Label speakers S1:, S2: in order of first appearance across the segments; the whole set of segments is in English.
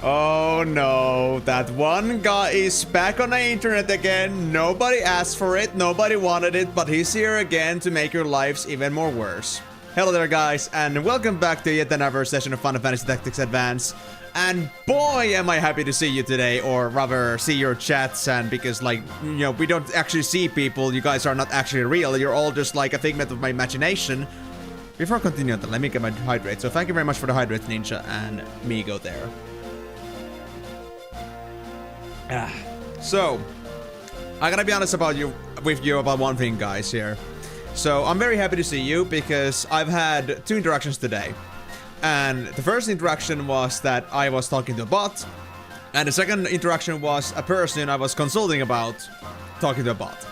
S1: Oh no, that one guy is back on the internet again. Nobody asked for it, nobody wanted it, but he's here again to make your lives even more worse. Hello there guys, and welcome back to yet another session of Final Fantasy Tactics Advance. And boy am I happy to see you today, or rather see your chats, and because like, you know, we don't actually see people, you guys are not actually real, you're all just like a figment of my imagination. Before I continue, let me get my hydrate. So thank you very much for the hydrate, Ninja and Migo there. So, I gotta be honest with you about one thing, guys, here. So, I'm very happy to see you because I've had 2 interactions today. And the first interaction was that I was talking to a bot. And the second interaction was a person I was consulting about talking to a bot.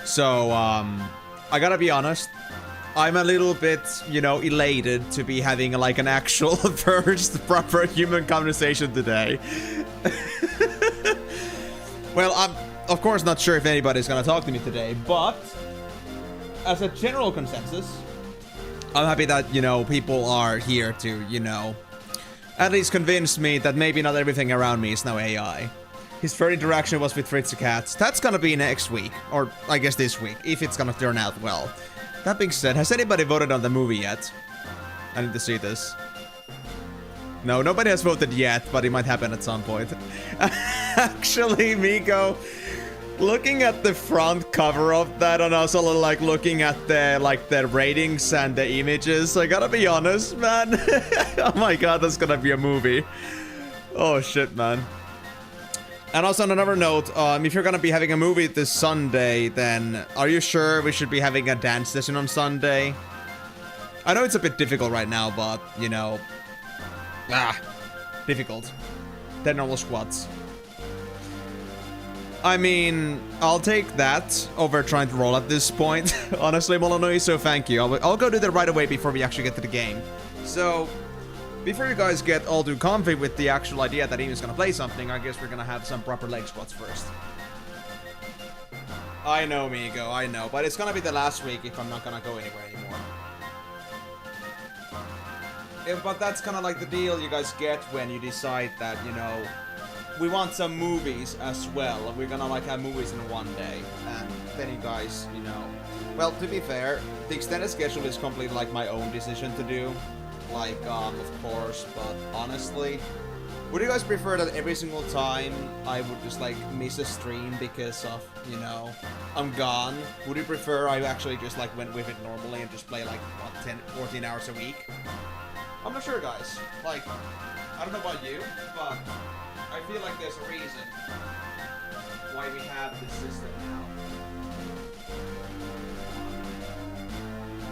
S1: So, I gotta be honest. I'm a little bit, you know, elated to be having like an actual first proper human conversation today. Well, I'm of course not sure if anybody's gonna talk to me today, but as a general consensus, I'm happy that, you know, people are here to, you know, at least convince me that maybe not everything around me is now AI. His third interaction was with Fritzy Cats. That's gonna be next week, or I guess this week, if it's gonna turn out well. That being said, has anybody voted on the movie yet? I need to see this. No, nobody has voted yet, but it might happen at some point. Actually, Miko, looking at the front cover of that and also like looking at the ratings and the images, I gotta be honest, man. Oh my god, that's gonna be a movie. Oh shit, man. And also on another note, if you're gonna be having a movie this Sunday, then are you sure we should be having a dance session on Sunday? I know it's a bit difficult right now, but, you know... difficult. 10 normal squats. I mean, I'll take that over trying to roll at this point. Honestly, Molonoi, so thank you. I'll go do that right away before we actually get to the game. So, before you guys get all too comfy with the actual idea that Eamon's gonna play something, I guess we're gonna have some proper leg squats first. I know, Migo, I know, but it's gonna be the last week if I'm not gonna go anywhere anymore. Yeah, but that's kind of like the deal you guys get when you decide that, you know, we want some movies as well. We're gonna like have movies in one day, and then you guys, you know, well, to be fair, the extended schedule is completely like my own decision to do, like, of course, but honestly, would you guys prefer that every single time I would just like miss a stream because of, you know, I'm gone? Would you prefer I actually just like went with it normally and just play like, what, 10, 14 hours a week? I'm not sure, guys. Like, I don't know about you, but I feel like there's a reason why we have this system now.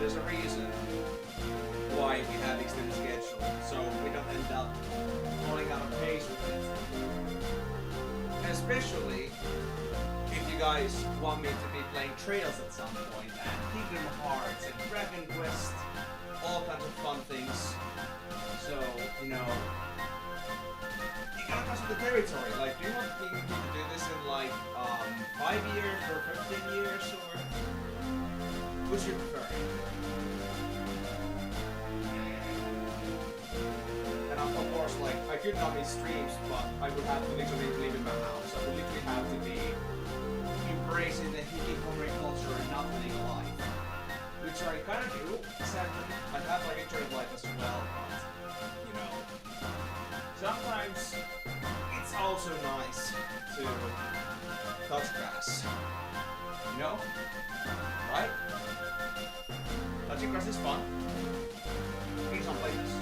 S1: There's a reason why we have extended schedule, so we don't end up falling out of pace with it. Especially if you guys want me to be playing Trails at some point, and Kingdom Hearts, and Dragon Quest, all kinds of fun things. So, you know, you gotta cross the territory. Like, do you want me to do this in like 5 years or 15 years, or which you prefer? And of course, like, I could not miss streams, but I would have to literally live in my house. I would literally have to be embracing the hikikomori culture and not living a life. Which I kind of do, sadly. I have like a trade life as well, but, you know, sometimes it's also nice to touch grass. You know? Right? Touching grass is fun. In some places.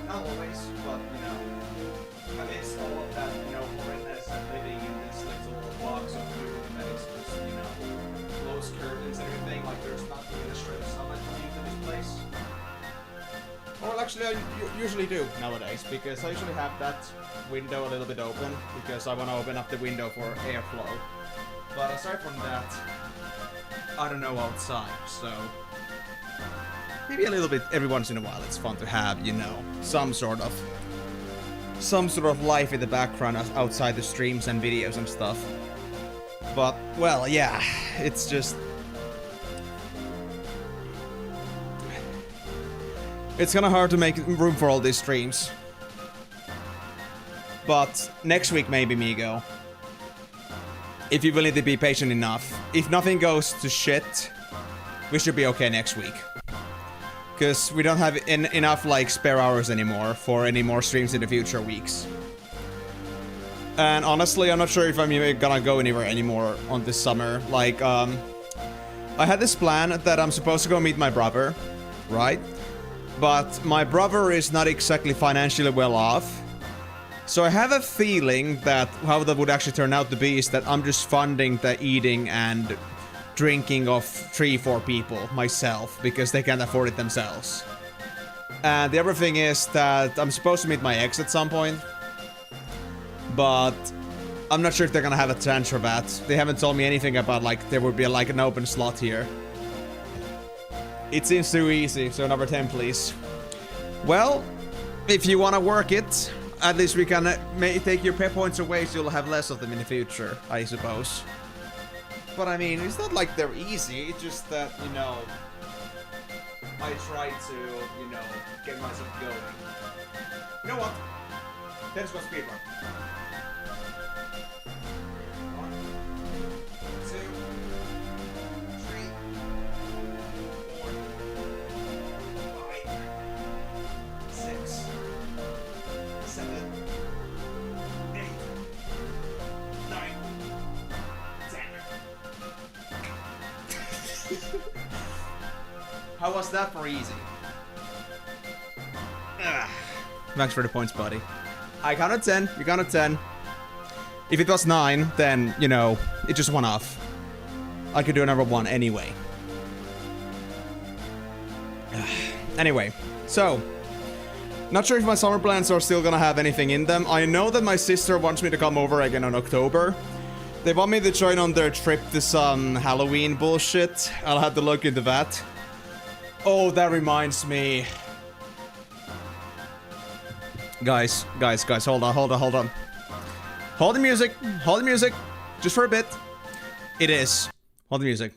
S1: Not always, but, you know, amidst all of that, you know, horrendous and living in this little box of food that is just, you know, closed curtains and everything, like there's nothing in the shred of sunlight coming into this place. Well, actually, I usually do nowadays, because I usually have that window a little bit open, because I want to open up the window for airflow. But aside from that, I don't know outside, so maybe a little bit every once in a while it's fun to have, you know, some sort of life in the background outside the streams and videos and stuff. But, well, yeah, it's just... it's kinda hard to make room for all these streams.
S2: But next week maybe, Migo. If you're willing to be patient enough. If nothing goes to shit, we should be okay next week. Because we don't have enough, like, spare hours anymore for any more streams in the future weeks. And honestly, I'm not sure if I'm even gonna go anywhere anymore on this summer. Like, I had this plan that I'm supposed to go meet my brother, right? But my brother is not exactly financially well off. So I have a feeling that how that would actually turn out to be is that I'm just funding the eating and drinking of 3-4 people myself because they can't afford it themselves. And the other thing is that I'm supposed to meet my ex at some point. But I'm not sure if they're gonna have a chance for that. They haven't told me anything about, like, there would be, like, an open slot here. It seems too easy, so number 10, please. Well, if you wanna work it, at least we can take your pep points away so you'll have less of them in the future, I suppose. But I mean, it's not like they're easy, it's just that, you know, I try to, you know, get myself going. You know what? Let's go speedrun. 1, 2, 3, 4, 5, 6, 7, 8, 9, 10. How was that for easy? Max for the points, buddy. I counted 10, you counted 10. If it was 9, then, you know, it just went off. I could do another one anyway. Anyway, so, not sure if my summer plans are still gonna have anything in them. I know that my sister wants me to come over again in October. They want me to join on their trip to some Halloween bullshit. I'll have to look into that. Oh, that reminds me. Guys, hold on. Hold the music, just for a bit. It is. Hold the music.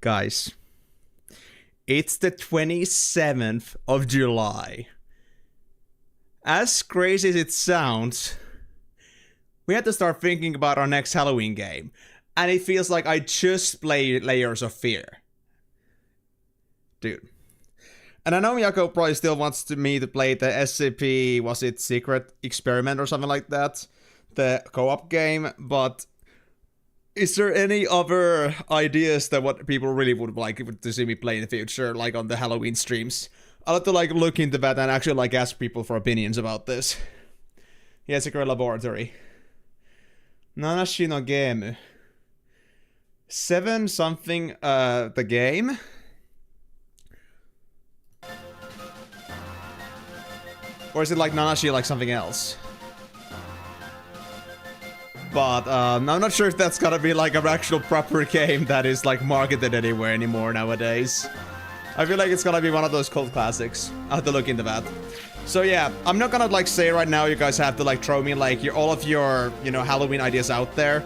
S2: Guys, it's the 27th of July. As crazy as it sounds, we had to start thinking about our next Halloween game. And it feels like I just played Layers of Fear. Dude. And I know Miyako probably still wants me to play the SCP, was it Secret Experiment or something like that? The co-op game, but is there any other ideas that what people really would like to see me play in the future, like on the Halloween streams? I'll have to like look into that and actually like ask people for opinions about this. Yeah, Secret Laboratory. Nanashi no game. 7 something, the game? Or is it like Nanashi like something else? But I'm not sure if that's gonna be like an actual proper game that is like marketed anywhere anymore nowadays. I feel like it's gonna be one of those cult classics. I'll have to look into that. So yeah, I'm not gonna like say right now you guys have to like throw me like all of your, you know, Halloween ideas out there.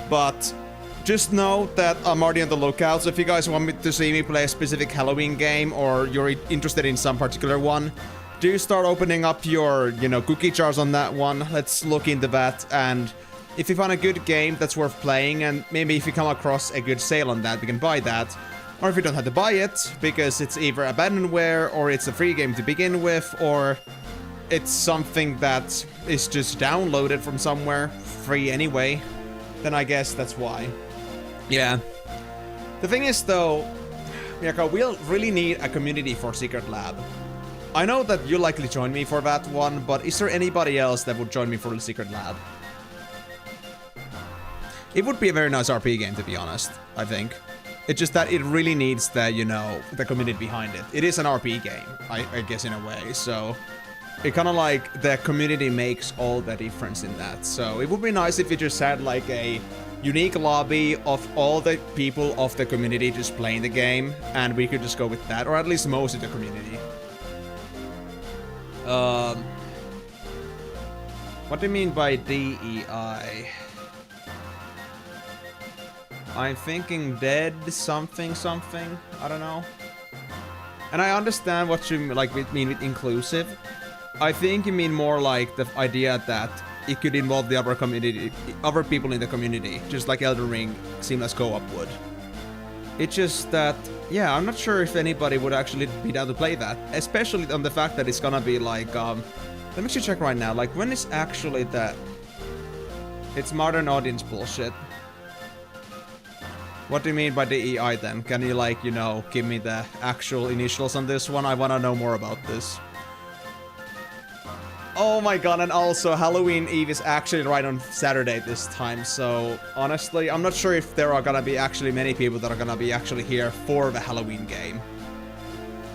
S2: But just know that I'm already on the lookout. So if you guys want me to see me play a specific Halloween game or you're interested in some particular one, do start opening up your, you know, cookie jars on that one. Let's look into that. And if you find a good game that's worth playing, and maybe if you come across a good sale on that, we can buy that. Or if you don't have to buy it, because it's either abandonware, or it's a free game to begin with, or it's something that is just downloaded from somewhere, free anyway, then I guess that's why. Yeah. The thing is, though, Miyako, we'll really need a community for Secret Lab. I know that you'll likely join me for that one, but is there anybody else that would join me for the Secret Lab? It would be a very nice RP game, to be honest, I think. It's just that it really needs the, you know, the community behind it. It is an RP game, I guess, in a way, so it kind of like the community makes all the difference in that. So it would be nice if you just had like a unique lobby of all the people of the community just playing the game, and we could just go with that, or at least most of the community. What do you mean by DEI? I'm thinking dead something something. I don't know. And I understand what you like mean with inclusive, I think you mean more like the idea that it could involve the other community, other people in the community, just like Elden Ring Seamless Co-op would. It's just that, yeah, I'm not sure if anybody would actually be down to play that, especially on the fact that it's gonna be like, let me actually check right now, like when is actually that? It's modern audience bullshit. What do you mean by DEI then? Can you like, you know, give me the actual initials on this one? I wanna know more about this. Oh my god, and also Halloween Eve is actually right on Saturday this time, so honestly, I'm not sure if there are gonna be actually many people that are gonna be actually here for the Halloween game.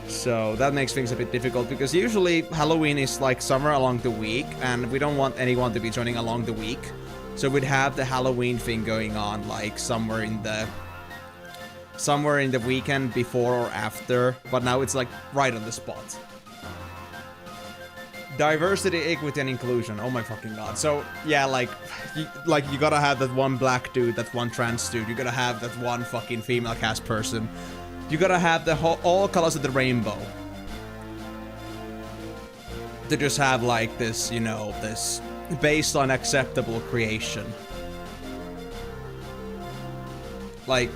S2: So that makes things a bit difficult, because usually Halloween is like somewhere along the week, and we don't want anyone to be joining along the week. So we'd have the Halloween thing going on like somewhere in the weekend before or after, but now it's like right on the spot. Diversity, equity, and inclusion. Oh my fucking god. So, yeah, like you gotta have that one black dude, that one trans dude. You gotta have that one fucking female cast person. You gotta have the all colors of the rainbow. To just have, like, this, you know, this based on acceptable creation. Like,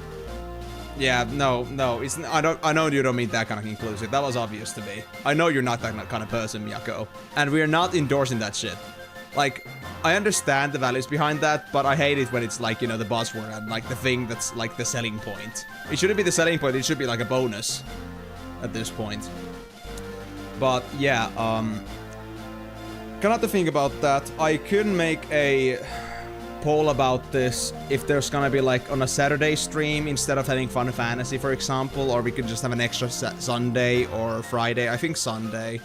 S2: yeah, no, it's, I know you don't mean that kind of inclusive. That was obvious to me. I know you're not that kind of person, Miyako. And we're not endorsing that shit. Like, I understand the values behind that, but I hate it when it's like, you know, the buzzword and like the thing that's like the selling point. It shouldn't be the selling point, it should be like a bonus at this point. But yeah, cannot to think about that. I could make a poll about this if there's gonna be like on a Saturday stream instead of having Final Fantasy, for example, or we could just have an extra Sunday or Friday. I think Sunday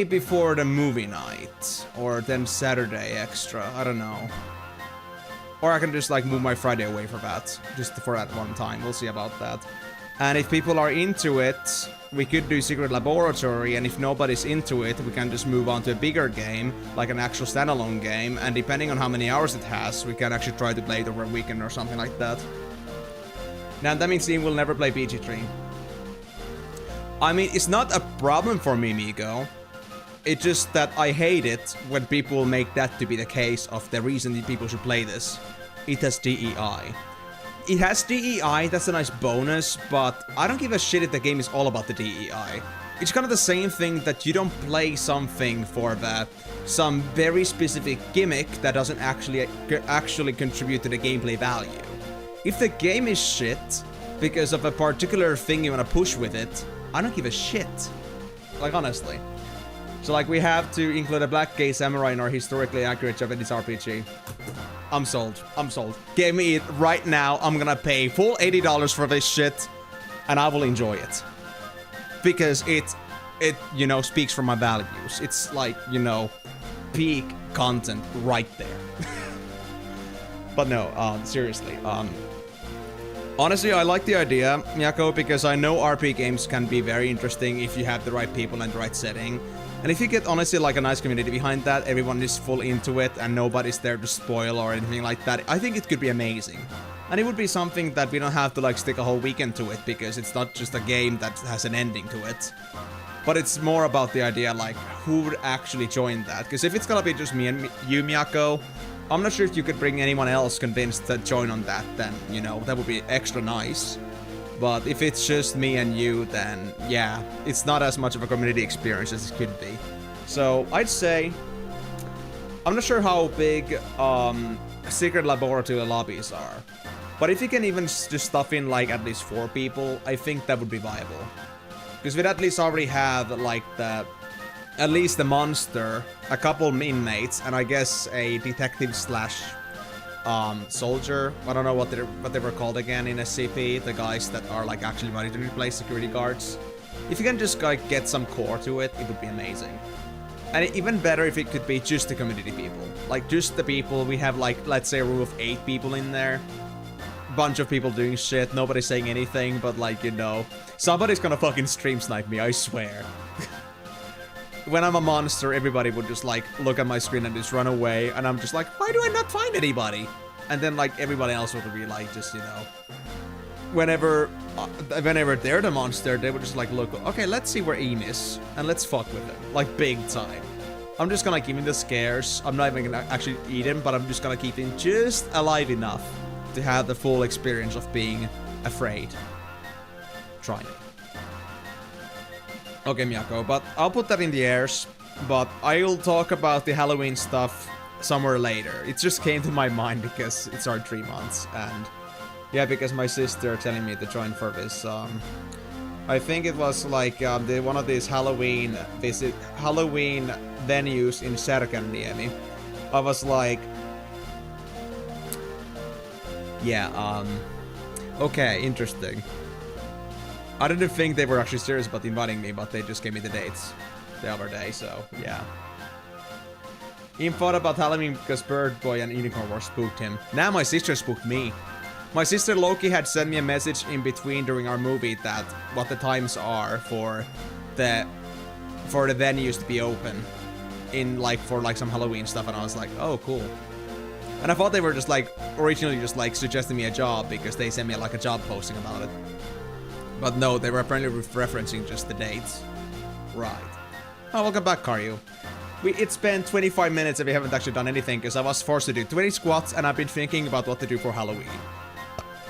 S2: before the movie night, or then Saturday extra. I don't know, or I can just like move my Friday away for that, just for that one time. We'll see about that. And if people are into it, we could do Secret Laboratory, and if nobody's into it, we can just move on to a bigger game, like an actual standalone game, and depending on how many hours it has, we can actually try to play it over a weekend or something like that. Now, that means Ian will never play BG3. I mean, it's not a problem for me, Migo. It's just that I hate it when people make that to be the case of the reason that people should play this. It has DEI. It has DEI, that's a nice bonus, but I don't give a shit if the game is all about the DEI. It's kind of the same thing that you don't play something for some very specific gimmick that doesn't actually contribute to the gameplay value. If the game is shit because of a particular thing you want to push with it, I don't give a shit. Like, honestly. So, like, we have to include a black gay samurai in our historically accurate Japanese RPG. I'm sold. I'm sold. Give me it right now. I'm gonna pay full $80 for this shit, and I will enjoy it. Because it, you know, speaks for my values. It's like, you know, peak content right there. But no, seriously, honestly, I like the idea, Miyako, because I know RP games can be very interesting if you have the right people and the right setting. And if you get, honestly, like a nice community behind that, everyone is full into it, and nobody's there to spoil or anything like that, I think it could be amazing. And it would be something that we don't have to, like, stick a whole weekend to it, because it's not just a game that has an ending to it. But it's more about the idea, like, who would actually join that? Because if it's gonna be just me and you, Miyako, I'm not sure if you could bring anyone else convinced to join on that, then, you know, that would be extra nice. But if it's just me and you, then yeah, it's not as much of a community experience as it could be. So I'd say, I'm not sure how big Secret Laboratory lobbies are, but if you can even just stuff in like at least 4 people, I think that would be viable. Because we'd at least already have like at least the monster, a couple inmates, and I guess a detective slash soldier. I don't know what they were called again in SCP, the guys that are like actually ready to replace security guards. If you can just like get some core to it, it would be amazing. And even better if it could be just the community people. Like just the people, we have like, let's say a room of 8 people in there. Bunch of people doing shit, nobody's saying anything, but like, you know, somebody's gonna fucking stream snipe me, I swear. When I'm a monster, everybody would just like look at my screen and just run away, and I'm just like, why do I not find anybody? And then like everybody else would be like, just, you know, whenever they're the monster, they would just like look, okay, let's see where Em is, and let's fuck with him, like big time. I'm just gonna give him the scares. I'm not even gonna actually eat him, but I'm just gonna keep him just alive enough to have the full experience of being afraid. Try me. Okay, Miyako, but I'll put that in the airs, but I'll talk about the Halloween stuff somewhere later. It just came to my mind because it's our 3 months, and yeah, because my sister telling me to join for this, I think it was like one of these Halloween venues in Särkänniemi. I was like, yeah, okay, interesting. I didn't think they were actually serious about inviting me, but they just gave me the dates the other day, so yeah. He thought about Halloween because Bird Boy and Unicorn War spooked him. Now my sister spooked me. My sister Loki had sent me a message in between during our movie that what the times are for the venues to be open in like for like some Halloween stuff, and I was like, oh cool. And I thought they were just like originally just like suggesting me a job because they sent me like a job posting about it. But no, they were apparently referencing just the dates. Right. Oh, welcome back, Karyu. It's been 25 minutes and we haven't actually done anything because I was forced to do 20 squats and I've been thinking about what to do for Halloween.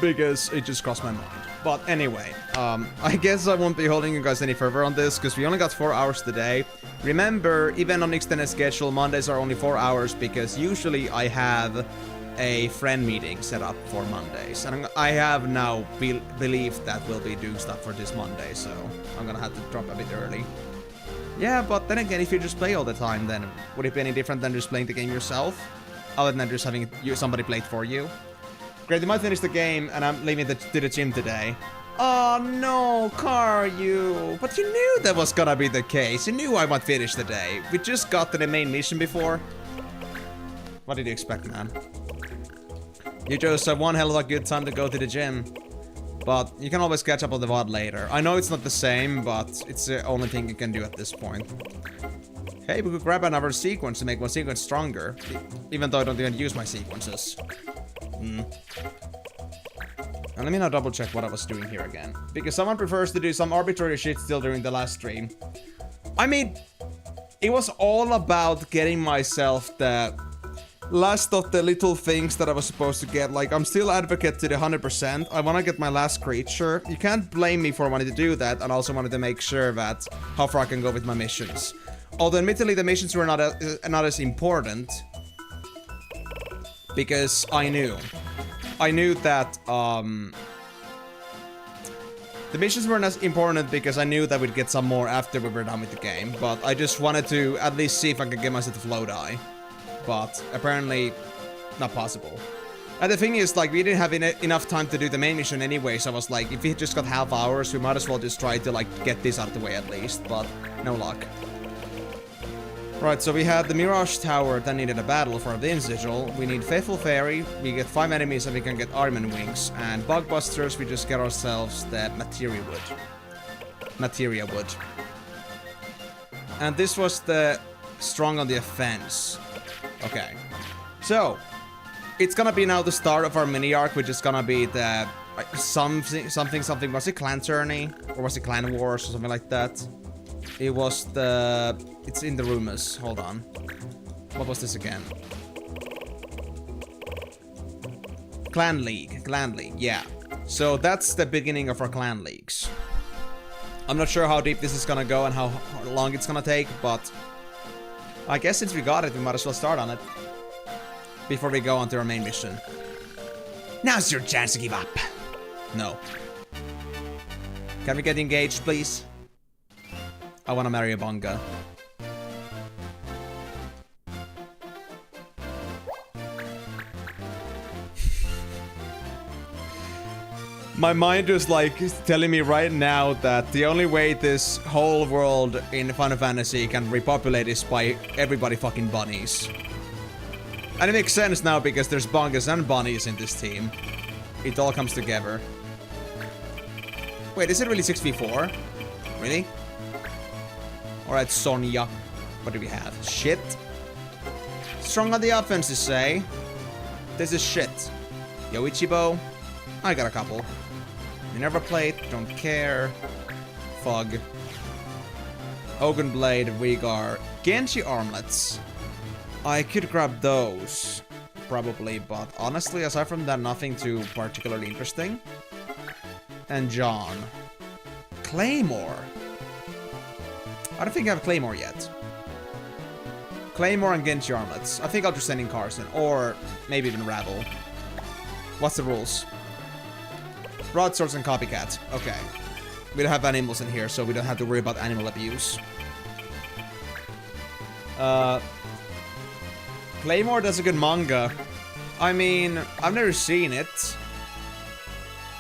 S2: Because it just crossed my mind. But anyway, I guess I won't be holding you guys any further on this because we only got 4 hours today. Remember, even on extended schedule, Mondays are only 4 hours because usually I have a friend meeting set up for Mondays. And I have now believed that we'll be doing stuff for this Monday, so I'm gonna have to drop a bit early. Yeah, but then again, if you just play all the time, then would it be any different than just playing the game yourself? Other than just having somebody play it for you? Great, you might finish the game, and I'm leaving to the gym today. Oh no, Karyu! But you knew that was gonna be the case. You knew I might finish the day. We just got to the main mission before. What did you expect, man? You chose one hell of a good time to go to the gym. But you can always catch up on the VOD later. I know it's not the same, but it's the only thing you can do at this point. Hey, we could grab another sequence to make one sequence stronger. Even though I don't even use my sequences. And let me now double check what I was doing here again. Because someone prefers to do some arbitrary shit still during the last stream. I mean, it was all about getting myself the last of the little things that I was supposed to get. Like, I'm still advocate to the 100%. I want to get my last creature. You can't blame me for wanting to do that. And I also wanted to make sure that how far I can go with my missions. Although admittedly the missions were not as important. Because I knew that the missions weren't as important because I knew that we'd get some more after we were done with the game. But I just wanted to at least see if I could get myself to flow die. But apparently not possible. And the thing is, like, we didn't have enough time to do the main mission anyway, so I was like, if we just got half hours, we might as well just try to, like, get this out of the way at least, but no luck. Right, so we had the Mirage Tower that needed a battle for the Sigil. We need Faithful Fairy, we get 5 enemies and we can get Armor Wings. And Bugbusters, we just get ourselves the Materia Wood. And this was the Strong on the Offense. Okay, so it's gonna be now the start of our mini arc, which is gonna be the something. Was it Clan Tourney or was it Clan Wars or something like that? It was the. It's in the rumors. Hold on. What was this again? Clan League. Yeah. So that's the beginning of our Clan Leagues. I'm not sure how deep this is gonna go and how long it's gonna take, but I guess since we got it, we might as well start on it. Before we go on to our main mission. Now's your chance to give up. No. Can we get engaged, please? I wanna marry a Bonga. My mind is like telling me right now that the only way this whole world in Final Fantasy can repopulate is by everybody fucking bunnies. And it makes sense now because there's Bongas and bunnies in this team. It all comes together. Wait, is it really 6v4? Really? Alright, Sonya. What do we have? Shit. Strong on the offense, you say? This is shit. Yo, Ichibo. I got a couple. Minerva Plate, don't care. Fog. Ogun Blade, Vigar. Genji Armlets. I could grab those. Probably, but honestly, aside from that, nothing too particularly interesting. And John. Claymore. I don't think I have Claymore yet. Claymore and Genji Armlets. I think I'll just send in Carson, or maybe even Rabble. What's the rules? Broadswords and Copycat. Okay. We don't have animals in here, so we don't have to worry about animal abuse. Claymore does a good manga. I mean, I've never seen it.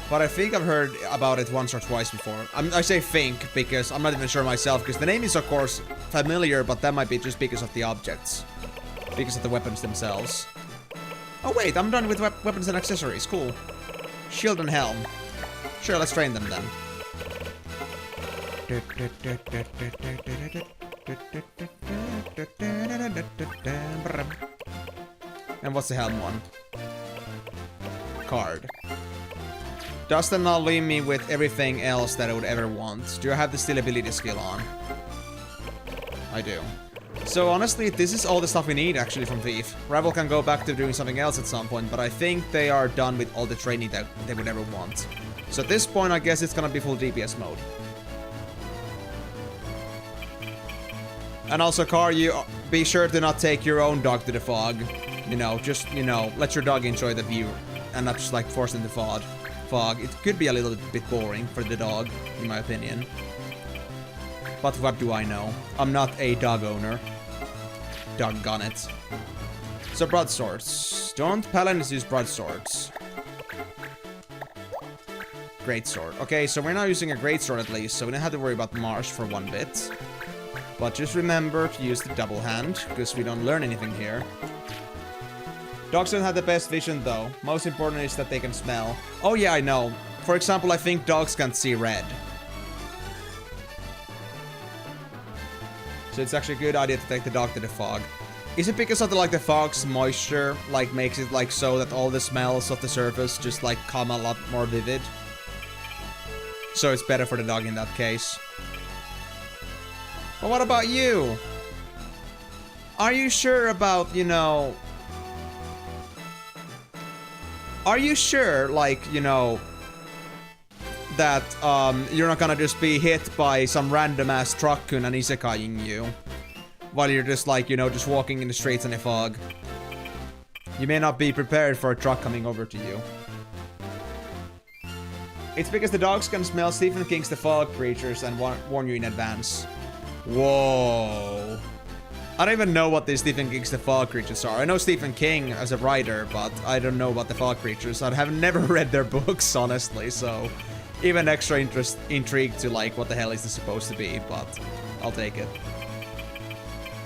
S2: But I think I've heard about it once or twice before. I say think, because I'm not even sure myself, because the name is of course familiar, but that might be just because of the objects. Because of the weapons themselves. Oh wait, I'm done with weapons and accessories, cool. Shield and helm. Sure, let's train them then. And what's the helm one? Card. Does that not leave me with everything else that I would ever want? Do I have the still ability skill on? I do. So honestly, this is all the stuff we need actually from Thief. Rebel can go back to doing something else at some point, but I think they are done with all the training that they would ever want. So at this point, I guess it's gonna be full DPS mode. And also, Car, you be sure to not take your own dog to the fog. You know, just, you know, let your dog enjoy the view and not just like force them to fog. It could be a little bit boring for the dog, in my opinion. But what do I know? I'm not a dog owner. Doggone it. So broadswords. Don't paladins use broadswords? Greatsword. Okay, so we're now using a greatsword at least, so we don't have to worry about Marsh for one bit. But just remember to use the double hand, because we don't learn anything here. Dogs don't have the best vision though. Most important is that they can smell. Oh yeah, I know. For example, I think dogs can't see red. So it's actually a good idea to take the dog to the fog. Is it because of the fog's moisture, like makes it like so that all the smells of the surface just like come a lot more vivid? So it's better for the dog in that case. But what about you? Are you sure about, you know... Are you sure, like, you know... that, you're not gonna just be hit by some random-ass truck-kun and isekaiing you? While you're just, like, you know, just walking in the streets in a fog. You may not be prepared for a truck coming over to you. It's because the dogs can smell Stephen King's The Fog creatures and warn you in advance. Whoa. I don't even know what the Stephen King's The Fog creatures are. I know Stephen King as a writer, but I don't know about the Fog creatures. I have never read their books, honestly, so... even extra intrigued to, like, what the hell is this supposed to be, but I'll take it.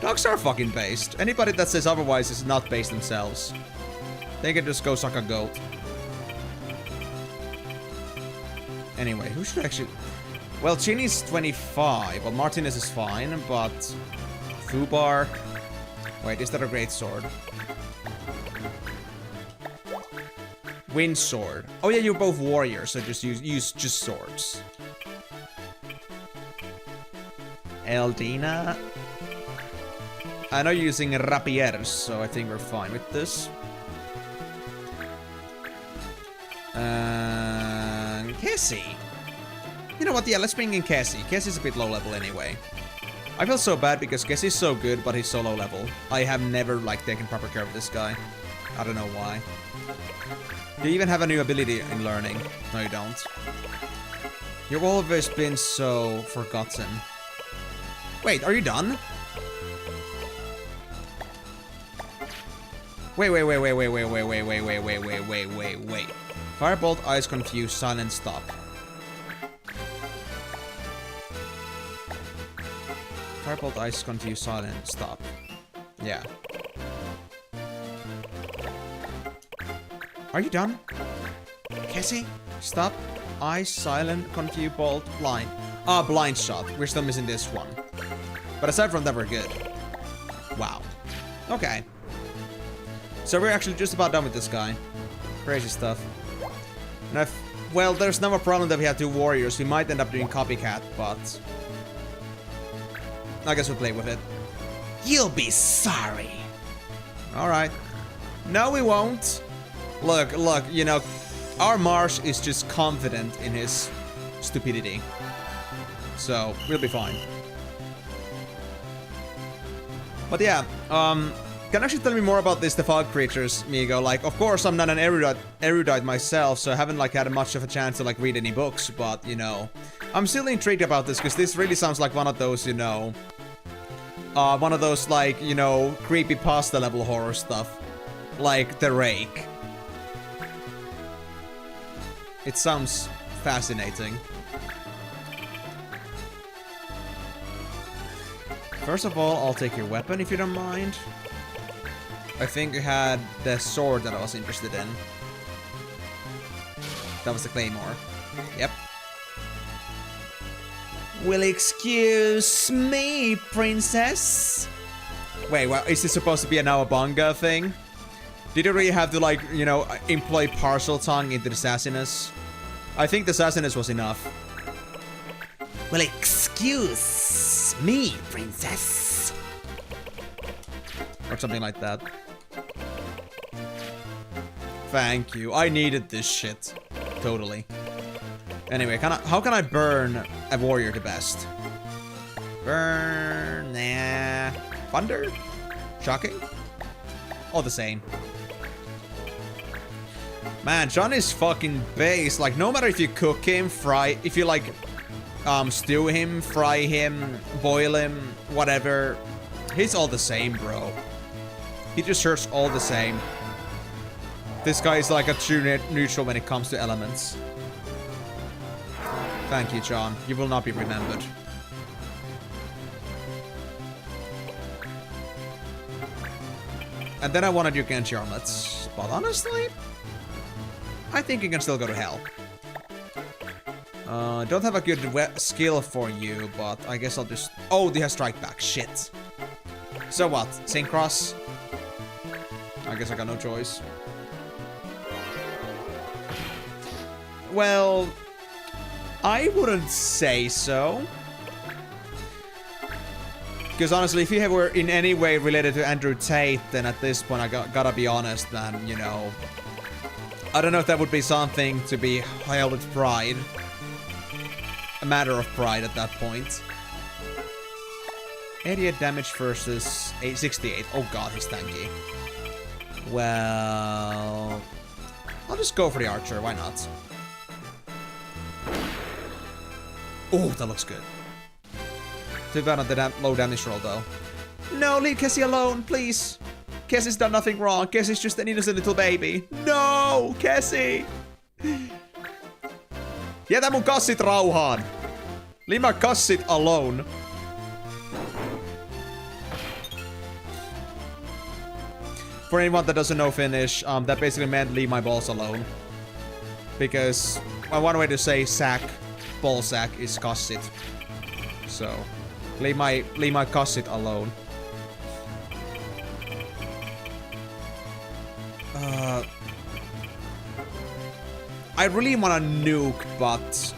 S2: Dogs are fucking based. Anybody that says otherwise is not based themselves. They can just go suck a goat. Anyway, who should actually... well, Chinny's 25. Well, Martinez is fine, but... Fubar... wait, is that a great sword? Wind sword. Oh yeah, you're both warriors, so just use just swords. Eldina... I know you're using rapiers, so I think we're fine with this. Cassie. You know what, yeah, let's bring in Cassie. Cassie's a bit low level anyway. I feel so bad because Cassie's so good, but he's so low level. I have never, like, taken proper care of this guy. I don't know why. Do you even have a new ability in learning? No, you don't. You've always been so forgotten. Wait, are you done? Wait. Firebolt, Eyes Confused, Silent, Stop. Firebolt, Eyes Confused, Silent, Stop. Yeah. Are you done? Cassie? Stop. Eyes, Silent, Confused, Bolt, Blind. Ah, Blind Shot. We're still missing this one. But aside from that, we're good. Wow. Okay. So we're actually just about done with this guy. Crazy stuff. And Well, there's no problem that we have 2 warriors. We might end up doing copycat, but I guess we'll play with it. You'll be sorry. Alright. No, we won't. Look, you know, our Marsh is just confident in his stupidity. So, we'll be fine. But yeah, can you actually tell me more about the fog creatures, Migo? Like, of course, I'm not an erudite myself, so I haven't, like, had much of a chance to, like, read any books, but, you know, I'm still intrigued about this, because this really sounds like one of those, you know, one of those, like, you know, creepypasta level horror stuff. Like, The Rake. It sounds fascinating. First of all, I'll take your weapon if you don't mind. I think you had the sword that I was interested in. That was the claymore. Yep. Will excuse me, princess? Wait, what, is this supposed to be a Nawabonga thing? Did you really have to, like, you know, employ partial tongue into the sassiness? I think the sassiness was enough. Well, excuse me, princess. Or something like that. Thank you. I needed this shit. Totally. Anyway, how can I burn a warrior the best? Burn... Nah... Thunder? Shocking? All the same. Man, John is fucking base. Like, no matter if you cook him, fry... If you, like, stew him, fry him, boil him, whatever. He's all the same, bro. He just hurts all the same. This guy is like a true neutral when it comes to elements. Thank you, John. You will not be remembered. And then I wanted your Genji armlets. But honestly, I think you can still go to hell. Don't have a good skill for you, but I guess I'll just... Oh, they have strike back. Shit. So what? Synchros? I guess I got no choice. Well, I wouldn't say so. Because honestly, if you were in any way related to Andrew Tate, then at this point I gotta be honest, then, you know... I don't know if that would be something to be held with pride. A matter of pride at that point. 88 damage versus 68. Oh god, he's tanky. Well... I'll just go for the archer, why not? Oh, that looks good. Too bad on the low damage roll, though. No, leave Cassie alone, please. Cassie's done nothing wrong. Cassie's just an innocent little baby. No, Cassie! Jätä mun kassit rauhaan. Leave my kassit alone. For anyone that doesn't know Finnish, that basically meant leave my balls alone. Because one way to say sack, ball sack, is kassit. So, leave my kassit alone. I really want to nuke, but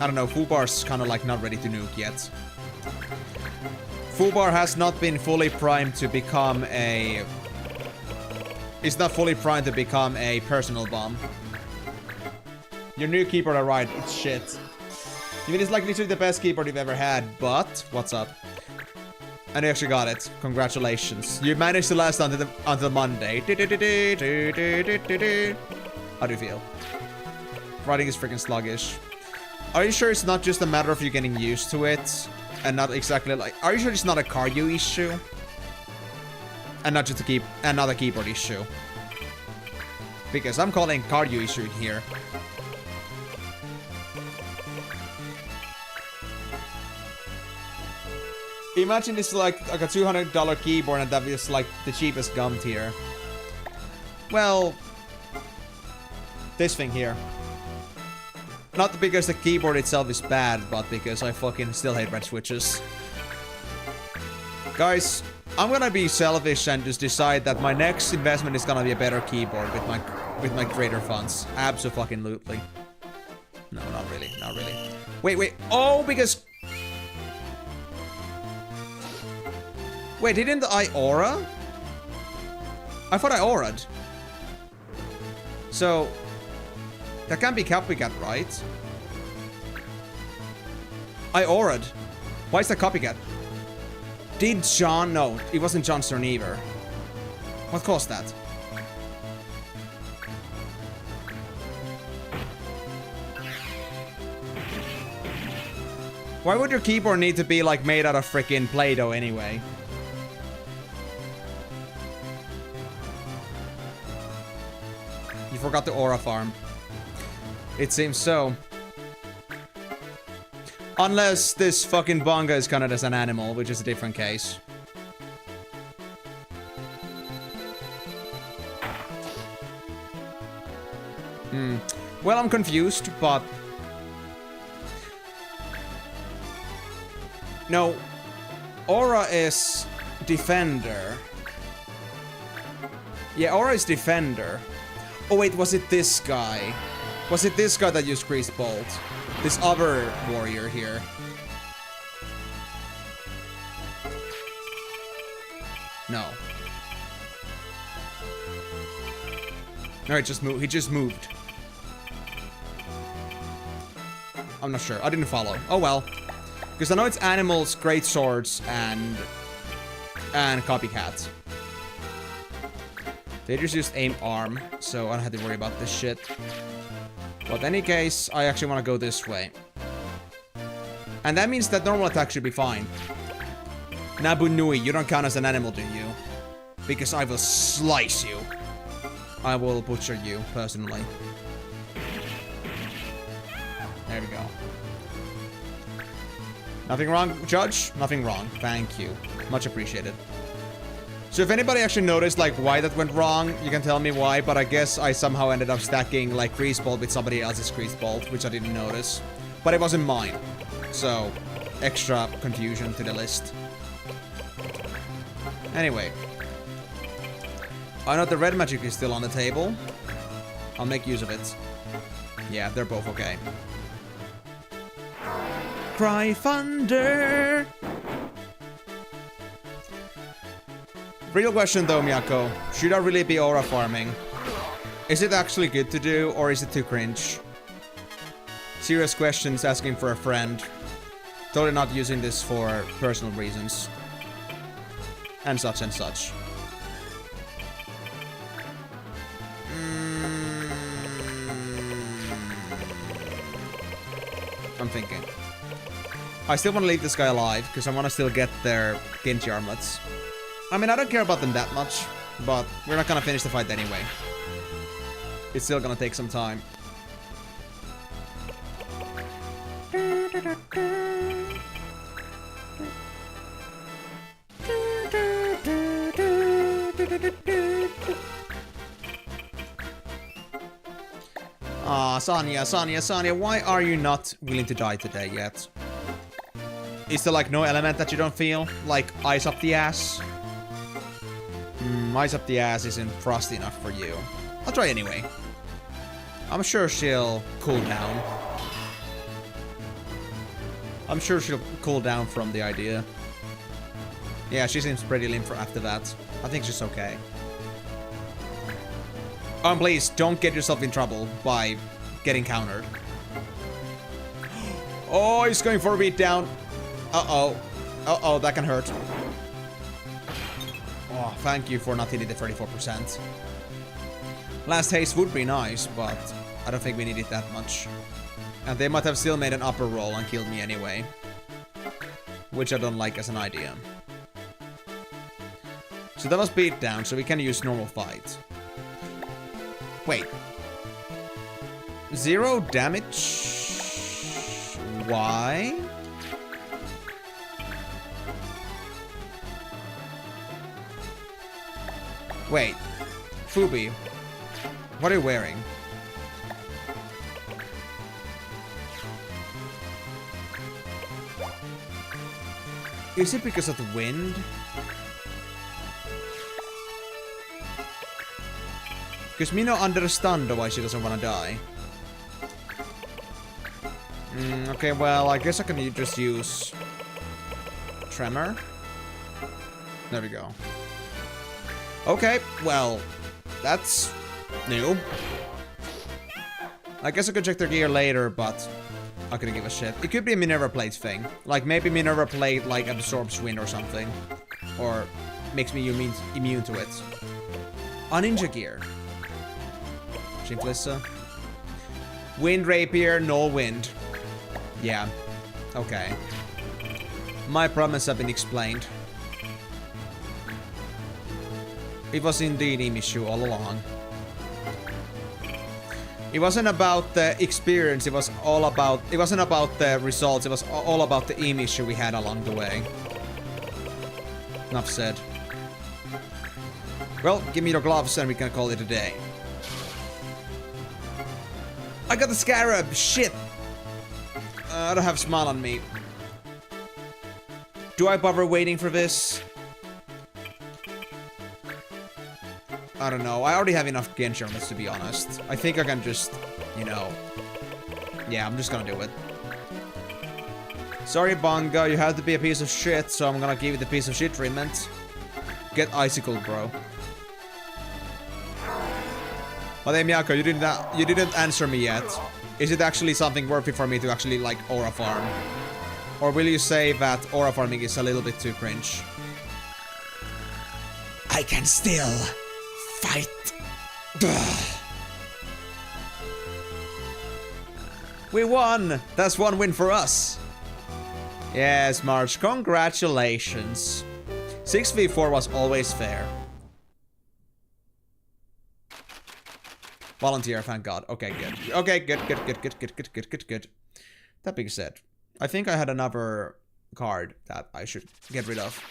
S2: I don't know, Fubar's kind of like not ready to nuke yet. Fubar has not been fully primed to become a... It's not fully primed to become a personal bomb. Your new keyboard arrived, it's shit. I mean, it's like literally the best keyboard you've ever had, but... What's up? And you actually got it. Congratulations. You managed to last until Monday. How do you feel? Writing is freaking sluggish. Are you sure it's not just a matter of you getting used to it? And not exactly like... Are you sure it's not a cardio issue? And not just another keyboard issue? Because I'm calling cardio issue here. Imagine this is like a $200 keyboard and that is like the cheapest gum tier. Well... This thing here. Not because the keyboard itself is bad, but because I fucking still hate red switches. Guys, I'm gonna be selfish and just decide that my next investment is gonna be a better keyboard with my with my creator funds. Abso-fucking-lutely. No, not really. Not really. Wait. Oh, because... Wait, didn't I aura? I thought I aura'd. So... That can't be copycat, right? I aura'd. Why is that copycat? Did John... No, it wasn't John's turn either. What caused that? Why would your keyboard need to be, like, made out of freaking Play-Doh anyway? You forgot the aura farm. It seems so. Unless this fucking bonga is counted as an animal, which is a different case. Well, I'm confused, but... No. Aura is Defender. Yeah, Aura is Defender. Oh wait, was it this guy? Was it this guy that used Greased Bolt? This other warrior here. No. No, he just moved. I'm not sure. I didn't follow. Oh well. Because I know it's animals, great swords, and copycats. They just used aim arm, so I don't have to worry about this shit. But in any case, I actually want to go this way. And that means that normal attack should be fine. Nabu Nui, you don't count as an animal, do you? Because I will slice you. I will butcher you, personally. There we go. Nothing wrong, Judge? Nothing wrong. Thank you. Much appreciated. So if anybody actually noticed, like, why that went wrong, you can tell me why, but I guess I somehow ended up stacking, like, Grease Bolt with somebody else's Grease Bolt, which I didn't notice. But it wasn't mine. So, extra confusion to the list. Anyway. I know the red magic is still on the table. I'll make use of it. Yeah, they're both okay. Cry Thunder! Real question though, Miyako. Should I really be aura farming? Is it actually good to do, or is it too cringe? Serious questions asking for a friend. Totally not using this for personal reasons. And such and such. I'm thinking. I still want to leave this guy alive, because I want to still get their Genji armlets. I mean, I don't care about them that much, but we're not gonna finish the fight anyway. It's still gonna take some time. Ah, Sonya, why are you not willing to die today yet? Is there like no element that you don't feel? Like ice up the ass? Ice up the ass isn't frosty enough for you. I'll try anyway. I'm sure she'll cool down. I'm sure she'll cool down from the idea. Yeah, she seems pretty limp for after that. I think she's okay. Please, don't get yourself in trouble by getting countered. Oh, he's going for a beat down. Uh-oh. Uh-oh, that can hurt. Oh, thank you for not hitting the 34%. Last haste would be nice, but I don't think we need it that much. And they might have still made an upper roll and killed me anyway. Which I don't like as an idea. So that was beat down, so we can use normal fight. Wait. 0 damage? Why? Wait. Fubi. What are you wearing? Is it because of the wind? Because me not understand why she doesn't want to die. Okay, well, I guess I can just use Tremor. There we go. Okay, well, that's new. I guess I could check their gear later, but I couldn't give a shit. It could be a Minerva Plate thing. Like, maybe Minerva Plate, like, absorbs wind or something. Or makes me immune to it. A Ninja Gear. Shimplissa. Wind Rapier, no wind. Yeah. Okay. My problems have been explained. It was indeed Imishu all along. It wasn't about the experience, it was all about... It wasn't about the results, it was all about the Imishu we had along the way. Enough said. Well, give me your gloves and we can call it a day. I got the Scarab! Shit! I don't have Smile on me. Do I bother waiting for this? I don't know. I already have enough Genshi on this, to be honest. I think I can just, you know... Yeah, I'm just gonna do it. Sorry, Bonga, you have to be a piece of shit, so I'm gonna give you the piece of shit treatment. Get Icicle, bro. But hey, Miyako, you didn't answer me yet. Is it actually something worthy for me to actually, like, aura farm? Or will you say that aura farming is a little bit too cringe? I can still... fight. We won! That's one win for us. Yes, March, congratulations. 6v4 was always fair. Volunteer, thank God. Okay, good. Okay, good. That being said, I think I had another card that I should get rid of.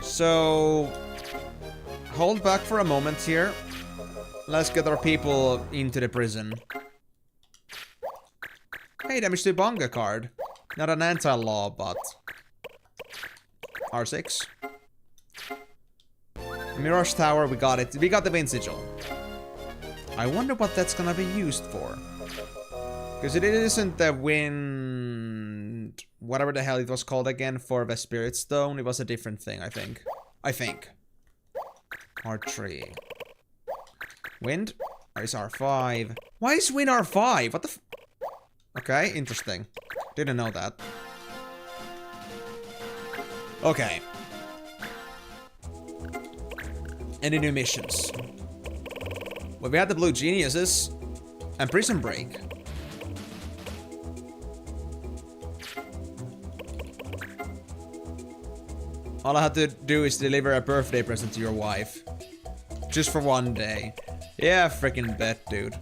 S2: So... hold back for a moment here. Let's get our people into the prison. Hey, damage to Bonga card. Not an anti-law, but... R6. Mirage Tower, we got it. We got the Wind Sigil. I wonder what that's gonna be used for. Because it isn't the wind... whatever the hell it was called again for the Spirit Stone. It was a different thing, I think. R3. Wind? Is R5. Why is wind R5? What the f... Okay, interesting. Didn't know that. Okay. Any new missions? Well, we had the Blue Geniuses. And Prison Break. All I have to do is deliver a birthday present to your wife. Just for one day. Yeah, freaking bet, dude.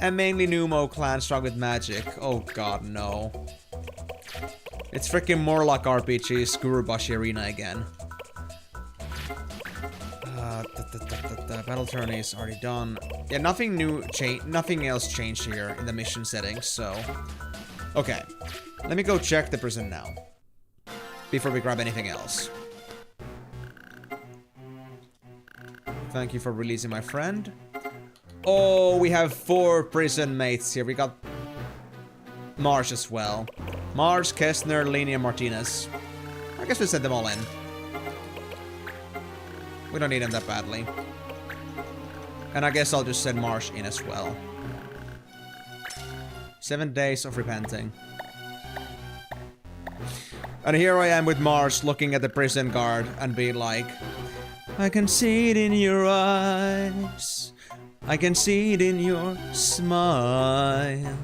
S2: And mainly Numo clan strong with magic. Oh god, no. It's freaking Morlock RPG's Gurubashi Arena again. Battle turn is already done. Yeah, nothing else changed here in the mission settings, so... Okay. Let me go check the prison now. Before we grab anything else. Thank you for releasing my friend. Oh, we have 4 prison mates here. We got Marsh as well. Marsh, Kestner, Lini, and Martinez. I guess we sent them all in. We don't need them that badly. And I guess I'll just send Marsh in as well. 7 days of repenting. And here I am with Marsh looking at the prison guard and being like, I can see it in your eyes. I can see it in your smile.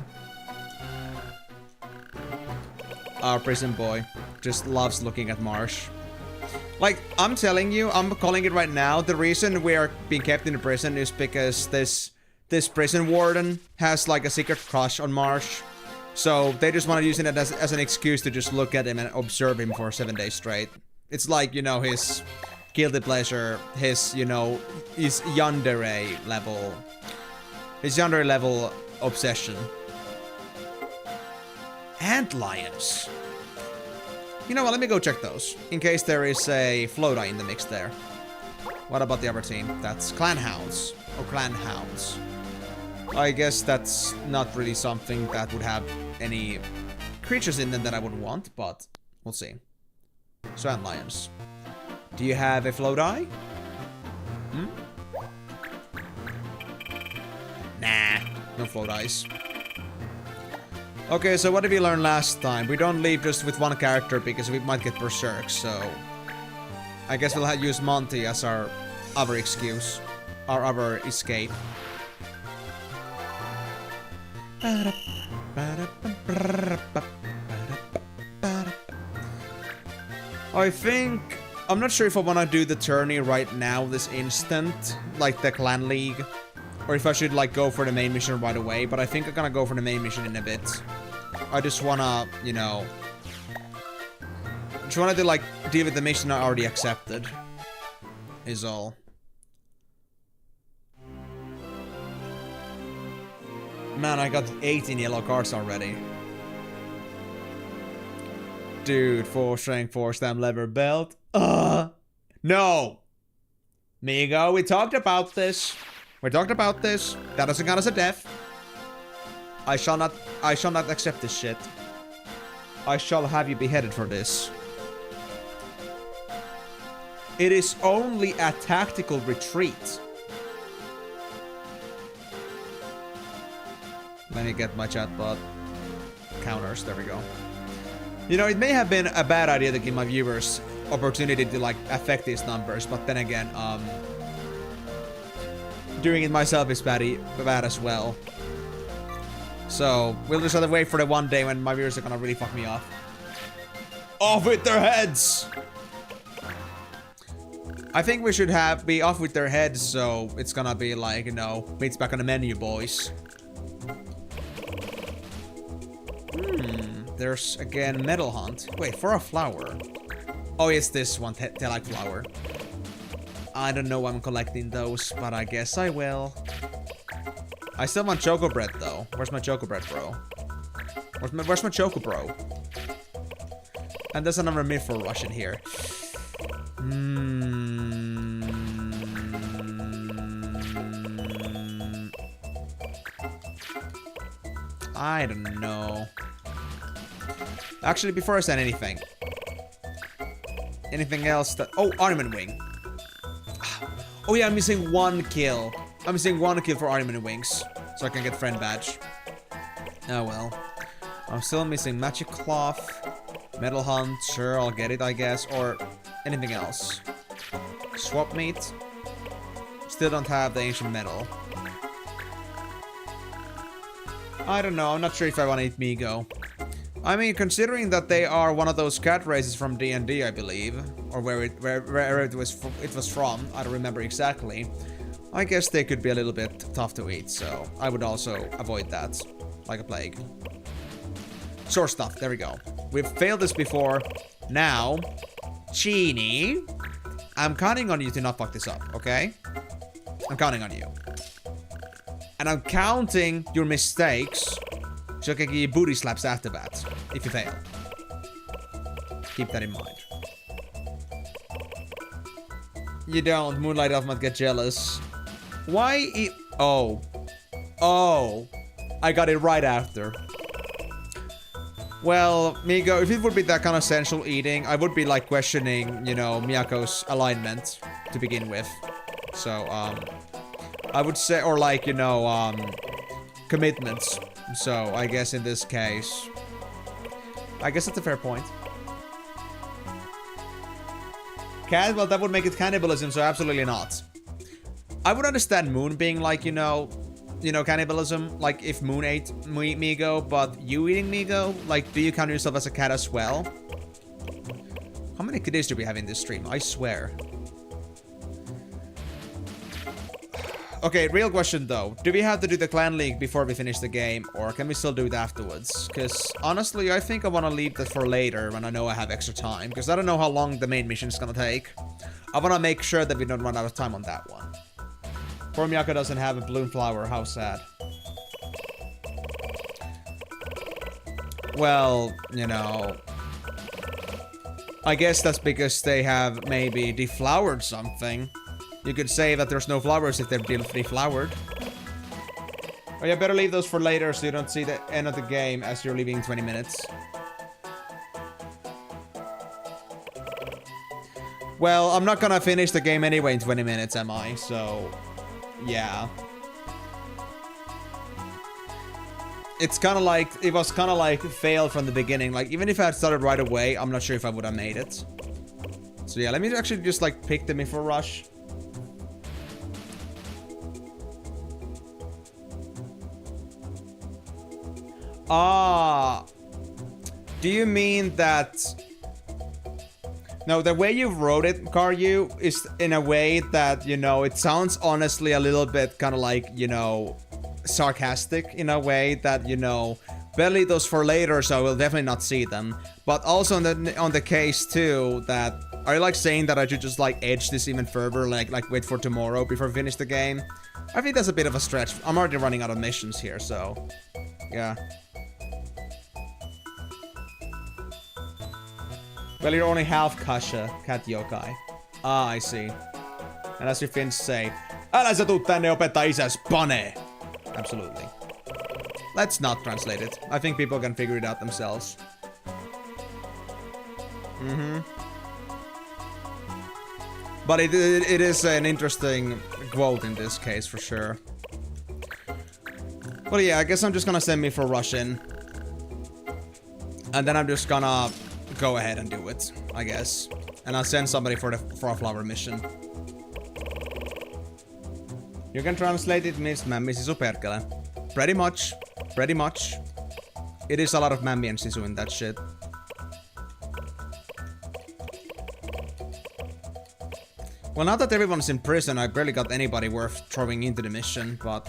S2: Our prison boy just loves looking at Marsh. Like, I'm telling you, I'm calling it right now, the reason we are being kept in the prison is because this prison warden has like a secret crush on Marsh. So they just want to use it as an excuse to just look at him and observe him for 7 days straight. It's like, you know, his guilty pleasure, his, you know, his yandere level obsession. Antlions. You know what, let me go check those. In case there is a Flota in the mix there. What about the other team? That's Clan Hounds. Or Clan Hounds. I guess that's not really something that would have any creatures in them that I would want, but we'll see. Swan Lions. Do you have a flow die? Hmm? Nah, no flow dice. Okay, so what did we learn last time? We don't leave just with one character because we might get berserk, so I guess we'll use Monty as our other excuse. Our other escape. I think... I'm not sure if I want to do the tourney right now, this instant. Like the clan league. Or if I should like go for the main mission right away. But I think I'm gonna go for the main mission in a bit. I just wanna, you know... just wanted to like deal with the mission I already accepted. Is all. Man, I got 18 yellow cards already. Dude, 4 strength, 4 stamp, leather belt. No! Migo, we talked about this. We talked about this. That doesn't count as a death. I shall not accept this shit. I shall have you beheaded for this. It is only a tactical retreat. Let me get my chatbot counters. There we go. You know, it may have been a bad idea to give my viewers opportunity to like affect these numbers, but then again, doing it myself is bad as well. So we'll just have to wait for the one day when my viewers are gonna really fuck me off. Off with their heads! I think we should be off with their heads, so it's gonna be like, you know, meets back on the menu, boys. There's again Metal Hunt. Wait, for a flower. Oh, it's this one, Telak flower. I don't know why I'm collecting those, but I guess I will. I still want Choco Bread though. Where's my Choco Bread, bro? Where's my Choco Bro? And there's another Mythor Rush in here. I don't know. Actually, before I say anything else that... Oh, Armament Wing. Oh yeah, I'm missing 1 kill. I'm missing 1 kill for Armament Wings. So I can get friend badge. Oh well. I'm still missing Magic Cloth. Metal Hunt. Sure, I'll get it, I guess. Or anything else. Swap Meat. Still don't have the Ancient Metal. I don't know. I'm not sure if I want to eat Migo. I mean, considering that they are one of those cat races from D&D, I believe, or where it was from, I don't remember exactly. I guess they could be a little bit tough to eat, so I would also avoid that like a plague. Source stuff. There we go. We've failed this before. Now, Genie, I'm counting on you to not fuck this up, okay? I'm counting on you, and I'm counting your mistakes. So I can give you booty slaps after that, if you fail. Keep that in mind. You don't. Moonlight Elf might get jealous. Why Oh. Oh. I got it right after. Well, Migo, if it would be that kind of sensual eating, I would be like questioning, you know, Miyako's alignment to begin with. So, I would say, or like, you know, commitments. So, I guess in this case... I guess that's a fair point. Cat, well, that would make it cannibalism, so absolutely not. I would understand Moon being like, you know, cannibalism. Like, if Moon ate Migo, but you eating Migo? Like, do you count yourself as a cat as well? How many days do we have in this stream? I swear. Okay, real question though. Do we have to do the clan league before we finish the game, or can we still do it afterwards? Because honestly, I think I want to leave that for later when I know I have extra time, because I don't know how long the main mission is gonna take. I want to make sure that we don't run out of time on that one. Poor Miyako doesn't have a bloom flower. How sad. Well, you know, I guess that's because they have maybe deflowered something. You could say that there's no flowers if they're deflowered. Oh yeah, better leave those for later so you don't see the end of the game as you're leaving in 20 minutes. Well, I'm not gonna finish the game anyway in 20 minutes, am I? So, yeah. It's kind of like, it was kind of like failed from the beginning. Like, even if I had started right away, I'm not sure if I would have made it. So yeah, let me actually just like pick them in for a rush. Ah, do you mean that? No, the way you wrote it, Karyu, is in a way that, you know, it sounds honestly a little bit kind of like, you know, sarcastic in a way that, you know, better leave those for later, so I will definitely not see them. But also on the case too, that are you like saying that I should just like edge this even further, like wait for tomorrow before I finish the game? I think that's a bit of a stretch. I'm already running out of missions here, so yeah. Well, you're only half Kasha, Cat Yokai. Ah, I see. And as your Finns say, älä sä tuu tänne opettaa isäs pane! Absolutely. Let's not translate it. I think people can figure it out themselves. But it is an interesting quote in this case, for sure. Well, yeah, I guess I'm just gonna send me for Russian. And then I'm just gonna go ahead and do it, I guess. And I'll send somebody for a flower mission. You can translate it, Miss Mammi Sisu Perkele. Pretty much. Pretty much. It is a lot of Mammi and Sisu in that shit. Well, now that everyone's in prison, I barely got anybody worth throwing into the mission, but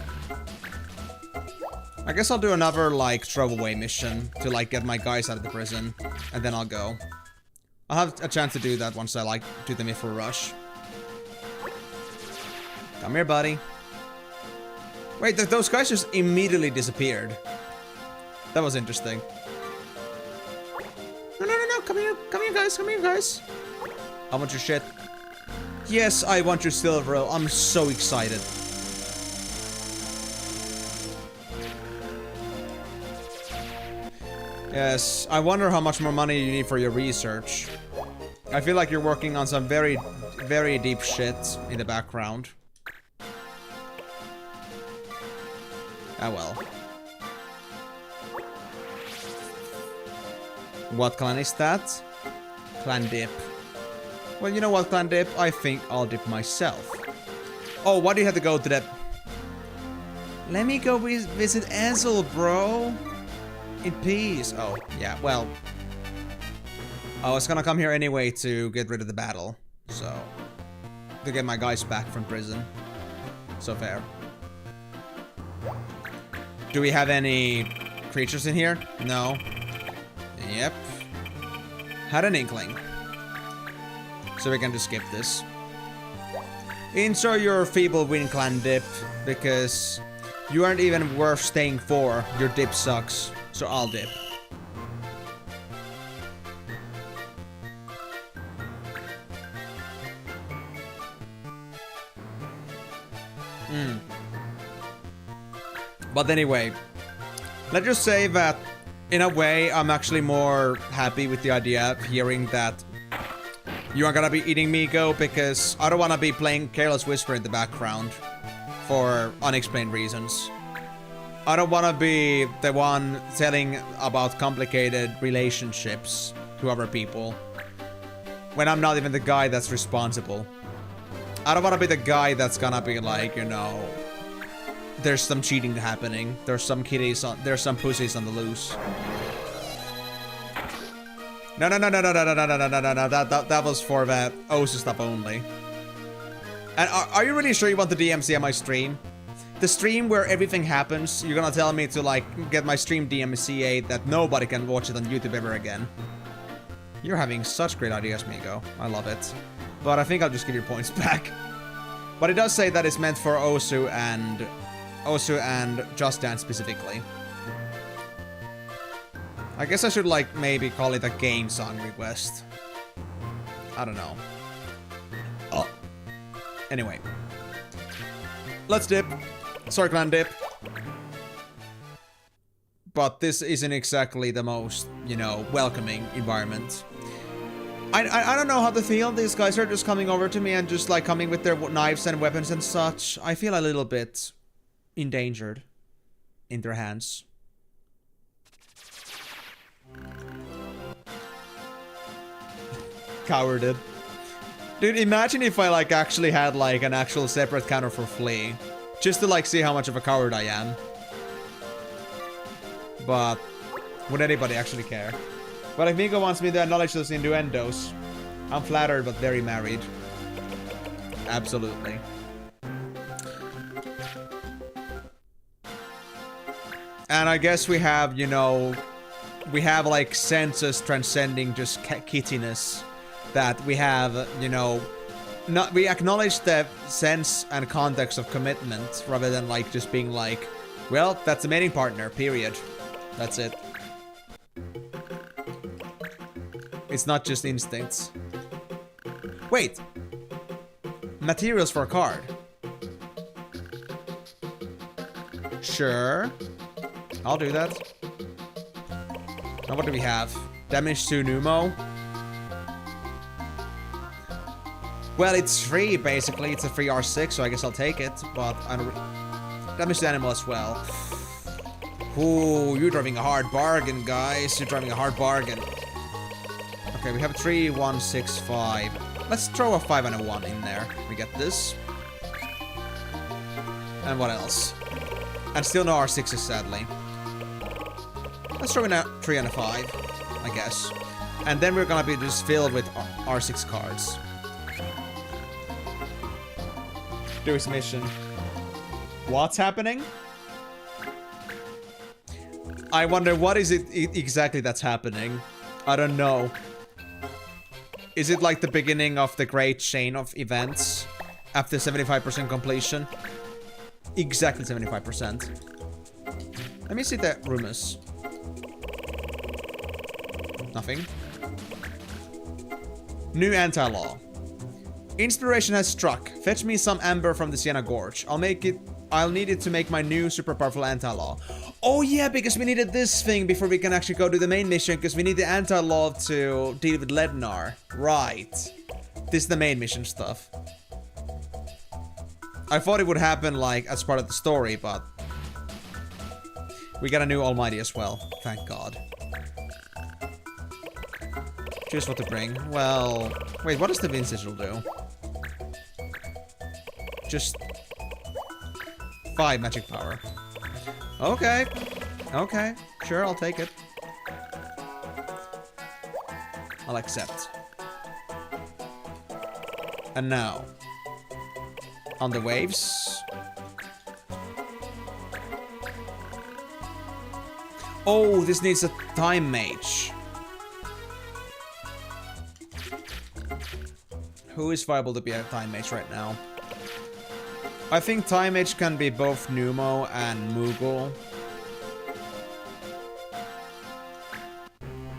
S2: I guess I'll do another, like, throwaway mission to, like, get my guys out of the prison, and then I'll go. I'll have a chance to do that once I, like, do the Myth rush. Come here, buddy. Wait, those guys just immediately disappeared. That was interesting. No, come here, guys. I want your shit. Yes, I want your silver. I'm so excited. Yes, I wonder how much more money you need for your research. I feel like you're working on some very, very deep shit in the background. Ah well. What clan is that? Clan Dip. Well, you know what, Clan Dip? I think I'll dip myself. Oh, why do you have to go to that? Let me go visit Ansel, bro. In peace. Oh, yeah, well. I was gonna come here anyway to get rid of the battle. So, to get my guys back from prison. So fair. Do we have any creatures in here? No. Yep. Had an inkling. So we can just skip this. Enjoy your feeble win, Clan Dip, because you aren't even worth staying for. Your dip sucks, so I'll dip. But anyway, let's just say that in a way I'm actually more happy with the idea of hearing that you are gonna be eating Miko, because I don't wanna be playing Careless Whisper in the background for unexplained reasons. I don't wanna be the one telling about complicated relationships to other people when I'm not even the guy that's responsible. I don't wanna be the guy that's gonna be like, you know, there's some cheating happening, there's some pussies on the loose. No, that was for that Osu stuff only. And are you really sure you want the DMCA my stream? The stream where everything happens, you're gonna tell me to, like, get my stream DMCA that nobody can watch it on YouTube ever again. You're having such great ideas, Miko. I love it. But I think I'll just give your points back. But it does say that it's meant for Osu and Just Dance specifically. I guess I should, like, maybe call it a game song request. I don't know. Oh. Anyway. Let's dip. Sorry, clan dip. But this isn't exactly the most, you know, welcoming environment. I don't know how to feel. These guys are just coming over to me and just like coming with their knives and weapons and such. I feel a little bit endangered in their hands. Cowarded. Dude, imagine if I like actually had like an actual separate counter for Flea. Just to like see how much of a coward I am. But would anybody actually care? But if Miko wants me to acknowledge those innuendos, I'm flattered but very married. Absolutely. And I guess we have, you know, we have like senses transcending just kittiness. That we have, you know, we acknowledge the sense and context of commitment rather than like just being like, well, that's a mating partner, period. That's it. It's not just instincts. Wait. Materials for a card. Sure. I'll do that. Now what do we have? Damage to Numo. Well, it's free, basically. It's a free R6, so I guess I'll take it. But I don't... Damage to animal as well. Ooh, you're driving a hard bargain, guys. You're driving a hard bargain. Okay, we have 3, 1, 6, 5. Let's throw a 5 and a 1 in there. We get this. And what else? And still no R6s, sadly. Let's throw in a 3 and a 5, I guess. And then we're gonna be just filled with R6 cards. Do his mission. What's happening? I wonder what is it exactly that's happening. I don't know. Is it like the beginning of the great chain of events after 75% completion? Exactly 75%. Let me see the rumors. Nothing. New anti-law. Inspiration has struck. Fetch me some amber from the Sienna Gorge. I'll need it to make my new super powerful anti-law. Oh yeah, because we needed this thing before we can actually go to the main mission, because we need the anti-law to deal with Lednar. Right. This is the main mission stuff. I thought it would happen like as part of the story, but we got a new Almighty as well. Thank God. Choose what to bring. Well, wait, what does the Wind Sigil do? Just 5 magic power. Okay. Okay. Sure, I'll take it. I'll accept. And now. On the waves. Oh, this needs a time mage. Who is viable to be a time mage right now? I think time mage can be both Numo and Moogle.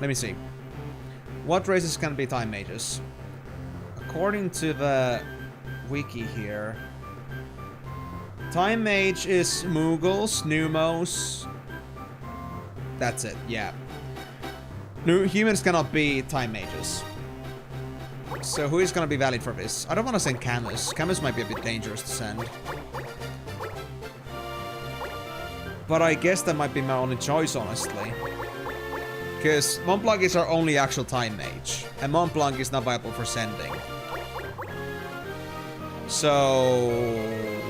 S2: Let me see. What races can be time mages? According to the wiki here, time mage is Moogles, Numos. That's it, yeah. Humans cannot be time mages. So who is gonna be valid for this? I don't want to send Camus. Camus might be a bit dangerous to send. But I guess that might be my only choice, honestly. Because Montblanc is our only actual time mage. And Montblanc is not viable for sending. So...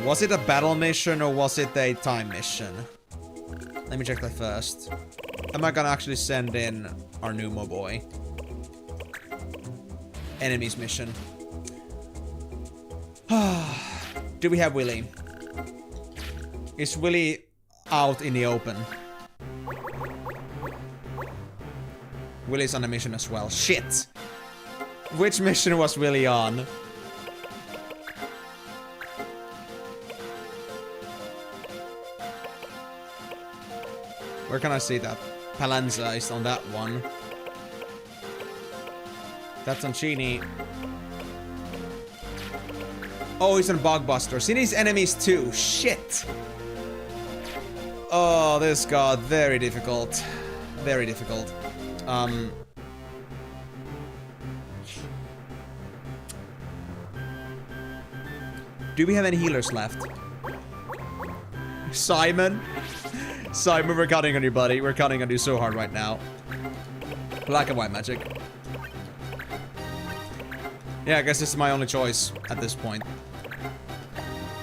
S2: was it a battle mission or was it a time mission? Let me check that first. Am I gonna actually send in our Numo boy? Enemies mission. Do we have Willy? Is Willy out in the open? Willy's on a mission as well. Shit! Which mission was Willy on? Where can I see that? Palanza is on that one. That's on Chini. Oh, he's on Bugbusters. He needs enemies too. Shit. Oh, this got very difficult. Very difficult. Do we have any healers left? Simon? Simon, we're counting on you, buddy. We're counting on you so hard right now. Black and white magic. Yeah, I guess this is my only choice at this point.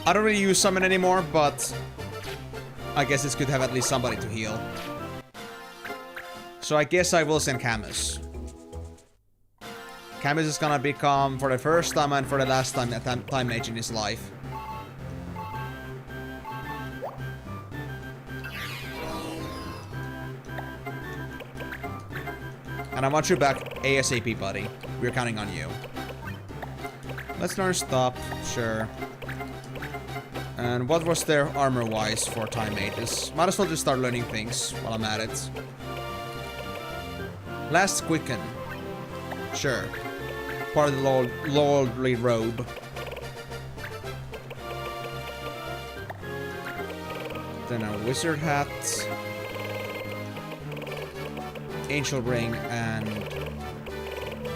S2: I don't really use summon anymore, but I guess it's good to have at least somebody to heal. So I guess I will send Camus. Camus is gonna become, for the first time and for the last time, a time mage in his life. And I want you back ASAP, buddy. We're counting on you. Let's learn stop, sure. And what was their armor-wise for time mages? Might as well just start learning things while I'm at it. Last quicken. Sure. Part of the lordly robe. Then a wizard hat. Angel ring and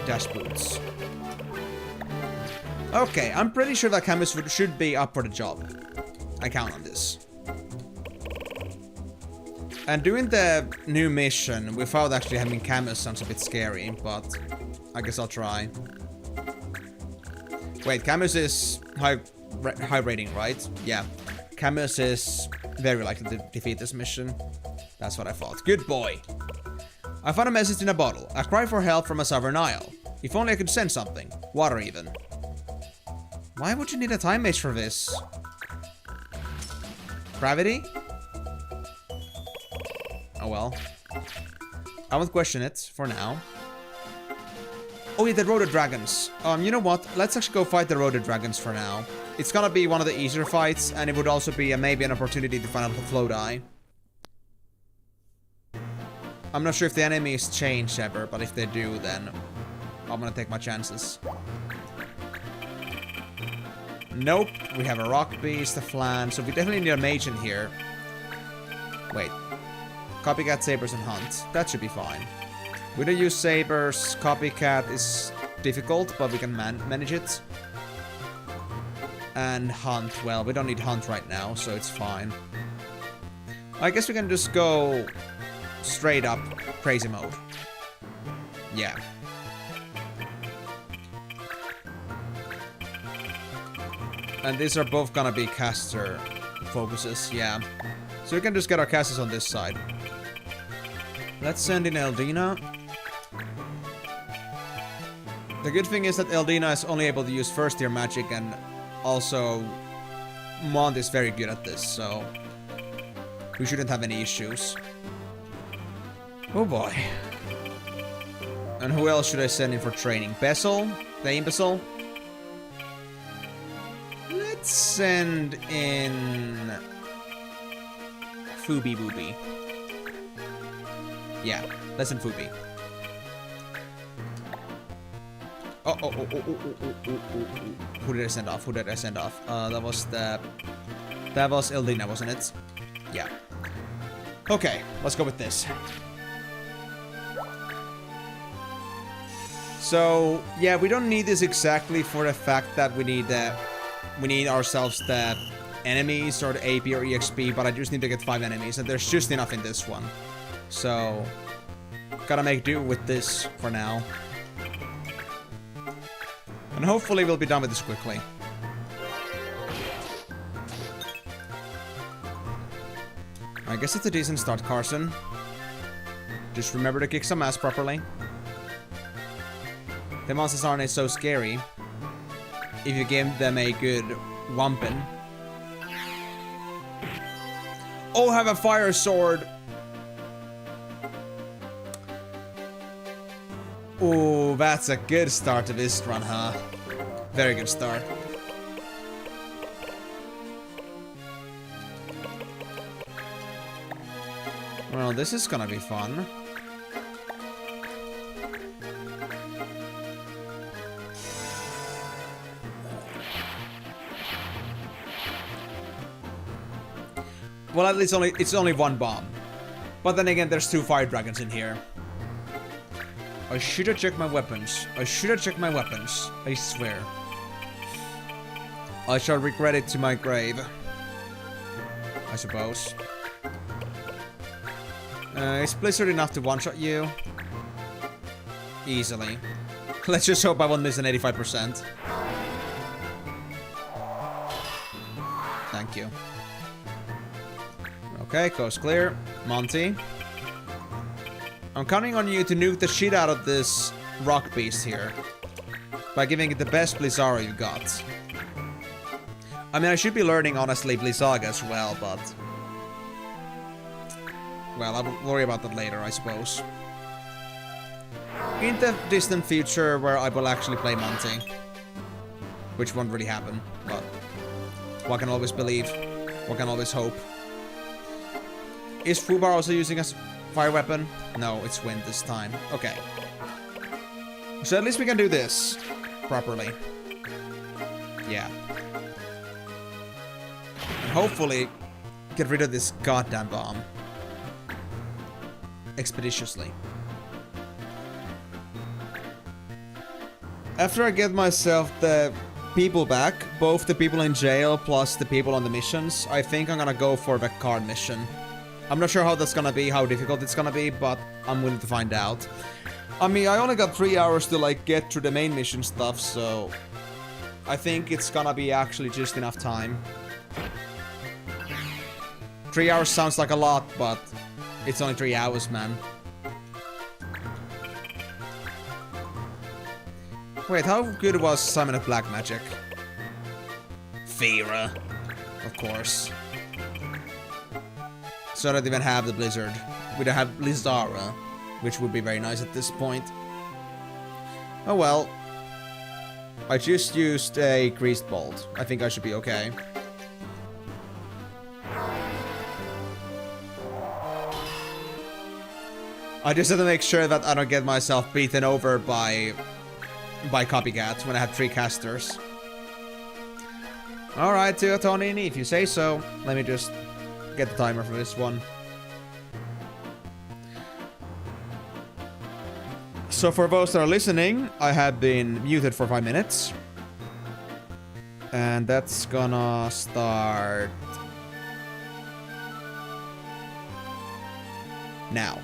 S2: dash boots. Okay, I'm pretty sure that Camus should be up for the job. I count on this. And doing the new mission without actually having Camus sounds a bit scary, but I guess I'll try. Wait, Camus is high rating, right? Yeah. Camus is very likely to defeat this mission. That's what I thought. Good boy. I found a message in a bottle. A cry for help from a sovereign isle. If only I could send something. Water even. Why would you need a time mage for this? Gravity? Oh well. I won't question it for now. Oh yeah, the Rotor Dragons. You know what? Let's actually go fight the Rotor Dragons for now. It's gonna be one of the easier fights, and it would also be maybe an opportunity to find a float eye. I'm not sure if the enemies change ever, but if they do, then I'm gonna take my chances. Nope, we have a rock beast, a flan, so we definitely need a mage in here. Wait. Copycat, sabers, and hunt. That should be fine. We don't use sabers. Copycat is difficult, but we can manage it. And hunt, well, we don't need hunt right now, so it's fine. I guess we can just go straight up crazy mode. Yeah. And these are both gonna be caster focuses, yeah. So we can just get our casters on this side. Let's send in Eldina. The good thing is that Eldina is only able to use first tier magic, and also Mont is very good at this, so we shouldn't have any issues. Oh boy. And who else should I send in for training? Bessel? The imbecile? Let's send in Fubi Booby. Yeah, let's send Fubi. Oh. Who did I send off? That was Eldina, wasn't it? Yeah. Okay, let's go with this. So, yeah, we don't need this exactly for the fact that we need ourselves the enemies or the AP or EXP, but I just need to get 5 enemies, and there's just enough in this one. So, gotta make do with this for now. And hopefully we'll be done with this quickly. I guess it's a decent start, Carson. Just remember to kick some ass properly. The monsters aren't so scary if you give them a good whumping. Oh, have a fire sword! Oh, that's a good start to this run, huh? Very good start. Well, this is gonna be fun. Well, at least it's only one bomb. But then again, there's 2 fire dragons in here. I should have checked my weapons. I should have checked my weapons. I swear. I shall regret it to my grave. I suppose. Is Blizzard enough to one-shot you? Easily. Let's just hope I won't miss an 85%. Thank you. Okay, coast clear. Monty. I'm counting on you to nuke the shit out of this rock beast here. By giving it the best Blizzara you got. I mean, I should be learning, honestly, Blizzaga as well, but... well, I'll worry about that later, I suppose. In the distant future where I will actually play Monty. Which won't really happen, but... one can always believe. One can always hope. Is Fubar also using a fire weapon? No, it's wind this time. Okay. So at least we can do this properly. Yeah. And hopefully get rid of this goddamn bomb. Expeditiously. After I get myself the people back, both the people in jail plus the people on the missions, I think I'm gonna go for the card mission. I'm not sure how that's gonna be, how difficult it's gonna be, but I'm willing to find out. I mean, I only got 3 hours to like get through the main mission stuff, so I think it's gonna be actually just enough time. 3 hours sounds like a lot, but it's only 3 hours, man. Wait, how good was Simon of Black Magic? Fira. Of course. So I don't even have the Blizzard. We don't have Blizzara, which would be very nice at this point. Oh well. I just used a Greased Bolt. I think I should be okay. I just have to make sure that I don't get myself beaten over by copycats when I have 3 casters. Alright, Tony, if you say so. Let me just get the timer for this one. So for those that are listening, I have been muted for 5 minutes. And that's gonna start now.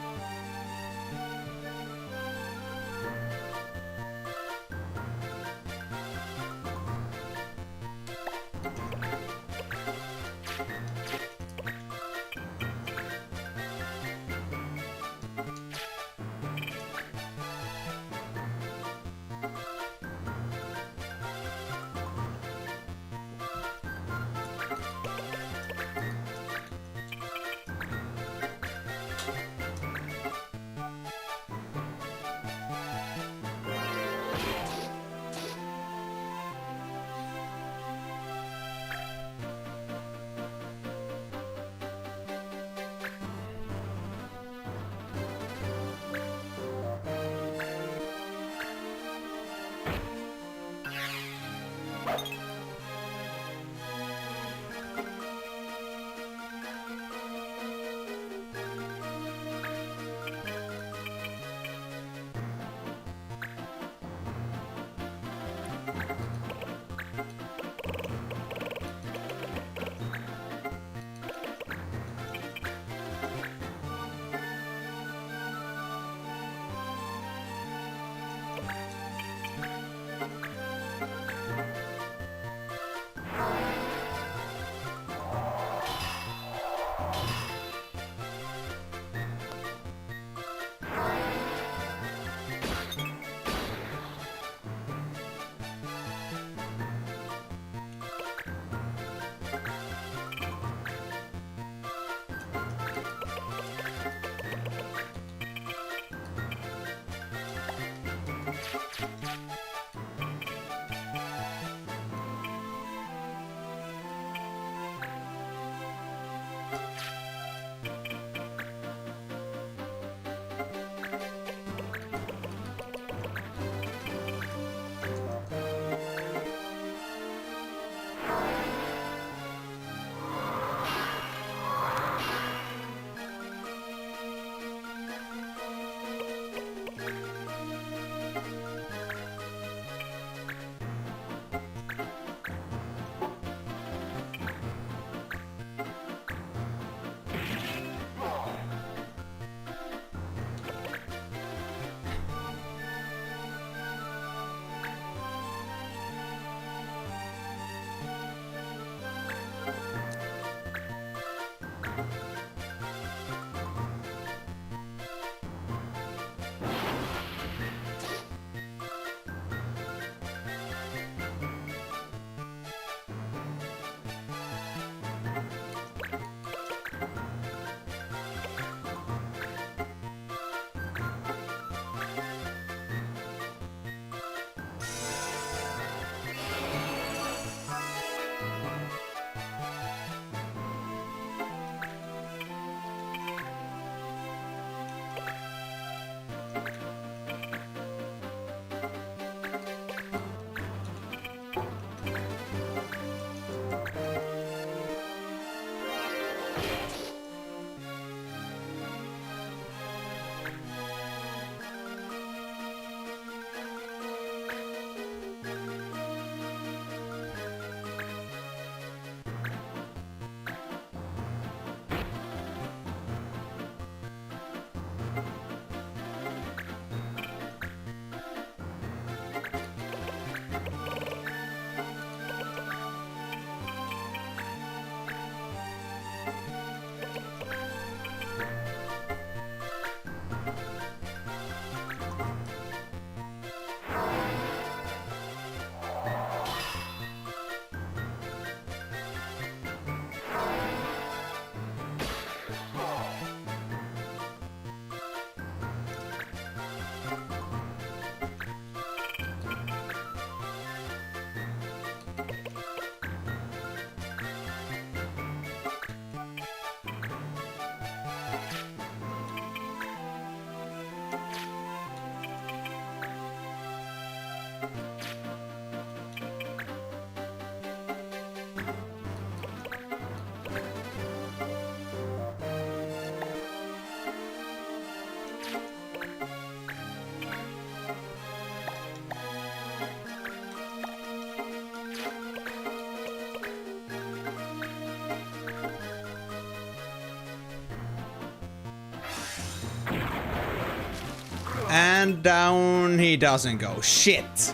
S2: and down he doesn't go. Shit.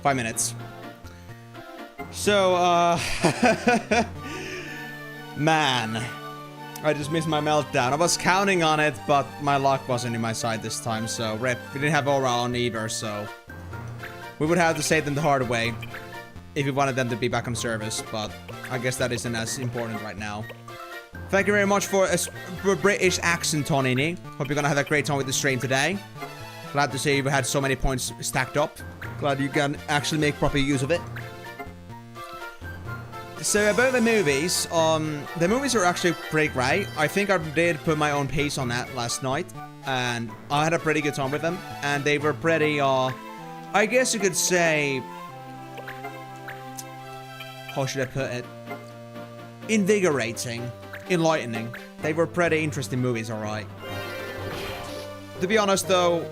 S2: 5 minutes. So, man. I just missed my meltdown. I was counting on it, but my luck wasn't in my side this time, so rip. We didn't have Aura on either, so... we would have to save them the hard way if we wanted them to be back on service, but I guess that isn't as important right now. Thank you very much for a British accent, Tonini. Hope you're gonna have a great time with the stream today. Glad to see you had so many points stacked up. Glad you can actually make proper use of it. So about the movies are actually pretty great. I think I did put my own pace on that last night, and I had a pretty good time with them, and they were pretty, I guess you could say, how should I put it? Invigorating, enlightening. They were pretty interesting movies, alright. To be honest though,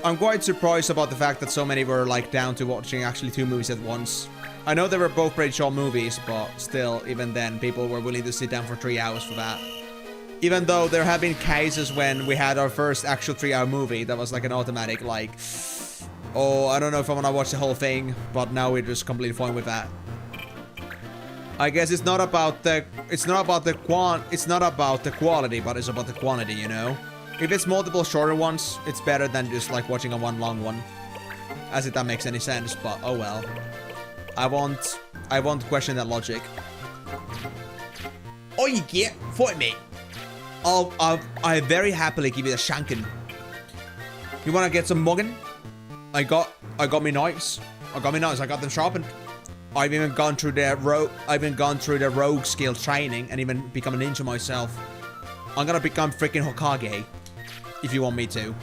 S2: I'm quite surprised about the fact that so many were like down to watching actually 2 movies at once. I know they were both pretty short movies, but still, even then, people were willing to sit down for 3 hours for that. Even though there have been cases when we had our first actual 3-hour movie that was like an automatic, like, oh, I don't know if I want to watch the whole thing, but now we're just completely fine with that. I guess it's not about the quality, but it's about the quantity, you know? If it's multiple shorter ones, it's better than just like watching a one long one. As if that makes any sense, but oh well. I won't question that logic. Oh, you get fight me. I very happily give you a shanking. You wanna get some mugging? I got me knives. I got them sharpened. I've even gone through the rogue skill training and even become a ninja myself. I'm gonna become freaking Hokage if you want me to.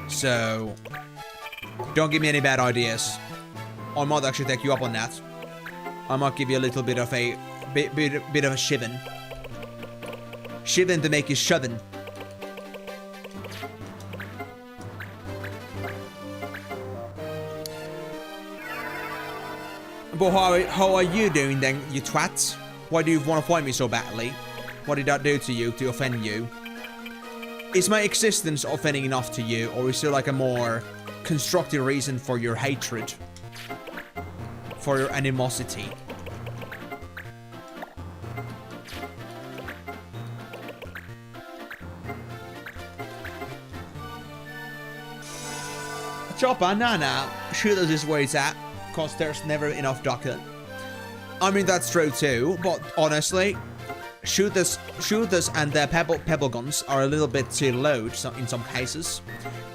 S2: So don't give me any bad ideas. I might actually take you up on that. I might give you a little bit of a bit of a shivin. Shivin to make you shovin'. But how are you doing then, you twat? Why do you want to fight me so badly? What did I do to you to offend you? Is my existence offending enough to you, or is there like a more constructive reason for your hatred? For your animosity? Chopper, nah, shoot us is where it's at. Cause there's never enough ducking. I mean, that's true too, but honestly, shooters and their pebble guns are a little bit too low in some cases.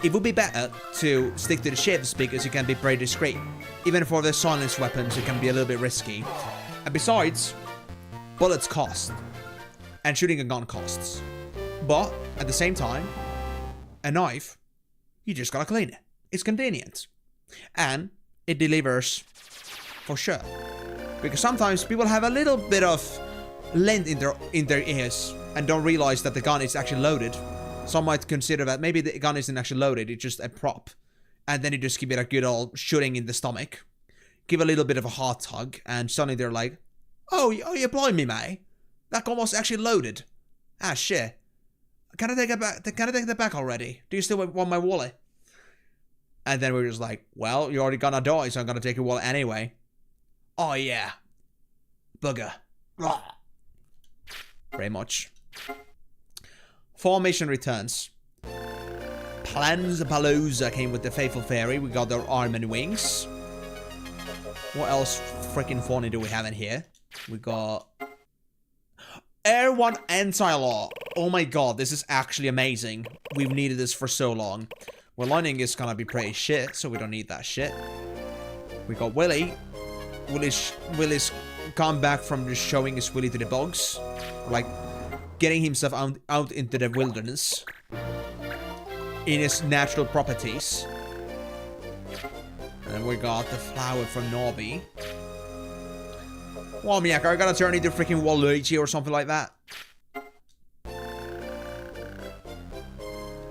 S2: It would be better to stick to the shivs because you can be pretty discreet. Even for the silence weapons, it can be a little bit risky. And besides, bullets cost. And shooting a gun costs. But, at the same time, a knife, you just gotta clean it. It's convenient. And it delivers for sure. Because sometimes people have a little bit of lint in their ears and don't realize that the gun is actually loaded. Some might consider that maybe the gun isn't actually loaded, it's just a prop. And then you just give it a good old shooting in the stomach. Give a little bit of a heart tug, and suddenly they're like, oh, you're blowing me, mate. That gun was actually loaded. Ah, shit. Can I take it back? Can I take that back already? Do you still want my wallet? And then we're just like, well, you're already gonna die, so I'm gonna take your wallet anyway. Oh, yeah. Bugger. Very much. Formation returns. Palooza came with the Faithful Fairy. We got their arm and wings. What else freaking funny do we have in here? We got Air 1 Anti-Law. Oh my god, this is actually amazing. We've needed this for so long. Well, Lightning is gonna be pretty shit, so we don't need that shit. We got Willy. Willy's come back from just showing his Willy to the bugs. Like, getting himself out into the wilderness. In his natural properties. And we got the flower from Norby. Well, Miyako, I gotta turn into freaking Waluigi or something like that.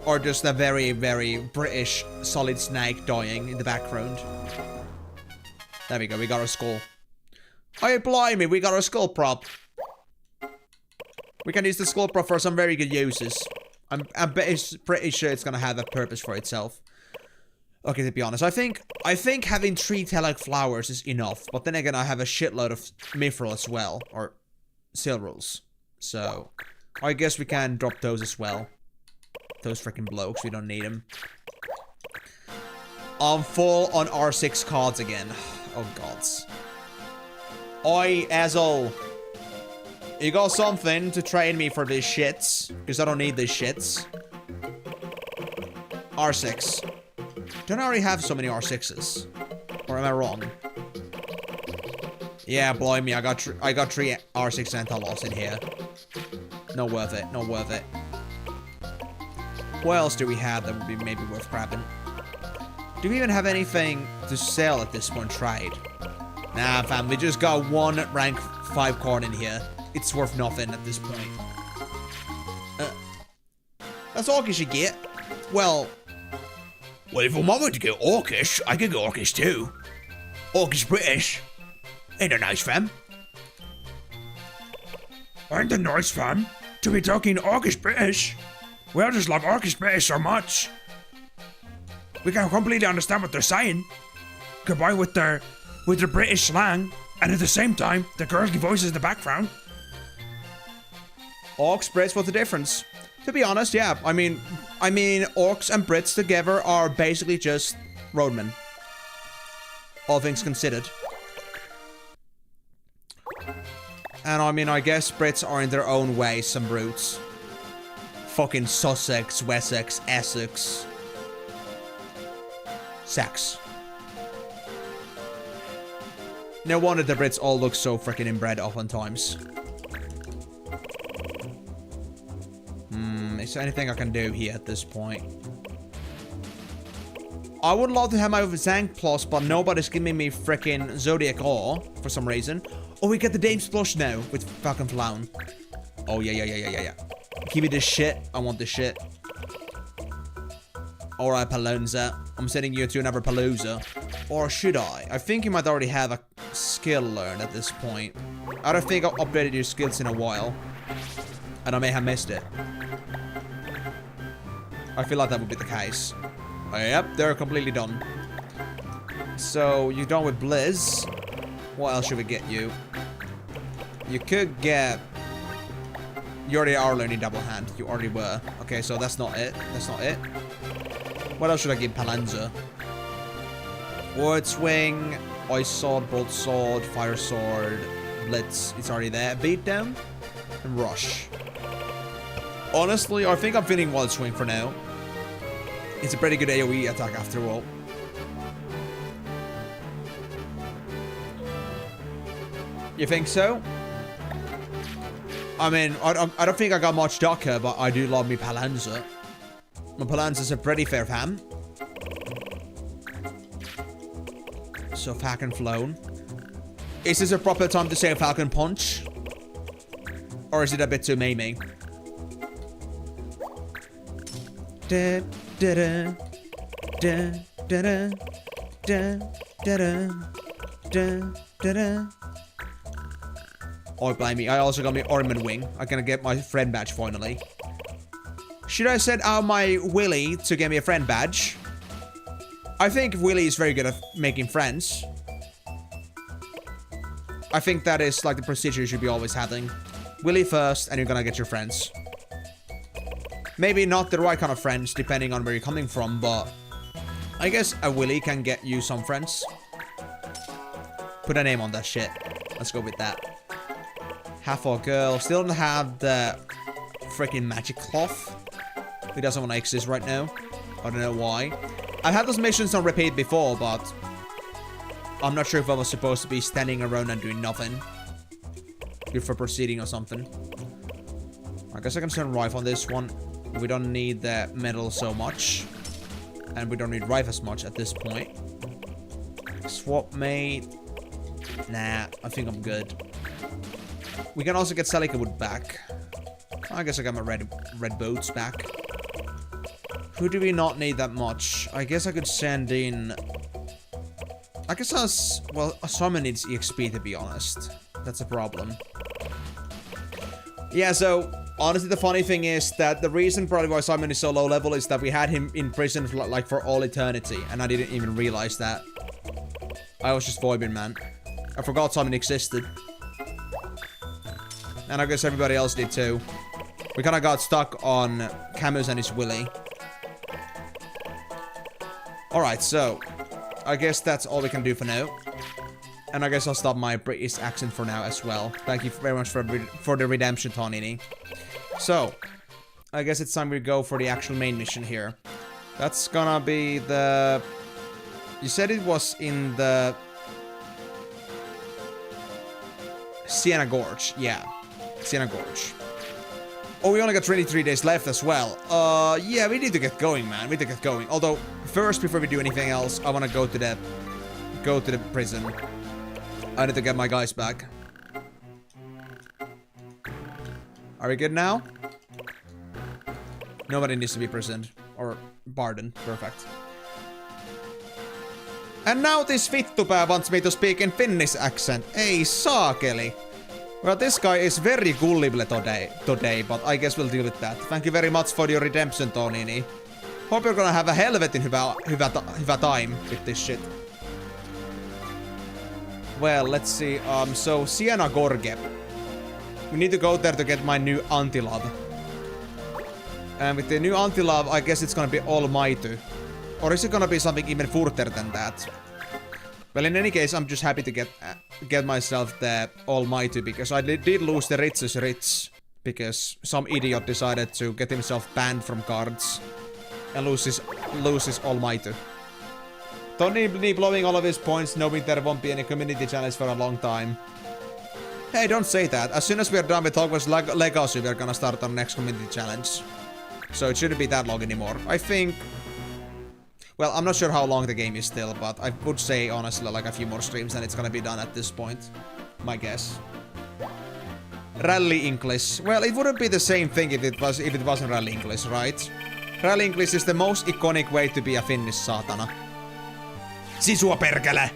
S2: Or just a very, very British Solid Snake dying in the background. There we go, we got our skull. Oh, blimey, we got our skull prop. We can use the skull prop for some very good uses. pretty sure it's gonna have a purpose for itself. Okay, to be honest, I think having 3 Telic flowers is enough. But then again, I have a shitload of mithril as well, or silverals. So I guess we can drop those as well. Those freaking blokes, we don't need them. I'm full on R6 cards again. Oh gods. Oi, asshole. You got something to train me for these shits? Because I don't need these shits. R6. Don't I already have so many R6s? Or am I wrong? Yeah, boy me, I got 3 R6 Emenalus in here. Not worth it, not worth it. What else do we have that would be maybe worth grabbing? Do we even have anything to sell at this point, trade? Nah, fam, we just got 1 rank 5 card in here. It's worth nothing at this point. That's Orcish you get. Well, if I'm going to go Orcish, I could go Orcish too. Orcish British. Ain't a nice, fam.
S3: Ain't a nice, fam. To be talking Orcish British. We all just love Orcish British so much. We can completely understand what they're saying. Combined with their British slang, and at the same time, the girly voices in the background.
S2: Orcs, Brits, what's the difference? To be honest, yeah. I mean, Orcs and Brits together are basically just roadmen. All things considered. And I mean, I guess Brits are in their own way some brutes. Fucking Sussex, Wessex, Essex. Sex. No wonder the Brits all look so freaking inbred oftentimes. Is there anything I can do here at this point? I would love to have my Zank Plus, but nobody's giving me freaking Zodiac Ore for some reason. Oh, we get the Dame's Plush now with Falcon Flown. Oh, yeah. Give me this shit. I want this shit. Alright, Palonza. I'm sending you to another Palooza. Or should I? I think you might already have a skill learned at this point. I don't think I've updated your skills in a while. And I may have missed it. I feel like that would be the case. Oh, yep, they're completely done. So, you're done with Blizz. What else should we get you? You could get... You already are learning Double Hand. You already were. Okay, so that's not it. That's not it. What else should I give Palonza? Word Swing, Ice Sword, Bolt Sword, Fire Sword, Blitz. It's already there. Beatdown, and Rush. Honestly, I think I'm feeling Wild Swing for now. It's a pretty good AoE attack after all. You think so? I mean, I don't think I got much Docker, but I do love me Palonza. My Palonza's a pretty fair fam. So Falcon Flown. Is this a proper time to say Falcon Punch? Or is it a bit too maming? Da da da da da da da da da da. Oh, blame me. I also got my Ornament Wing. I'm gonna get my friend badge finally. Should I send out my Willy to get me a friend badge? I think Willy is very good at making friends. I think that is like the procedure you should be always having. Willy first, and you're gonna get your friends. Maybe not the right kind of friends, depending on where you're coming from, but... I guess a Willy can get you some friends. Put a name on that shit. Let's go with that. Half-orc girl. Still don't have the freaking magic cloth. He doesn't want to exist right now. I don't know why. I've had those missions on repeat before, but... I'm not sure if I was supposed to be standing around and doing nothing. Before proceeding or something. I guess I can send Rife on this one. We don't need the metal so much. And we don't need Rife as much at this point. Swap mate. Nah, I think I'm good. We can also get Celica Wood back. I guess I got my red boots back. Who do we not need that much? I guess I could send in... I guess a summon needs EXP, to be honest. That's a problem. Yeah, so honestly, the funny thing is that the reason probably why Simon is so low level is that we had him in prison for, like for all eternity, and I didn't even realize that. I was just vibing, man. I forgot Simon existed. And I guess everybody else did too. We kinda got stuck on Camus and his Willy. Alright, so I guess that's all we can do for now. And I guess I'll stop my British accent for now as well. Thank you very much for the redemption, Tonini. So, I guess it's time we go for the actual main mission here. That's gonna be the... You said it was in the... Sienna Gorge. Yeah, Sienna Gorge. Oh, we only got 23 days left as well. Yeah, we need to get going, man. We need to get going. Although, first, before we do anything else, I wanna go to the prison. I need to get my guys back. Are we good now? Nobody needs to be prisoned. Or pardoned. Perfect. And now this vittupää wants me to speak in Finnish accent. Ei saakeli. Well, this guy is very gullible today, but I guess we'll deal with that. Thank you very much for your redemption, Tonini. Hope you're gonna have a helvetin hyvä time with this shit. Well, let's see. So Sienna Gorge. We need to go there to get my new anti-love. And with the new anti-love, I guess it's gonna be Almighty. Or is it gonna be something even further than that? Well, in any case, I'm just happy to get myself the Almighty, because I did lose the richest rich. Because some idiot decided to get himself banned from cards. And lose his Almighty. Tony blowing all of his points, knowing there won't be any community challenge for a long time. Hey, don't say that. As soon as we're done with Hogwarts Legacy, we're gonna start our next community challenge. So it shouldn't be that long anymore. I think... Well, I'm not sure how long the game is still, but I would say, honestly, like a few more streams and it's gonna be done at this point. My guess. Rally English. Well, it wouldn't be the same thing if it wasn't Rally English, right? Rally English is the most iconic way to be a Finnish saatana. Sisua perkele!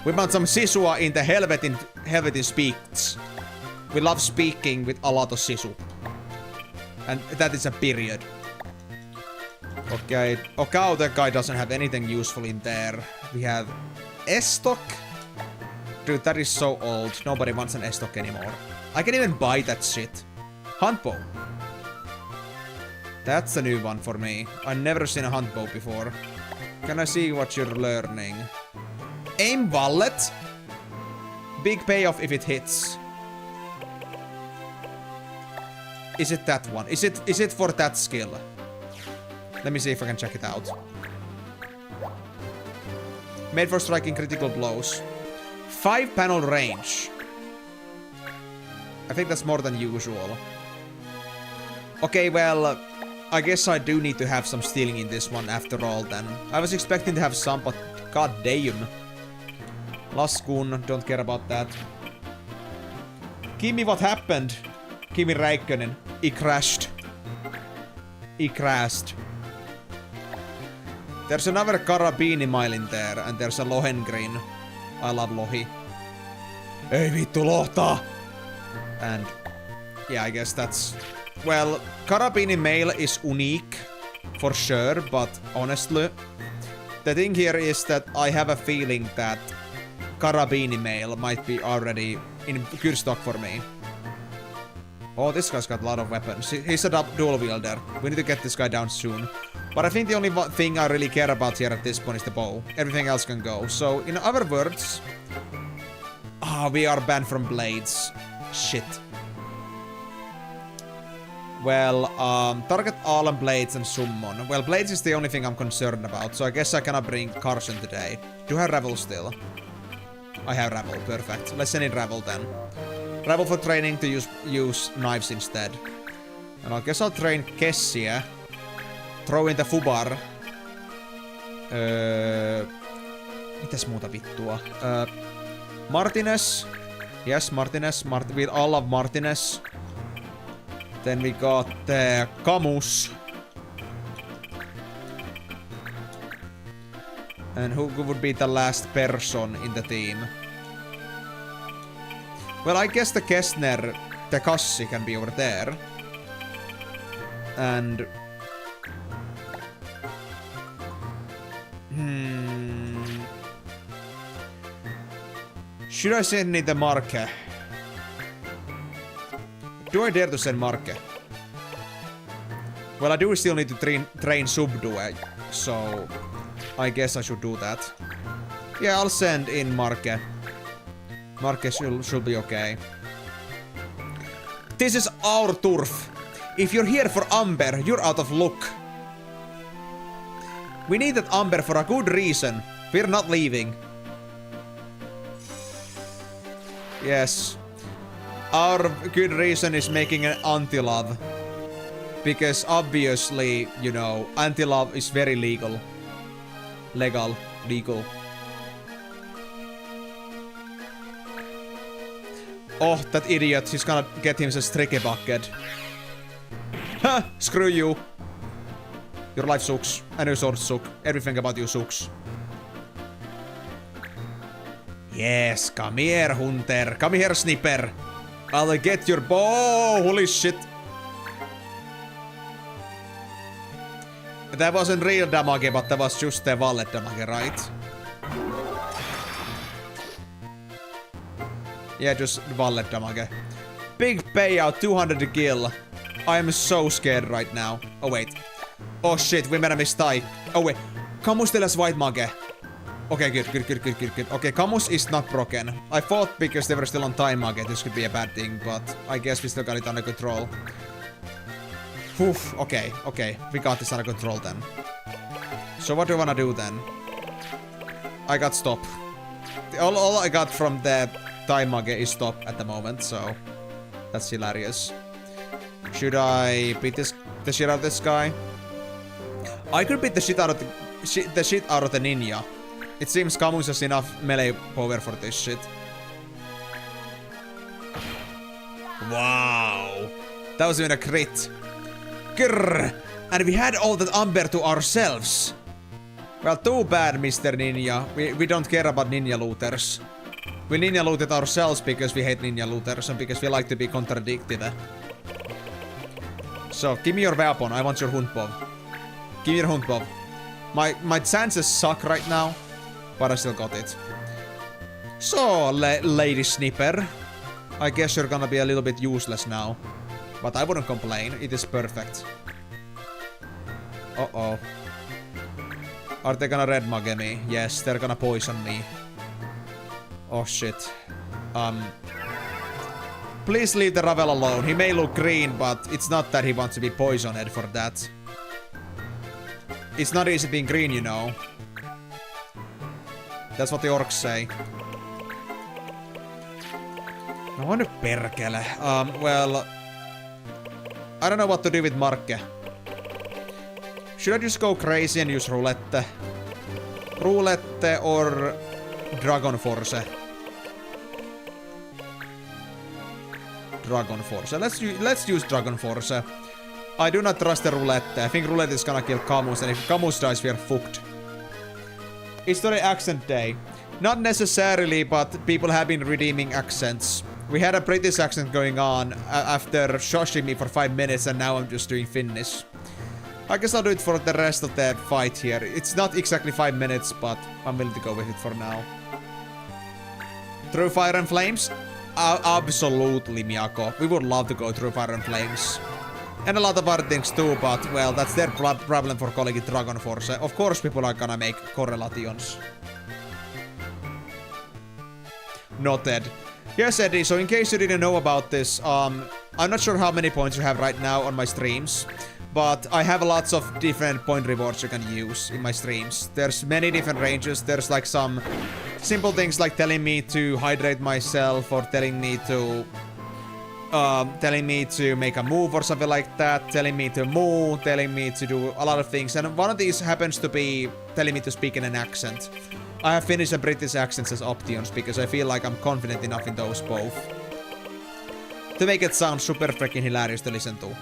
S2: We want some sisua in the helvetin speaks. We love speaking with a lot of sisu. And that is a period. Okay. Okay, that guy doesn't have anything useful in there. We have Estoc. Dude, that is so old. Nobody wants an Estoc anymore. I can even buy that shit. Hunt bow. That's a new one for me. I've never seen a hunt bow before. Can I see what you're learning? Aim wallet. Big payoff if it hits. Is it that one? Is it for that skill? Let me see if I can check it out. Made for striking critical blows. 5 panel range. I think that's more than usual. Okay, well, I guess I do need to have some stealing in this one after all then. I was expecting to have some, but god damn. Laskun, don't care about that. Give me what happened. Kimi Räikkönen. He crashed. He crashed. There's another Karabini mile in there, and there's a Lohengrin. I love Lohi. Ei vittu lohta! And yeah, I guess that's... Well, Karabini male is unique, for sure, but honestly, the thing here is that I have a feeling that Karabini male might be already in good stock for me. Oh, this guy's got a lot of weapons. He's a dual wielder. We need to get this guy down soon. But I think the only thing I really care about here at this point is the bow. Everything else can go. So, in other words... we are banned from blades. Shit. Well, target all on blades and summon. Well, blades is the only thing I'm concerned about, so I guess I cannot bring Carson today. Do I have Ravel still? I have Ravel, perfect. Let's send in Ravel then. Ravel for training to use knives instead. And I guess I'll train Kessia. Throw in the Fubar. Mitäs muuta vittua? Martinez. Yes, Martinez. We all love Martinez. Then we got Camus. And who would be the last person in the team? Well, I guess the Kestner Tekashi can be over there. And... Should I send the Marke? Do I dare to send Marke? Well, I do still need to train Subdue, so I guess I should do that. Yeah, I'll send in Marke. Marke should be okay. This is our turf. If you're here for Amber, you're out of luck. We needed Amber for a good reason. We're not leaving. Yes. Our good reason is making an anti-love. Because obviously, you know, anti-love is very legal. Legal. Oh, that idiot. He's gonna get himself a tricky bucket. Ha! Screw you. Your life sucks. And your sword sucks. Everything about you sucks. Yes, come here, Hunter. Come here, Snipper. I'll get your bow. Holy shit. That wasn't real damage, but that was just the wallet damage, right? Yeah, just wallet damage. Big payout, 200 to kill. I am so scared right now. Oh, wait. Oh, shit, we made a mistake. Oh, wait. Camus still has white mage. Okay, good. Okay, Camus is not broken. I thought because they were still on time mage, this could be a bad thing, but I guess we still got it under control. Oof, okay. We got this under control then. So what do I wanna do then? I got stop. All I got from the time mage is stop at the moment, so that's hilarious. Should I beat the shit out of this guy? I could beat the shit out of the ninja. It seems Camus has enough melee power for this shit. Wow. That was even a crit. Grrr. And we had all that Amber to ourselves. Well, too bad, Mr. Ninja. We don't care about ninja looters. We ninja looted ourselves because we hate ninja looters and because we like to be contradictive. So, give me your weapon. I want your Huntbov. Give me your Huntbov. My chances suck right now, but I still got it. So, Lady Snipper. I guess you're gonna be a little bit useless now. But I wouldn't complain. It is perfect. Uh-oh. Are they gonna red mug me? Yes, they're gonna poison me. Oh shit. Please leave the Ravel alone. He may look green, but it's not that he wants to be poisoned for that. It's not easy being green, you know. That's what the orcs say. I wonder perkele. Well... I don't know what to do with Marke. Should I just go crazy and use Roulette? Roulette or Dragon Force? Dragon Force. Let's use Dragon Force. I do not trust the Roulette. I think Roulette is gonna kill Camus, and if Camus dies, we are fucked. It's today accent day. Not necessarily, but people have been redeeming accents. We had a British accent going on after shushing me for 5 minutes, and now I'm just doing Finnish. I guess I'll do it for the rest of the fight here. It's not exactly 5 minutes, but I'm willing to go with it for now. Through Fire and Flames? Absolutely, Miyako. We would love to go through Fire and Flames. And a lot of other things too, but, well, that's their problem for calling it Dragon Force. Of course people are gonna make correlations. Noted. Yes, Eddie, so in case you didn't know about this, I'm not sure how many points you have right now on my streams, but I have lots of different point rewards you can use in my streams. There's many different ranges. There's like some simple things like telling me to hydrate myself or telling me to make a move or something like that, telling me to move, telling me to do a lot of things, and one of these happens to be telling me to speak in an accent. I have Finnish and British accents as options because I feel like I'm confident enough in those both to make it sound super freaking hilarious to listen to.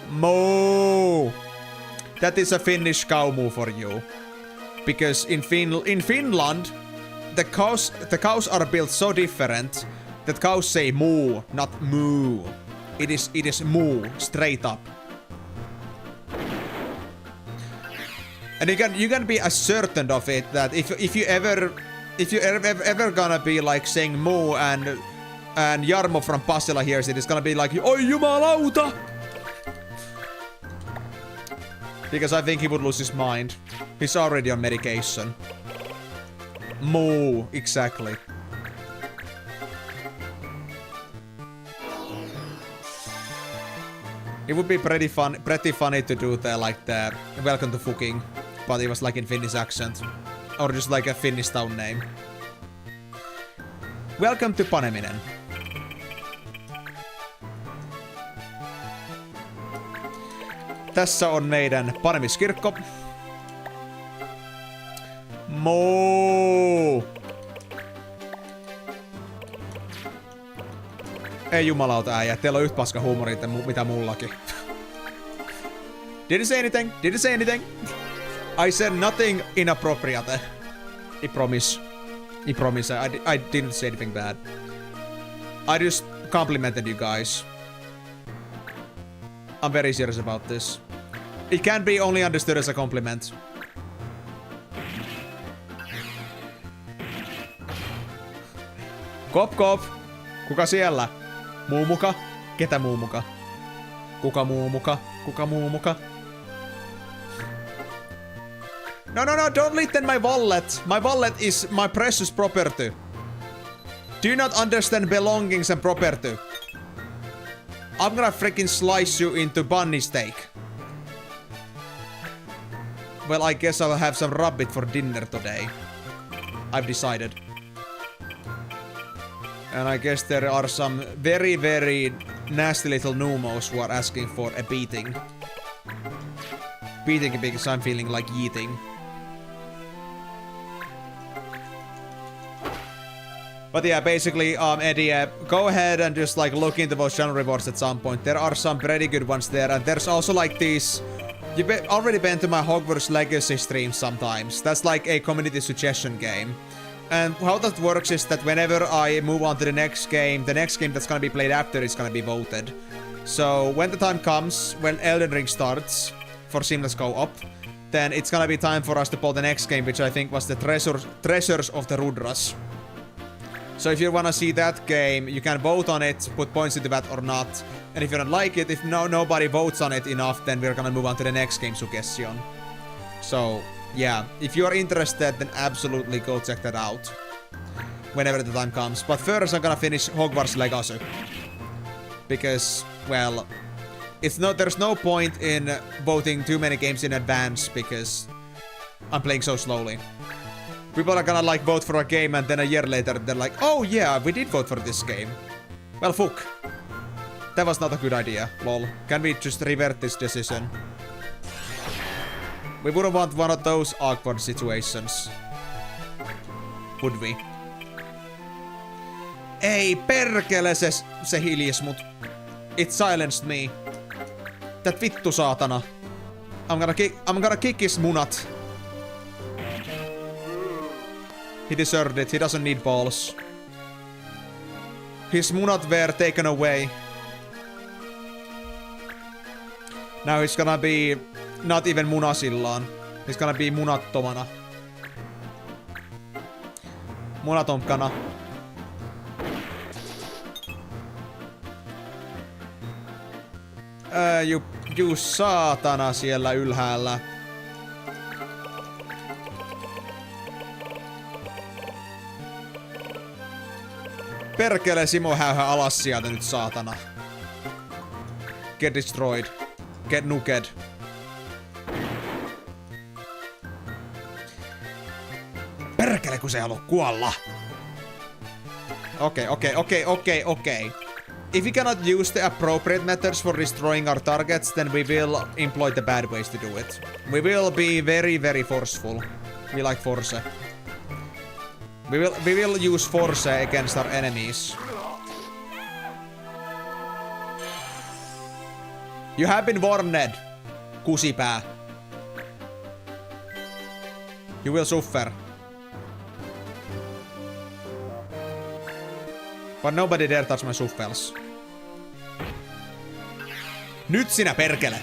S2: Moo! That is a Finnish cow moo for you. Because in Finland, the cows are built so different that cows say moo, not moo. It is moo, straight up. And you can be as certain of it that if you ever gonna be like saying moo and Jarmo from Pasila hears it, it's gonna be like, oi jumalauta! Because I think he would lose his mind. He's already on medication. Moo, exactly. It would be pretty funny to do the welcome to fucking, but it was like in Finnish accent. Or just like a Finnish town name. Welcome to Paneminen. Tässä on meidän Panemiskirkko. Moo! Ei jumalauta äijä, teillä on yhtä paska huumoria mitä mullakin. Did you say anything? Did you say anything? I said nothing inappropriate. I promise. I promise. I didn't say anything bad. I just complimented you guys. I'm very serious about this. It can be only understood as a compliment. Kop kop. Kuka siellä? Muumuka? Ketä muumuka? Kuka muumuka? Kuka muumuka? No, don't litten my wallet. My wallet is my precious property. Do you not understand belongings and property? I'm gonna freaking slice you into bunny steak. Well, I guess I'll have some rabbit for dinner today. I've decided. And I guess there are some very, very nasty little Numos who are asking for a beating. Beating because I'm feeling like eating. But yeah, basically, Eddie, go ahead and just like look into those channel rewards at some point. There are some pretty good ones there, and there's also like these. You've already been to my Hogwarts Legacy streams sometimes. That's like a community suggestion game. And how that works is that whenever I move on to the next game that's gonna be played after is gonna be voted. So when the time comes, when Elden Ring starts for Seamless Co-op, then it's gonna be time for us to pull the next game, which I think was the Treasures of the Rudras. So if you wanna see that game, you can vote on it, put points into that or not. And if you don't like it, if nobody votes on it enough, then we're gonna move on to the next game suggestion. So yeah, if you are interested, then absolutely go check that out whenever the time comes. But first I'm gonna finish Hogwarts Legacy. Because, well, there's no point in voting too many games in advance because I'm playing so slowly. People are gonna like vote for a game and then a year later they're like, oh yeah, we did vote for this game. Well, fuck. That was not a good idea, lol. Can we just revert this decision? We wouldn't want one of those awkward situations. Would we? Ei perkele se hiljis mut. It silenced me. That vittu saatana. I'm gonna kick his munat. He deserved it. He doesn't need balls. His munat were taken away. Now he's gonna be not even munasillaan. He's gonna be munattomana. Munatomkana. You saatana siellä ylhäällä. Perkele Simo häyhä alas sieltä nyt saatana. Get destroyed. Get nuked. Perkele kun se ei halua kuolla. Okay. If we cannot use the appropriate methods for destroying our targets, then we will employ the bad ways to do it. We will be very, very forceful. We like force. We will use force against our enemies. You have been warned, kusipää. You will suffer. But nobody dare touch my suffels. Nyt sinä perkele!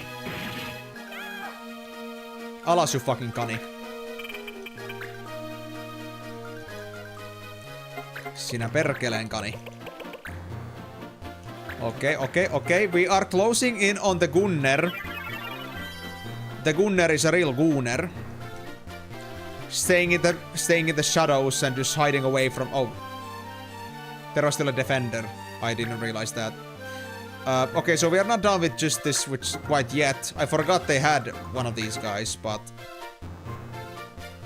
S2: Alas you fucking kani. Sinä perkeleen kani. Okay. We are closing in on the Gunner. The Gunner is a real gooner. Staying in the shadows and just hiding away from... Oh. There was still a defender. I didn't realize that. Okay, so we are not done with just this quite yet. I forgot they had one of these guys, but...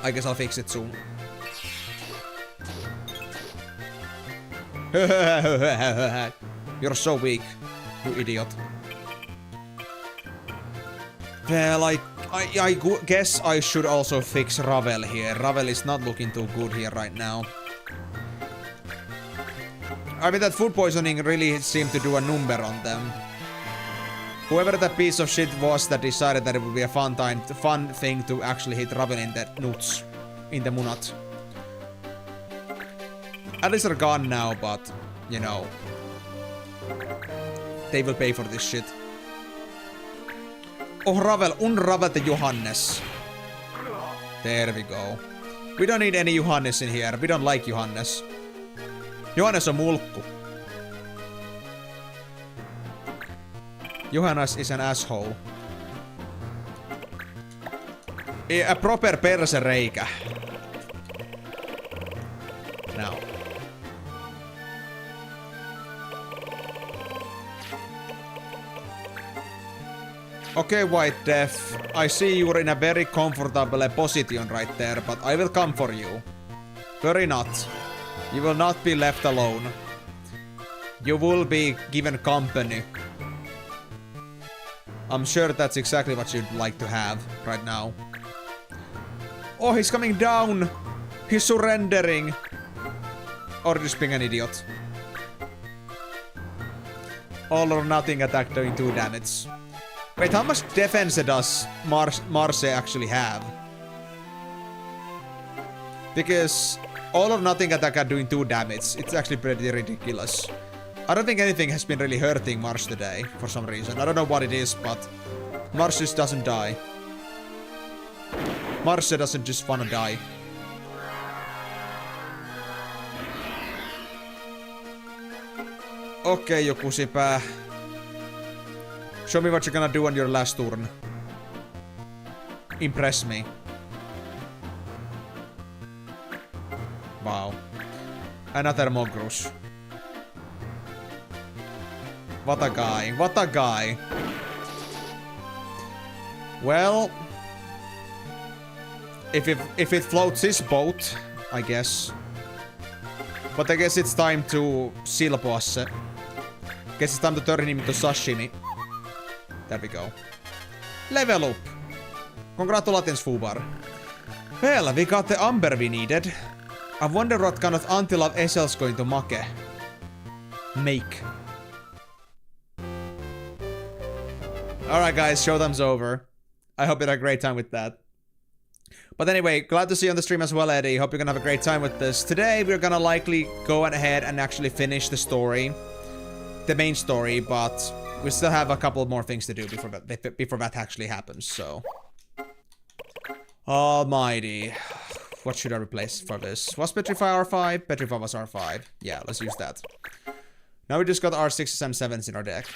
S2: I guess I'll fix it soon. You're so weak, you idiot. Well, I guess I should also fix Ravel here. Ravel is not looking too good here right now. I mean, that food poisoning really seemed to do a number on them. Whoever that piece of shit was that decided that it would be a fun thing to actually hit Ravel in the nuts. In the munat. At least they're gone now, but, you know. They will pay for this shit. Oh, Ravel, unravel the Johannes. There we go. We don't need any Johannes in here. We don't like Johannes. Johannes on mulkku. Johannes is an asshole. A proper persereikä. Now. Okay, White Death. I see you're in a very comfortable position right there, but I will come for you. Worry not. You will not be left alone. You will be given company. I'm sure that's exactly what you'd like to have right now. Oh, he's coming down! He's surrendering! Or just being an idiot. All or nothing attack doing 2 damage. Wait, how much defense does Marse actually have? Because all or nothing attack are doing 2 damage. It's actually pretty ridiculous. I don't think anything has been really hurting Mars today, for some reason. I don't know what it is, but Mars just doesn't die. Mars doesn't just wanna die. Okay, you kusipää. Show me what you're gonna do on your last turn. Impress me. Wow. Another Mogrus. What a guy. What a guy. Well... If it floats his boat, I guess. But I guess it's time to silpoa. Guess it's time to turn him into sashimi. There we go. Level up. Congratulations, Fubar. Well, we got the amber we needed. I wonder what kind of anti-love SL's going to make. Alright guys, showtime's over. I hope you had a great time with that. But anyway, glad to see you on the stream as well, Eddie. Hope you're gonna have a great time with this. Today, we're gonna likely go ahead and actually finish the story. The main story, but we still have a couple more things to do before that actually happens, so... Almighty. What should I replace for this? Was Petrify R5? Petrify was R5. Yeah, let's use that. Now we just got R6s and 7s in our deck.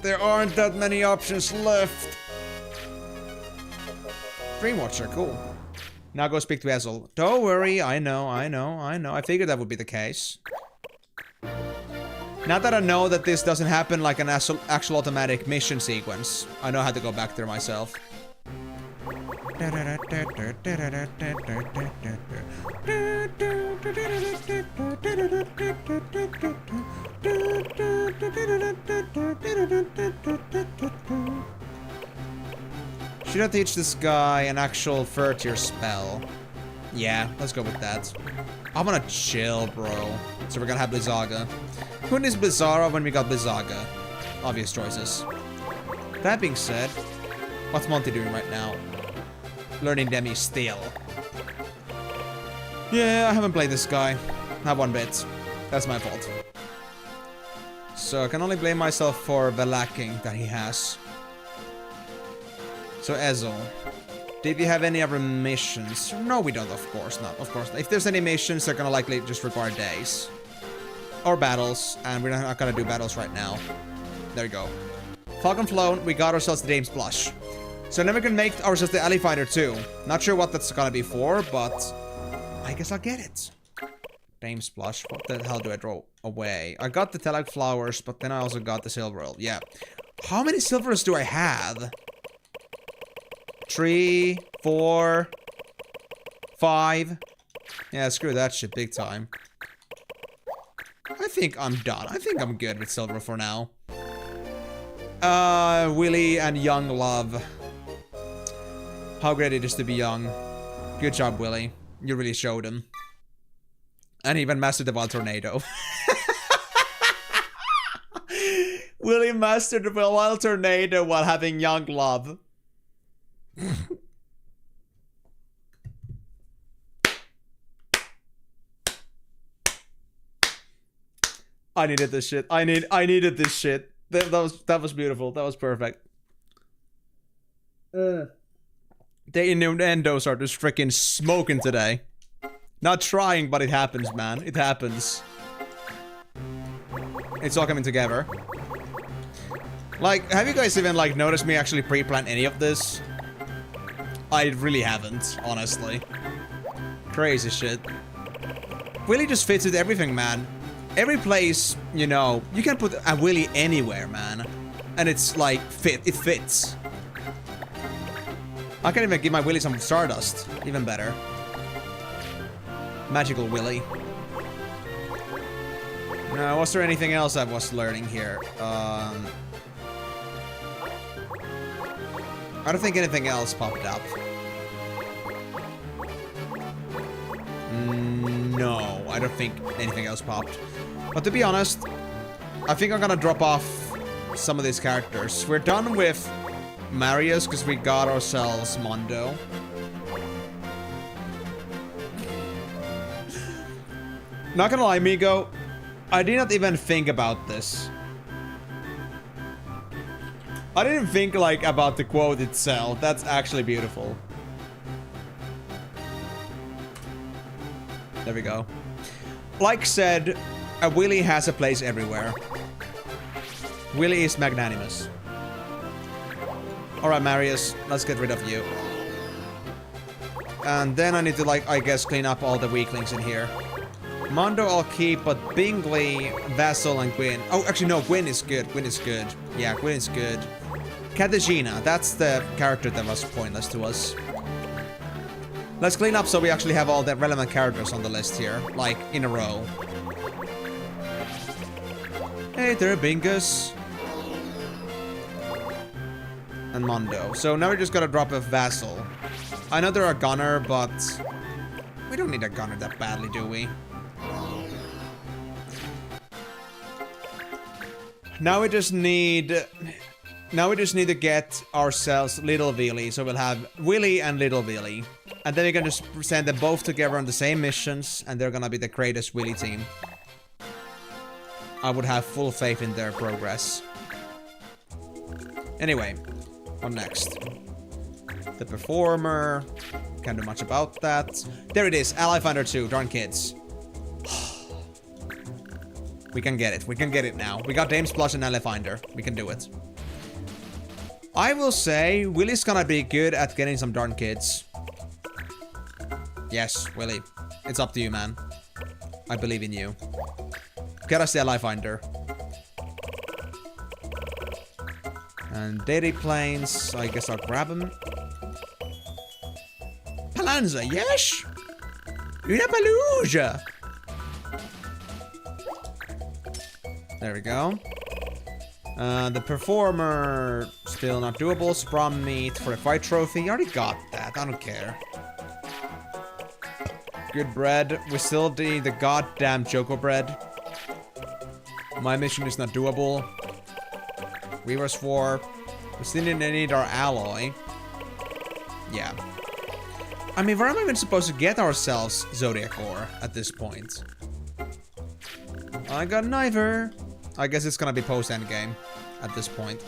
S2: There aren't that many options left. Dreamwatcher, cool. Now go speak to Ezel. Don't worry, I know. I figured that would be the case. Now that I know that this doesn't happen like an actual automatic mission sequence, I know how to go back there myself. Should I teach this guy an actual 30-year spell? Yeah, let's go with that. I'm gonna chill, bro. So we're gonna have Blizzaga. Who needs Blizzara when we got Blizzaga? Obvious choices. That being said, what's Monty doing right now? Learning Demi still. Yeah, I haven't played this guy. have 1 bit. That's my fault. So I can only blame myself for the lacking that he has. So Ezel, did we have any other missions? No, we don't, of course not. Of course not. If there's any missions, they're gonna likely just require days. Or battles, and we're not gonna do battles right now. There we go. Falcon Flown, we got ourselves the Dame's Blush. So then we can make ourselves the Alley Finder too. Not sure what that's gonna be for, but I guess I'll get it. Dame's Blush, what the hell do I throw away? I got the Telag Flowers, but then I also got the Silver Roll. Yeah. How many silvers do I have? 3, 4, 5. Yeah, screw that shit big time. I think I'm done. I think I'm good with silver for now. Willy and Young Love. How great it is to be young. Good job, Willy. You really showed him. And even mastered the Wild Tornado. Willy mastered the Wild Tornado while having Young Love. I needed this shit. I needed this shit. That was beautiful. That was perfect. The innuendos are just freaking smoking today. Not trying, but it happens, man. It happens. It's all coming together. Like, have you guys even, like, noticed me actually pre-plan any of this? I really haven't, honestly. Crazy shit. Willy just fits with everything, man. Every place, you know, you can put a Willy anywhere, man. And it's, like, it fits. I can even give my Willy some Stardust. Even better. Magical Willy. Now, was there anything else I was learning here? I don't think anything else popped up. No, I don't think anything else popped. But to be honest, I think I'm gonna drop off some of these characters. We're done with Marius because we got ourselves Mondo. Not gonna lie, Migo, I did not even think about this. I didn't think, like, about the quote itself. That's actually beautiful. There we go. Like said, a Willy has a place everywhere. Willy is magnanimous. Alright, Marius, let's get rid of you. And then I need to, like, I guess, clean up all the weaklings in here. Mondo I'll keep, but Bingley, Vassal, and Gwyn. Oh, actually, no, Gwyn is good. Gwyn is good. Yeah, Gwyn is good. Katarzyna, that's the character that was pointless to us. Let's clean up so we actually have all the relevant characters on the list here, like, in a row. Hey there, Bingus. And Mondo. So now we just gotta drop a Vassal. I know they're a gunner, but we don't need a gunner that badly, do we? Now we just need to get ourselves Little Willy, so we'll have Willy and Little Willy. And then we can just send them both together on the same missions, and they're gonna be the greatest Willy team. I would have full faith in their progress. Anyway, what next? The Performer. Can't do much about that. There it is, Ally Finder 2, darn kids. We can get it. We can get it now. We got Dame's Blush and Ally Finder. We can do it. I will say, Willy's gonna be good at getting some darn kids. Yes, Willy. It's up to you, man. I believe in you. Get us the Ally Finder. And Daily Planes, I guess I'll grab him. Palanza, yes! Una Paluja! There we go. The Performer, still not doable. Sprung Meat for a fight trophy. You already got that. I don't care. Good bread. We still need the goddamn Choco bread. My mission is not doable. Weaver's War. We still need our alloy. Yeah. I mean, where am I even supposed to get ourselves Zodiac Ore at this point? I got an Ivor. I guess it's gonna be post-endgame at this point.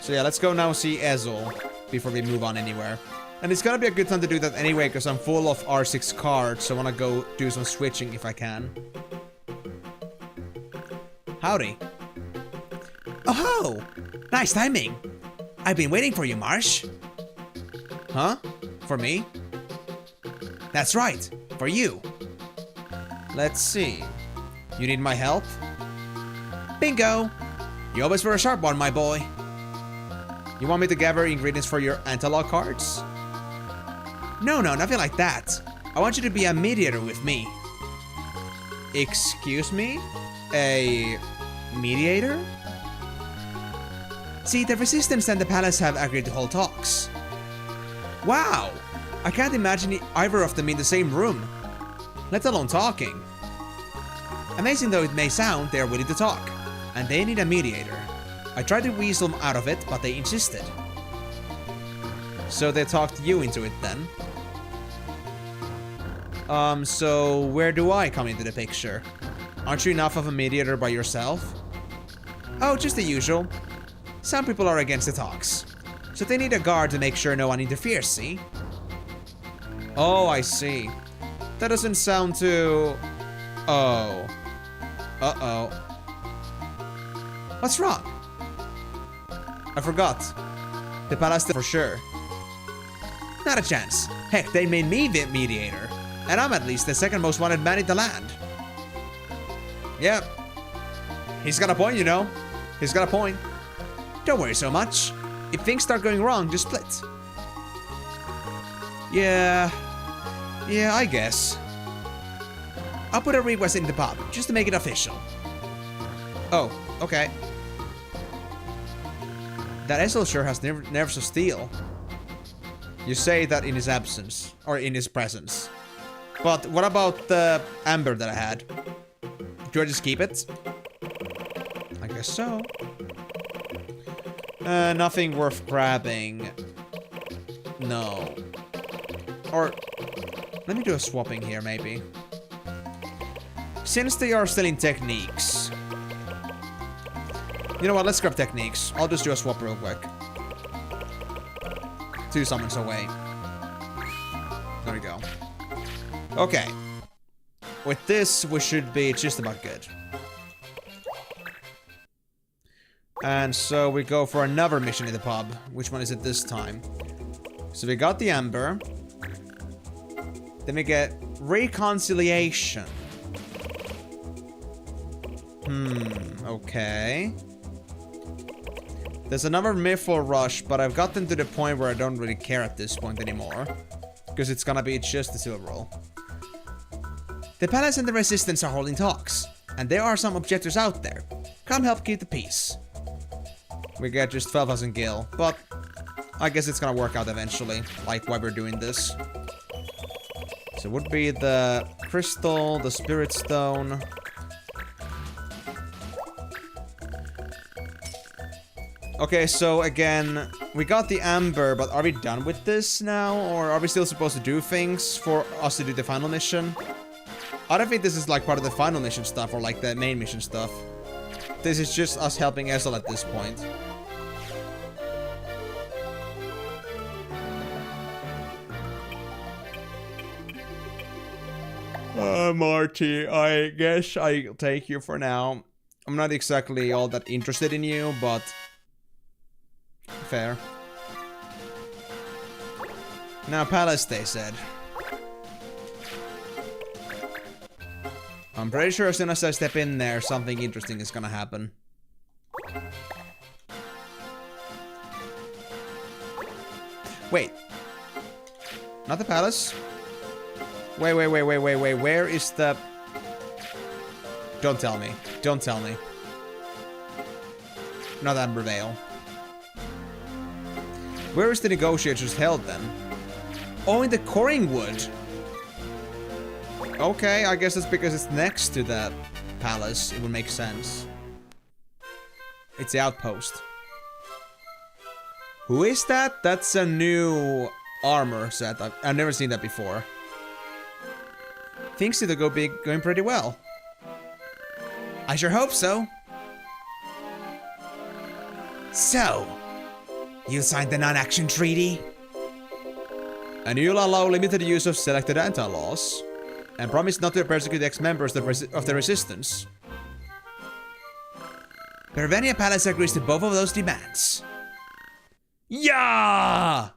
S2: So yeah, let's go now see Ezel before we move on anywhere. And it's gonna be a good time to do that anyway, because I'm full of R6 cards, so I wanna go do some switching if I can. Howdy. Oh ho! Nice timing! I've been waiting for you, Marsh. Huh? For me? That's right, for you. Let's see. You need my help? Bingo! You always were a sharp one, my boy. You want me to gather ingredients for your antilog cards? No, nothing like that. I want you to be a mediator with me. Excuse me? A mediator? See, the Resistance and the Palace have agreed to hold talks. Wow! I can't imagine either of them in the same room, let alone talking. Amazing though it may sound, they are willing to talk, and they need a mediator. I tried to weasel them out of it, but they insisted. So they talked you into it then? So where do I come into the picture? Aren't you enough of a mediator by yourself? Oh, just the usual. Some people are against the talks, so they need a guard to make sure no one interferes, see? Oh, I see. That doesn't sound too... Oh. Uh-oh. What's wrong? I forgot. The palace for sure. Not a chance. Heck, they made me the mediator. And I'm at least the second most wanted man in the land. Yep. He's got a point, you know. He's got a point. Don't worry so much. If things start going wrong, just split. Yeah, I guess. I'll put a request in the pub, just to make it official. Oh, okay. That Ezel sure has nerves of steel. You say that in his absence, or in his presence. But what about the amber that I had? Do I just keep it? I guess so. Nothing worth grabbing. No. Or, let me do a swapping here, maybe. Since they are still in techniques. You know what, let's grab techniques. I'll just do a swap real quick. 2 summons away. There we go. Okay. With this, we should be just about good. And so we go for another mission in the pub. Which one is it this time? So we got the amber. Then we get reconciliation. Okay. There's another Mythful Rush, but I've gotten to the point where I don't really care at this point anymore. Because it's gonna be just the silver roll. The Palace and the Resistance are holding talks. And there are some objectors out there. Come help keep the peace. We get just 12,000 gil, but I guess it's gonna work out eventually, like why we're doing this. So it would be the crystal, the spirit stone. Okay, so again, we got the amber, but are we done with this now? Or are we still supposed to do things for us to do the final mission? I don't think this is like part of the final mission stuff or like the main mission stuff. This is just us helping Ezel at this point. Marty, I guess I'll take you for now. I'm not exactly all that interested in you, but... fair. Now, Palace, they said. I'm pretty sure as soon as I step in there, something interesting is gonna happen. Wait. Not the Palace? Wait, where is the... Don't tell me. Don't tell me. Not Amber Vale. Where is the negotiations held then? Oh, in the Coring Wood. Okay, I guess it's because it's next to the palace. It would make sense. It's the outpost. Who is that? That's a new armor set. I've never seen that before. things seem to be going pretty well. I sure hope so. So, you signed the non-action treaty? And you'll allow limited use of selected anti-laws, and promise not to persecute ex-members of the Resistance. Pervenia Palace agrees to both of those demands. Yeah!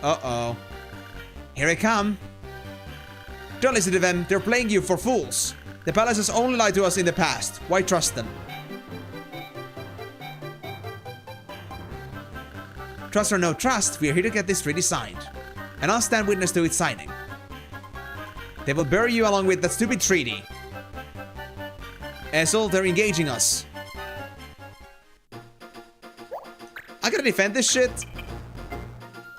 S2: Uh-oh. Here I come. Don't listen to them, they're playing you for fools. The palace has only lied to us in the past. Why trust them? Trust or no trust, we are here to get this treaty signed. And I'll stand witness to its signing. They will bury you along with that stupid treaty. Asshole, they're engaging us. I gotta defend this shit.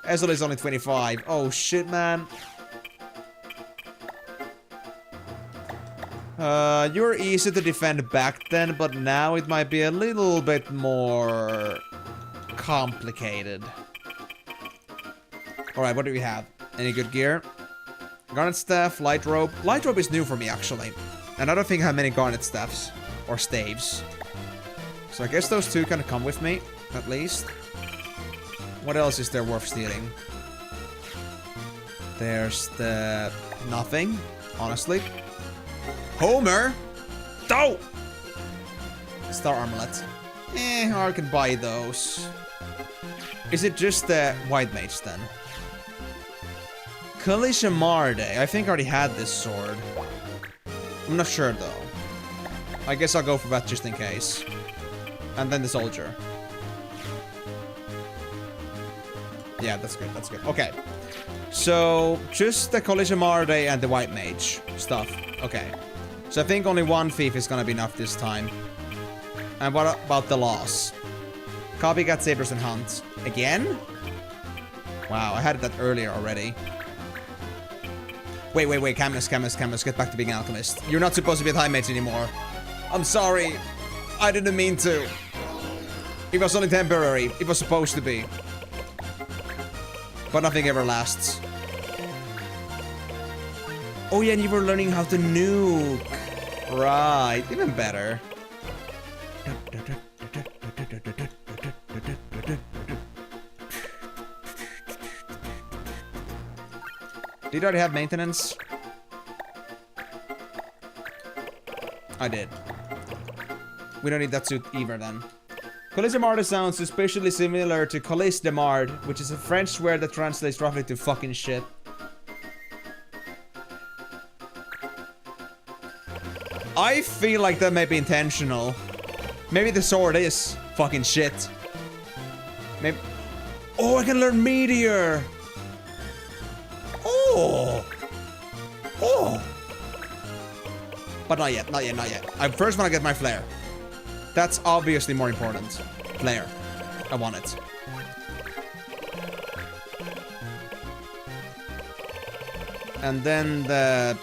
S2: Asshole is only 25. Oh shit, man. You were easy to defend back then, but now it might be a little bit more complicated. Alright, what do we have? Any good gear? Garnet staff, light rope. Light rope is new for me, actually. And I don't think I have many garnet staffs. Or staves. So I guess those two can come with me, at least. What else is there worth stealing? There's the... nothing, honestly. Homer! No! Star Armlet. I can buy those. Is it just the White Mage then? Kalisha Marde. I think I already had this sword. I'm not sure though. I guess I'll go for that just in case. And then the soldier. Yeah, that's good, that's good. Okay. So, just the Kalisha Marde and the White Mage stuff. Okay. So I think only one thief is gonna be enough this time. And what about the loss? Copycat, Sabers, and Hunt. Again? Wow, I had that earlier already. Wait, Camus, get back to being an alchemist. You're not supposed to be a high mage anymore. I'm sorry. I didn't mean to. It was only temporary. It was supposed to be. But nothing ever lasts. Oh yeah, and you were learning how to nuke. Right, even better. Did you already have maintenance? I did. We don't need that suit either then. Colis de Marde sounds suspiciously similar to Colis de Marde, which is a French word that translates roughly to fucking shit. I feel like that may be intentional. Maybe the sword is fucking shit. Maybe... Oh, I can learn Meteor! Oh! Oh! But not yet, not yet, not yet. I first want to get my flare. That's obviously more important. Flare. I want it. And then the...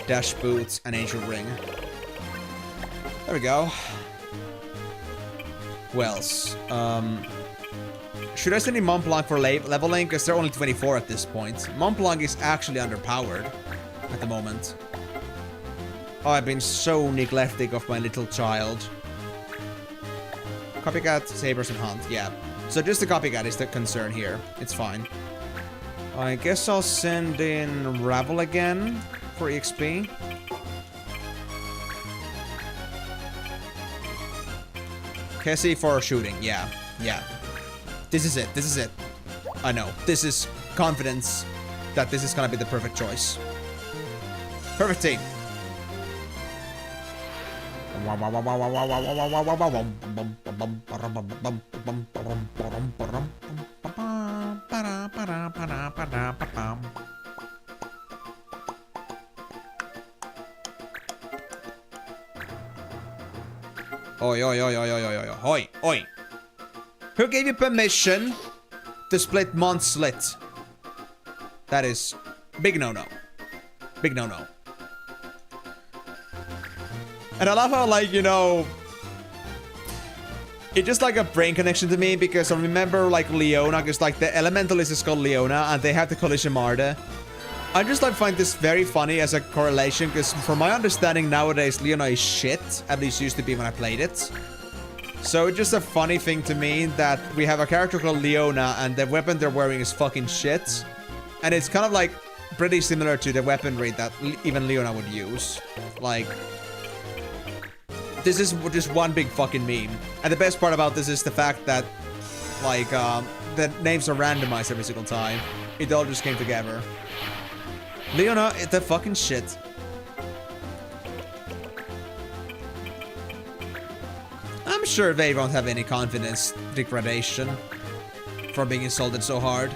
S2: Dash boots and ancient ring. There we go. Who else? Should I send in Montblanc for leveling? Because they're only 24 at this point. Montblanc is actually underpowered at the moment. Oh, I've been so neglecting of my little child. Copycat, Sabers, and Hunt. Yeah. So just the Copycat is the concern here. It's fine. I guess I'll send in Ravel again for EXP. Cassie for shooting. Yeah. Yeah. This is it. This is it. I know. This is confidence that this is gonna be the perfect choice. Perfect team. Oi, oi, oi, oi, oi, oi, oi, oi, oi. Who gave you permission to split Mont Slit? That is big no-no. Big no-no. And I love how, like, you know... It's just like a brain connection to me because I remember like Leona, because like the Elementalist is called Leona and they have the collision Marde. I just like find this very funny as a correlation because from my understanding nowadays Leona is shit, at least used to be when I played it. So it's just a funny thing to me that we have a character called Leona and the weapon they're wearing is fucking shit. And it's kind of like pretty similar to the weaponry that even Leona would use. Like, this is just one big fucking meme. And the best part about this is the fact that, like, the names are randomized every single time. It all just came together. Leona, the fucking shit. I'm sure they won't have any confidence degradation from being insulted so hard.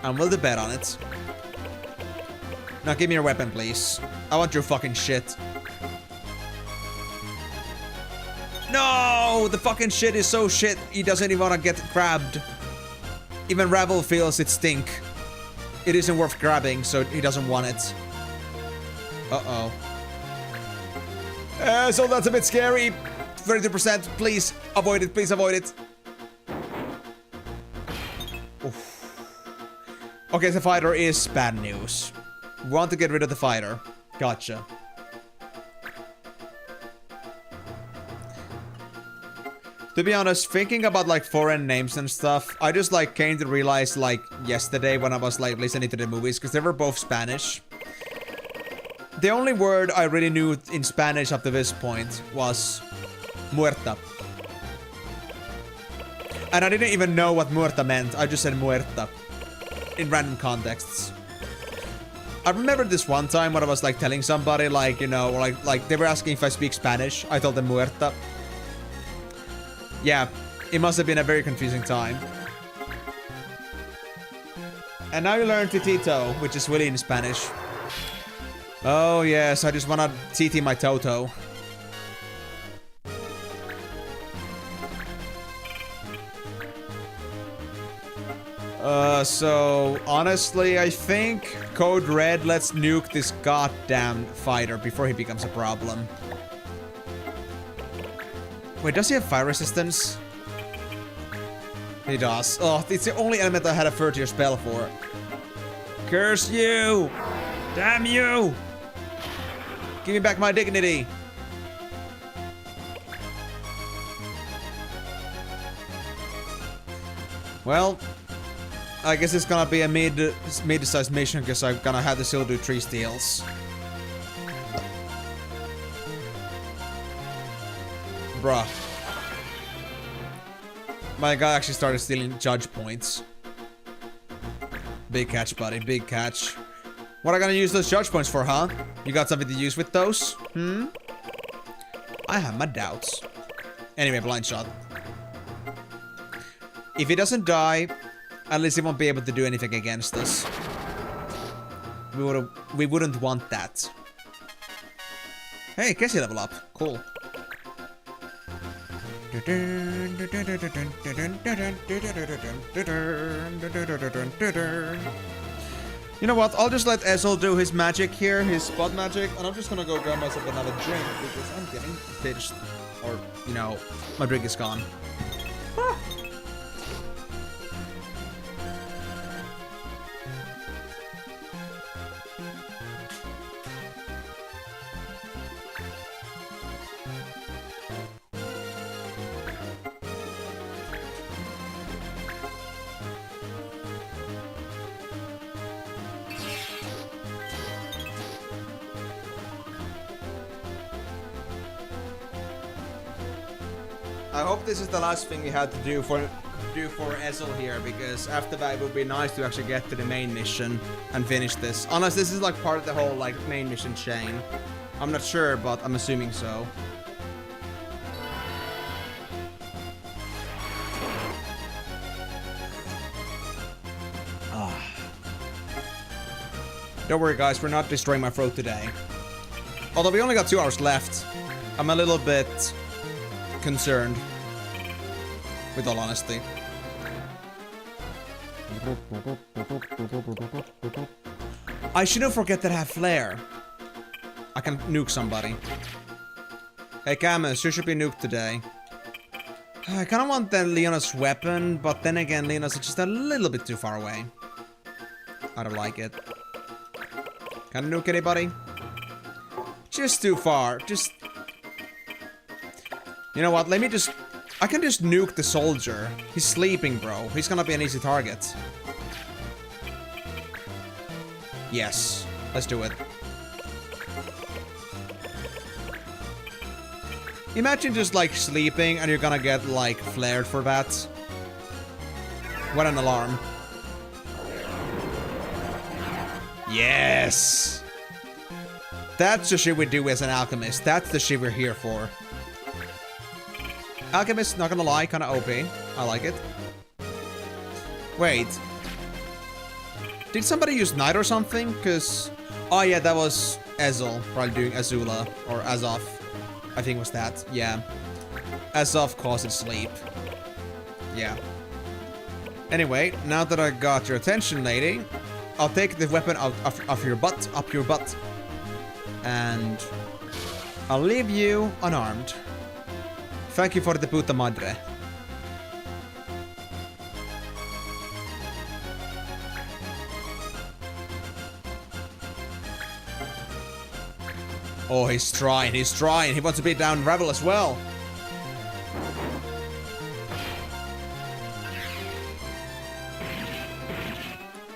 S2: I'm willing to bet on it. Now give me your weapon, please. I want your fucking shit. No! The fucking shit is so shit, he doesn't even want to get grabbed. Even Ravel feels it stink. It isn't worth grabbing, so he doesn't want it. Uh-oh. So that's a bit scary. 32%, please avoid it, please avoid it. Oof. Okay, the fighter is bad news. Want to get rid of the fighter. Gotcha. To be honest, thinking about like foreign names and stuff, I just like came to realize like yesterday when I was like listening to the movies, because they were both Spanish. The only word I really knew in Spanish up to this point was muerta. And I didn't even know what muerta meant, I just said muerta. In random contexts. I remember this one time when I was like telling somebody like, you know, like they were asking if I speak Spanish. I told them muerta. Yeah, it must have been a very confusing time. And now you learn Titito, which is Willy in Spanish. Oh yes, I just wanna TT my Toto. So honestly, I think Code Red, let's nuke this goddamn fighter before he becomes a problem. Wait, does he have fire resistance? He does. Oh, it's the only element I had a 30-year spell for. Curse you! Damn you! Give me back my dignity! Well, I guess it's gonna be a mid-sized mission because I'm gonna have to still do 3 steals. Bruh. My guy actually started stealing judge points. Big catch, buddy. Big catch. What am I gonna use those judge points for, huh? You got something to use with those? Hmm? I have my doubts. Anyway, blind shot. If he doesn't die, at least he won't be able to do anything against us. We wouldn't want that. Hey, Cassie level up. Cool. You know what? I'll just let Ezel do his magic here, his spot magic, and I'm just gonna go grab myself another drink because I'm getting pitched. Or, you know, my drink is gone. Ah. I hope this is the last thing we had to do for Ezel here, because after that it would be nice to actually get to the main mission and finish this. Unless this is like part of the whole like main mission chain. I'm not sure, but I'm assuming so. Don't worry guys, we're not destroying my throat today. Although we only got 2 hours left. I'm a little bit concerned, with all honesty. I shouldn't forget that I have flare. I can nuke somebody. Hey Camus, you should be nuked today. I kind of want the Leona's weapon, but then again, Leona's just a little bit too far away. I don't like it. Can I nuke anybody? Just too far. Just... You know what? Let me just... I can just nuke the soldier. He's sleeping, bro. He's gonna be an easy target. Yes. Let's do it. Imagine just like sleeping and you're gonna get like flared for that. What an alarm. Yes! That's the shit we do as an alchemist. That's the shit we're here for. Alchemist, not gonna lie, kinda OP. I like it. Wait. Did somebody use Knight or something? Cause... Oh yeah, that was Ezel. Probably doing Azula. Or Azov. I think it was that. Yeah. Azov causes sleep. Yeah. Anyway, now that I got your attention, lady, I'll take the weapon out of your butt, up your butt. And I'll leave you unarmed. Thank you for the puta madre. Oh, he's trying, he's trying. He wants to beat down Rebel as well.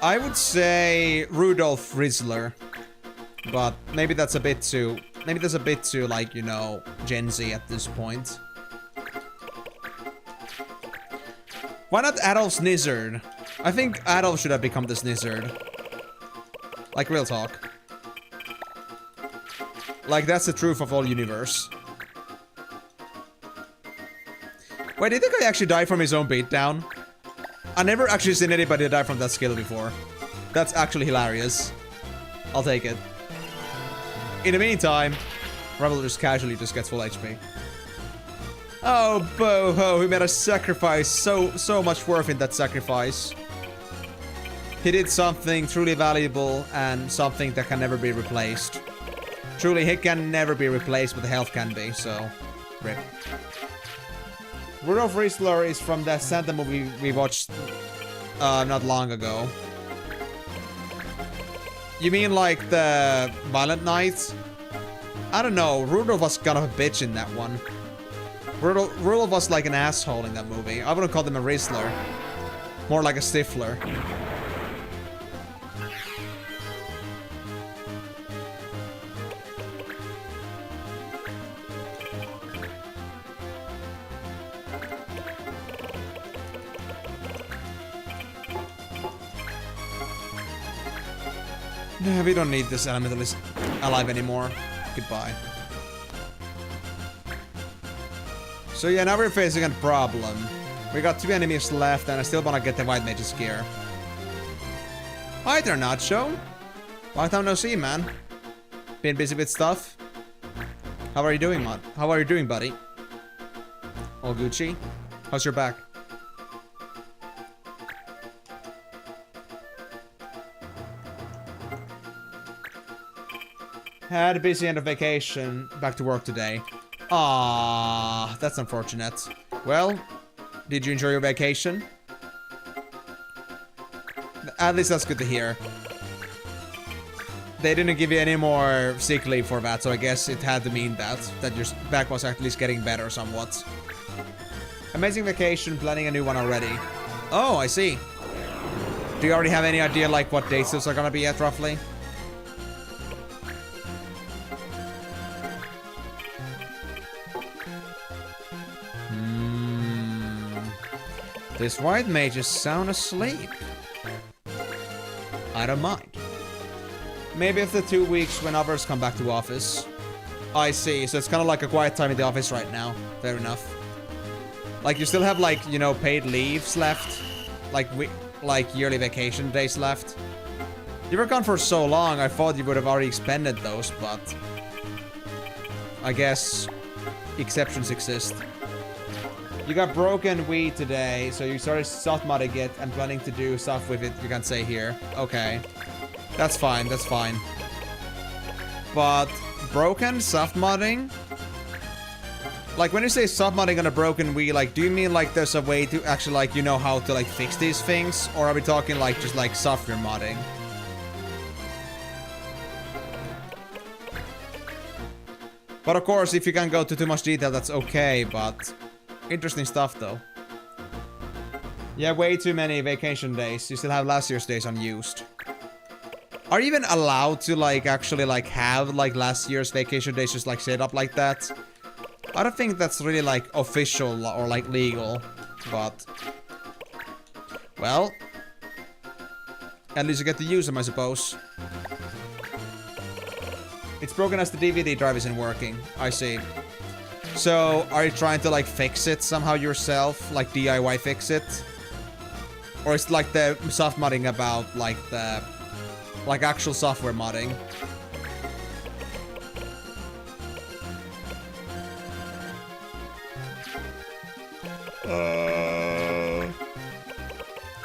S2: I would say Rudolph Rizzler. But maybe that's a bit too... Maybe that's a bit too, like, you know, Gen Z at this point. Why not Adolf Snizzard? I think Adolf should have become the Snizzard. Like, real talk. Like, that's the truth of all universe. Wait, did the guy actually die from his own beatdown? I never actually seen anybody die from that skill before. That's actually hilarious. I'll take it. In the meantime, Rebel just casually just gets full HP. Oh, Boho, he made a sacrifice. So much worth in that sacrifice. He did something truly valuable and something that can never be replaced. Truly, he can never be replaced, but the health can be, so... RIP. Rudolph Rizzler is from that Santa movie we watched not long ago. You mean like the Violent Night? I don't know, Rudolph was kind of a bitch in that one. Rudolph was like an asshole in that movie. I wouldn't call him a Rizzler. More like a Stifler. Nah, we don't need this Elementalist alive anymore. Goodbye. So yeah, now we're facing a problem. We got 2 enemies left and I still wanna get the White Mage's gear. Hi there, Nacho. Long time no see, man. Been busy with stuff? How are you doing, man? How are you doing, buddy? All Gucci? How's your back? Had a busy end of vacation. Back to work today. Ah, that's unfortunate. Well, did you enjoy your vacation? At least that's good to hear. They didn't give you any more sick leave for that, so I guess it had to mean that your back was at least getting better somewhat. Amazing vacation, planning a new one already. Oh, I see. Do you already have any idea like what dates those are gonna be at roughly? This White Mage is sound asleep. I don't mind. Maybe after 2 weeks when others come back to office. I see, so it's kind of like a quiet time in the office right now. Fair enough. Like, you still have, like, you know, paid leaves left? Like yearly vacation days left? You were gone for so long, I thought you would have already expended those, but... I guess... exceptions exist. You got broken weed today, so you started soft modding it and planning to do stuff with it, you can say here. Okay. That's fine, that's fine. But broken soft modding? Like, when you say submodding on a broken Wii, like, do you mean, like, there's a way to actually, like, you know how to, like, fix these things? Or are we talking, like, just, like, software modding? But, of course, if you can't go to too much detail, that's okay, but... Interesting stuff, though. Yeah, way too many vacation days. You still have last year's days unused. Are you even allowed to, like, actually, like, have, like, last year's vacation days just, like, set up like that? I don't think that's really, like, official or, like, legal, but... Well... At least you get to use them, I suppose. It's broken as the DVD drive isn't working. I see. So, are you trying to, like, fix it somehow yourself? Like, DIY fix it? Or is it, like, the soft modding about, like, the... Like, actual software modding?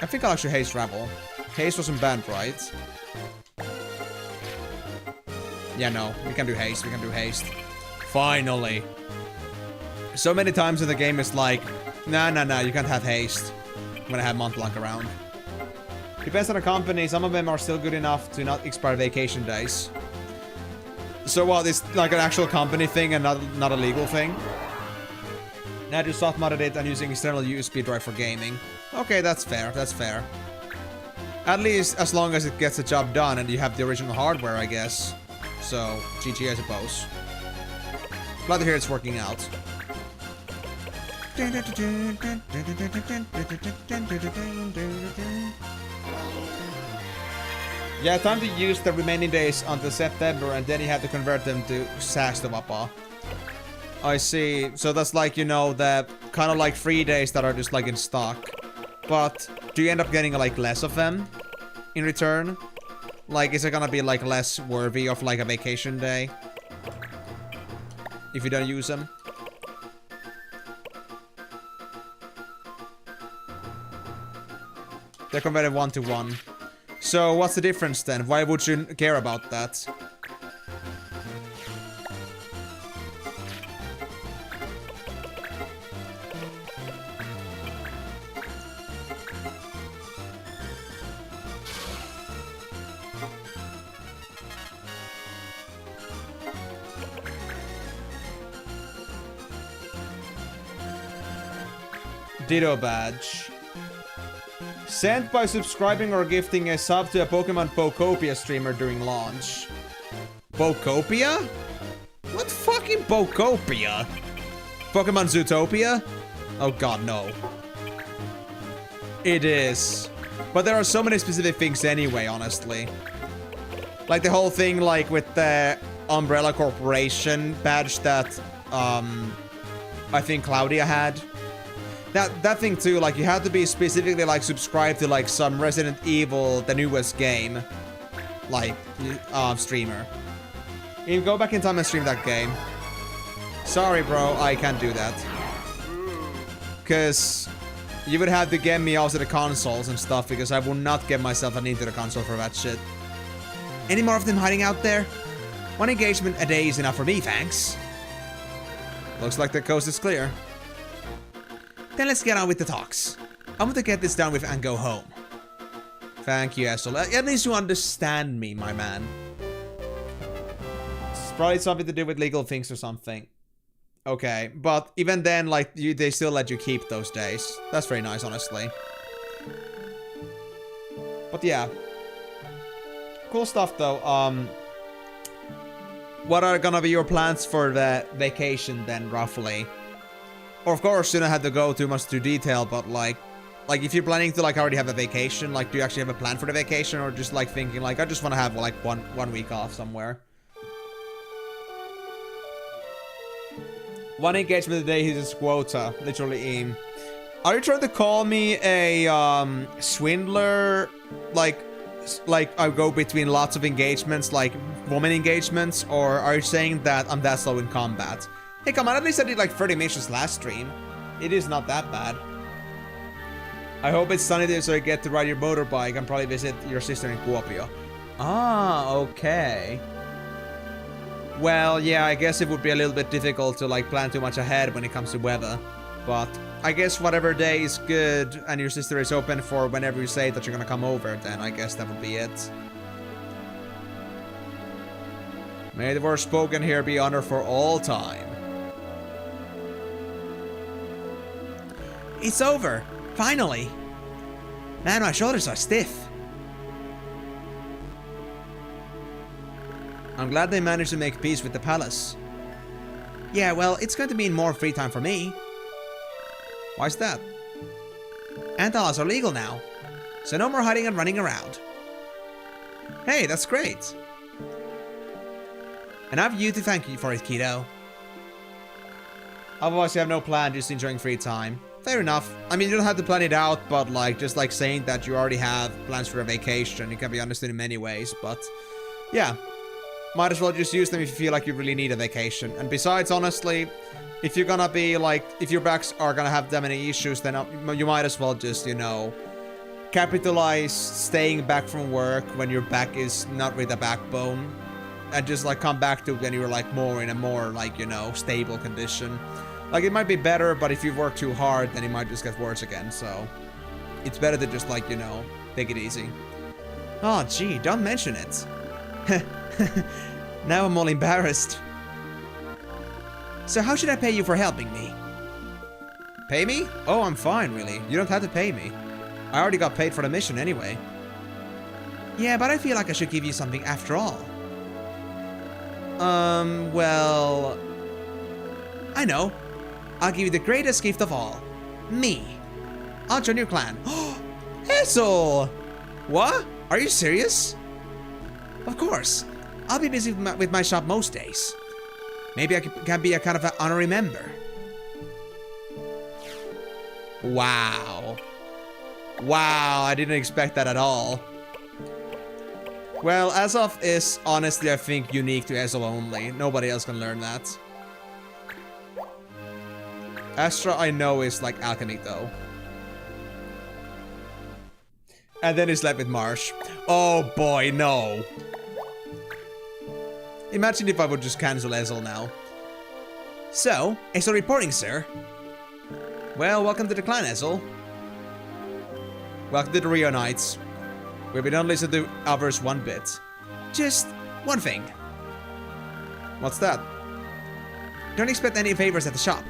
S2: I think I'll actually haste Rebel. Haste wasn't banned, right? Yeah, no. We can do haste. We can do haste. Finally. So many times in the game it's like, nah, you can't have haste when I have Montblanc around. Depends on the company. Some of them are still good enough to not expire vacation days. So what, it's like an actual company thing and not a legal thing? Now just soft modded it and using external USB drive for gaming. Okay, that's fair, that's fair. At least as long as it gets the job done and you have the original hardware, I guess. So, GG I suppose. Glad to hear it's working out. Yeah, time to use the remaining days until September and then you have to convert them to Säästövapaa. I see. So that's like, you know, the kind of like free days that are just like in stock. But do you end up getting like less of them in return? Like, is it gonna be like less worthy of like a vacation day if you don't use them? They're converted 1-to-1. So what's the difference then? Why would you care about that? Ditto badge. Sent by subscribing or gifting a sub to a Pokemon Pokopia streamer during launch. Pokopia? What fucking Pokopia? Pokemon Zootopia? Oh god, no. It is. But there are so many specific things anyway, honestly. Like the whole thing like with the Umbrella Corporation badge that I think Claudia had. That thing too, like you have to be specifically like subscribed to like some Resident Evil, the newest game, like streamer. You go back in time and stream that game. Sorry, bro, I can't do that. Cause you would have to get me out of the consoles and stuff because I will not get myself into the console for that shit. Any more of them hiding out there? One engagement a day is enough for me, thanks. Looks like the coast is clear. Then let's get on with the talks. I want to get this done with and go home. Thank you, Essel. At least you understand me, my man. It's probably something to do with legal things or something. Okay, but even then, like, they still let you keep those days. That's very nice, honestly. But yeah. Cool stuff, though. What are gonna be your plans for the vacation, then, roughly? Or of course, you don't have to go too much to detail, but like if you're planning to like already have a vacation, like do you actually have a plan for the vacation or just like thinking like I just want to have like one week off somewhere? One engagement a day is his quota, literally. Are you trying to call me a swindler? Like I go between lots of engagements, like woman engagements, or are you saying that I'm that slow in combat? Hey, come on, at least I did like 30 missions last stream. It is not that bad. I hope it's sunny there so you get to ride your motorbike and probably visit your sister in Kuopio. Ah, okay. Well, yeah, I guess it would be a little bit difficult to like plan too much ahead when it comes to weather. But I guess whatever day is good and your sister is open for whenever you say that you're gonna come over, then I guess that would be it. May the word spoken here be honored for all time. It's over! Finally! Man, my shoulders are stiff. I'm glad they managed to make peace with the palace. Yeah, well, it's going to mean more free time for me. Why's that? Antalas are legal now, so no more hiding and running around. Hey, that's great. And I have you to thank you for it, kiddo. Otherwise, you have no plan, just enjoying free time. Fair enough. I mean, you don't have to plan it out, but like, just like saying that you already have plans for a vacation, it can be understood in many ways, but yeah. Might as well just use them if you feel like you really need a vacation. And besides, honestly, if you're gonna be like, if your backs are gonna have that many issues, then you might as well just, you know, capitalize staying back from work when your back is not with a backbone. And just like come back to when you're like more in a more like, you know, stable condition. Like it might be better, but if you work too hard, then it might just get worse again. So it's better to just like, you know, take it easy. Oh, gee, don't mention it. Now I'm all embarrassed. So how should I pay you for helping me? Pay me? Oh, I'm fine, really. You don't have to pay me. I already got paid for the mission anyway. Yeah, but I feel like I should give you something after all. Well... I know. I'll give you the greatest gift of all. Me. I'll join your clan. Hazel! What? Are you serious? Of course. I'll be busy with my shop most days. Maybe I can be a kind of an honorary member. Wow. Wow, I didn't expect that at all. Well, Azoth is honestly, I think, unique to Ezel only. Nobody else can learn that. Astra, I know, is like alchemy, though. And then he's left with Marsh. Oh boy, no. Imagine if I would just cancel Ezel now. So, Ezel reporting, sir. Well, welcome to the clan, Ezel. Welcome to the Rio Knights, where we don't listen to others one bit. Just one thing. What's that? Don't expect any favors at the shop.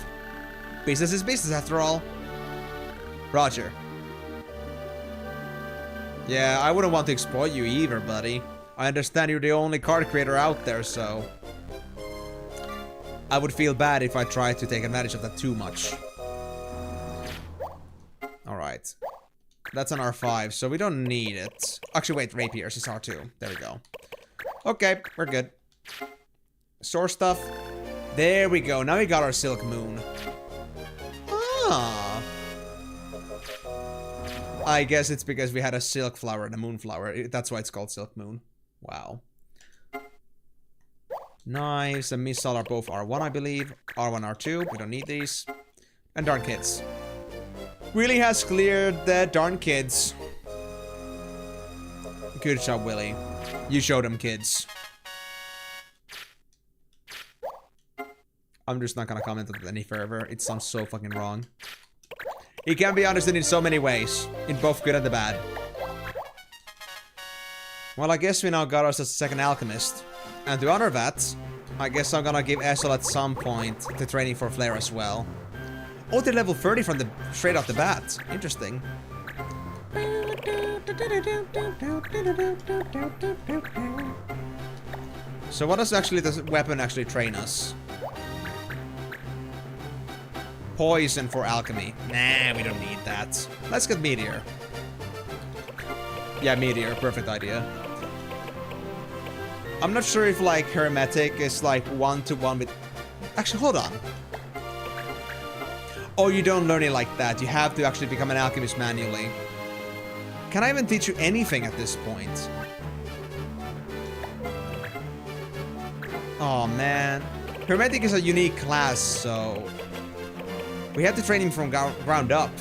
S2: Business is business, after all. Roger. Yeah, I wouldn't want to exploit you either, buddy. I understand you're the only card creator out there, so... I would feel bad if I tried to take advantage of that too much. Alright. That's an R5, so we don't need it. Actually, wait, Rapiers is R2. There we go. Okay, we're good. Store stuff. There we go. Now we got our Silk Moon. Ah. I guess it's because we had a Silk Flower and a Moonflower. That's why it's called Silk Moon. Wow. Knives and Missile are both R1, I believe. R1, R2. We don't need these. And Darn Kids. Willy has cleared the Darn Kids. Good job, Willy. You showed them, kids. I'm just not gonna comment on it any further. It sounds so fucking wrong. It can be understood in so many ways. In both good and the bad. Well, I guess we now got us a second alchemist. And to honor that, I guess I'm gonna give Ezel at some point the training for Flare as well. Oh, they're level 30 from the straight off the bat. Interesting. So what does actually this weapon actually train us? Poison for alchemy. Nah, we don't need that. Let's get Meteor. Yeah, Meteor. Perfect idea. I'm not sure if, like, Hermetic is, like, one-to-one with... Actually, hold on. Oh, you don't learn it like that. You have to actually become an alchemist manually. Can I even teach you anything at this point? Oh, man. Hermetic is a unique class, so... we have to train him from ground up.